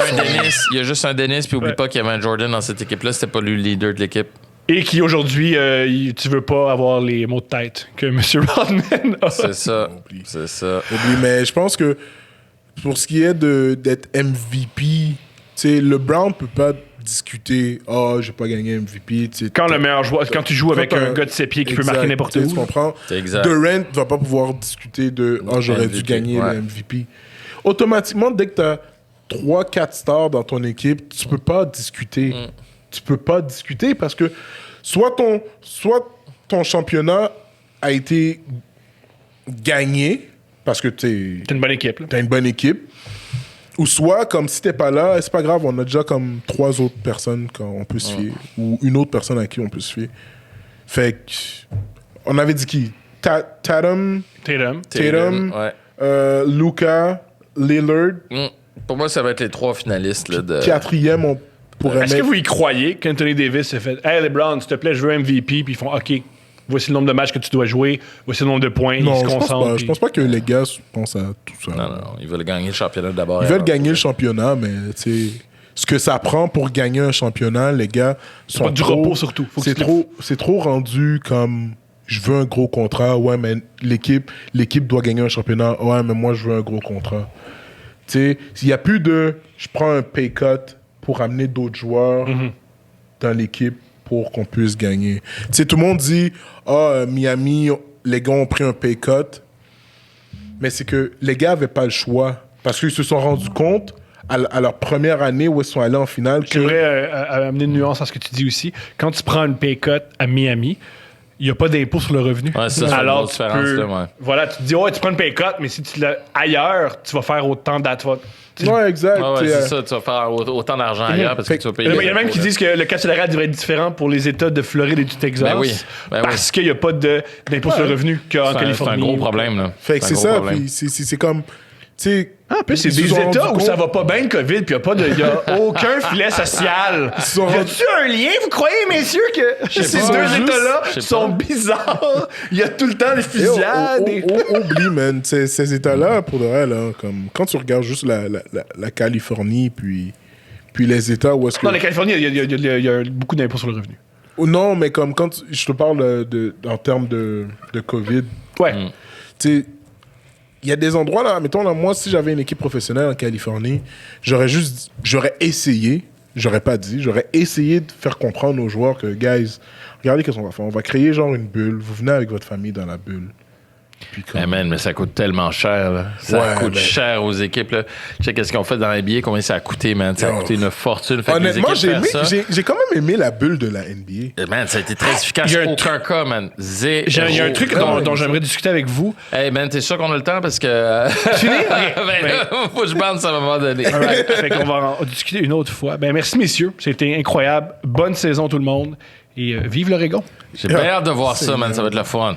Speaker 3: un
Speaker 2: sont-
Speaker 3: Dennis, puis oublie
Speaker 1: Ouais.
Speaker 3: pas qu'il y avait un Jordan dans cette équipe-là, c'était pas lui le leader de l'équipe.
Speaker 1: Et qui aujourd'hui, tu veux pas avoir les mots de tête que M. Rodman a.
Speaker 3: C'est ça.
Speaker 2: Oublie.
Speaker 3: C'est ça.
Speaker 2: Oublie, mais je pense que pour ce qui est d'être MVP, tu sais, LeBron peut pas discuter. Oh, j'ai pas gagné MVP. tu sais.
Speaker 1: Quand le meilleur joueur, quand tu joues avec
Speaker 2: Quand
Speaker 1: un
Speaker 2: t'as-
Speaker 1: gars de ses pieds qui peut
Speaker 2: Exact,
Speaker 1: marquer n'importe
Speaker 2: tu sais,
Speaker 1: où.
Speaker 2: Tu comprends?
Speaker 3: C'est exact.
Speaker 2: Durant va pas pouvoir discuter de oh, j'aurais dû
Speaker 3: MVP,
Speaker 2: gagner
Speaker 3: ouais.
Speaker 2: le MVP. Automatiquement, dès que tu as 3-4 stars dans ton équipe, tu peux pas discuter. Tu peux pas discuter parce que soit ton championnat a été gagné parce que tu
Speaker 1: C'est une bonne équipe. Là.
Speaker 2: as une bonne équipe, ou soit comme si t'es pas là, c'est pas grave, on a déjà comme 3 autres personnes qu'on peut se fier, ou une autre personne à qui on peut se fier. Fait que, on avait dit qui? Tatum,
Speaker 1: Tatum.
Speaker 3: Ouais.
Speaker 2: Luka, Lillard.
Speaker 3: Pour moi, ça va être les 3 finalistes. Là, de...
Speaker 2: Quatrième, on pourrait
Speaker 1: Est-ce que
Speaker 2: mettre...
Speaker 1: vous y croyez qu'Anthony Davis a fait Hey LeBron, s'il te plaît, je veux MVP, puis ils font OK, voici le nombre de matchs que tu dois jouer, voici le nombre de points,
Speaker 2: Non,
Speaker 1: ils se
Speaker 2: je pense
Speaker 1: concentrent.
Speaker 2: pas. Je
Speaker 1: puis-
Speaker 2: pense pas que les gars pensent à tout ça.
Speaker 3: Non, ils veulent gagner le championnat d'abord.
Speaker 2: Ils veulent gagner le championnat, mais tu sais, ce que ça prend pour gagner un championnat, les gars, sont
Speaker 1: pas du
Speaker 2: trop-
Speaker 1: repos, surtout. Faut que
Speaker 2: C'est trop rendu comme je veux un gros contrat. Ouais, mais l'équipe doit gagner un championnat. Ouais, mais moi je veux un gros contrat. Tu sais, s'il y a plus de je prends un pay cut pour amener d'autres joueurs dans l'équipe pour qu'on puisse gagner. Tu sais, tout le monde dit Miami, les gars ont pris un pay cut. Mais c'est que les gars n'avaient pas le choix. Parce qu'ils se sont rendus compte à leur première année où ils sont allés en finale que...
Speaker 1: J'aimerais amener une nuance à ce que tu dis aussi. Quand tu prends une pay cut à Miami, il n'y a pas d'impôt sur le revenu.
Speaker 3: Ouais, ça, c'est une
Speaker 1: Alors,
Speaker 3: grosse
Speaker 1: tu
Speaker 3: différence,
Speaker 1: peux,
Speaker 3: là, ouais.
Speaker 1: voilà, tu te dis, ouais, tu prends une pay cut, mais si tu l'as ailleurs, tu vas faire autant d'athlètes.
Speaker 2: Ouais, exact.
Speaker 3: Ouais,
Speaker 2: tu sais,
Speaker 3: c'est ça, tu vas faire autant d'argent ailleurs parce que tu vas payer.
Speaker 1: Il y en a même qui disent que le cas salarial devrait être différent pour les États de Floride et du Texas.
Speaker 3: Ben oui,
Speaker 1: parce qu'il n'y a pas d'impôt sur le revenu qu'en
Speaker 3: C'est un
Speaker 1: Californie.
Speaker 3: gros problème. Là.
Speaker 2: Fait que c'est
Speaker 3: un gros
Speaker 2: ça.
Speaker 3: problème.
Speaker 2: Puis c'est comme... Tu sais...
Speaker 1: En plus, c'est
Speaker 2: ils se
Speaker 1: des
Speaker 2: sont
Speaker 1: États
Speaker 2: rendus
Speaker 1: où ça
Speaker 2: compte-
Speaker 1: va pas bien le COVID, puis il n'y a aucun filet social.
Speaker 2: se sont
Speaker 1: Y a-tu un lien, vous croyez, messieurs, que ces
Speaker 3: pas.
Speaker 1: deux
Speaker 3: Juste-
Speaker 1: États-là
Speaker 3: je sais
Speaker 1: sont
Speaker 3: pas.
Speaker 1: bizarres? Il y a tout le temps des
Speaker 2: Et
Speaker 1: fusillades.
Speaker 2: oublie, man. Ces États-là, pour de vrai, là, comme, quand tu regardes juste la Californie, puis les États où est-ce que...
Speaker 1: Non, la Californie, il y a beaucoup d'impôts sur le revenu.
Speaker 2: Oh, non, mais comme quand je te parle en termes de COVID,
Speaker 1: Ouais.
Speaker 2: tu sais, il y a des endroits là, mettons là, moi si j'avais une équipe professionnelle en Californie, j'aurais essayé, j'aurais pas dit, j'aurais essayé de faire comprendre aux joueurs que, guys, regardez qu'est-ce qu'on va faire, on va créer genre une bulle, vous venez avec votre famille dans la bulle.
Speaker 3: Hey man, mais ça coûte tellement cher. Là. Ça coûte cher aux équipes. Là. Tu sais, qu'est-ce qu'on fait dans la NBA, combien ça a coûté, man? Ça a coûté une fortune. Fait
Speaker 2: honnêtement, j'ai quand même aimé la bulle de la NBA.
Speaker 3: Man, ça a été très efficace. Aucun cas, man.
Speaker 1: Il y a un truc dont j'aimerais discuter avec vous.
Speaker 3: Hey man, t'es sûr qu'on a le temps parce que...
Speaker 1: Fini?
Speaker 3: Faut que je bande ça à un moment donné.
Speaker 1: Right. Fait qu'on va en discuter une autre fois. Ben, merci, messieurs. C'était incroyable. Bonne saison, tout le monde. Et vive l'Oregon.
Speaker 3: J'ai bien hâte de voir ça, man. Ça va être le fun.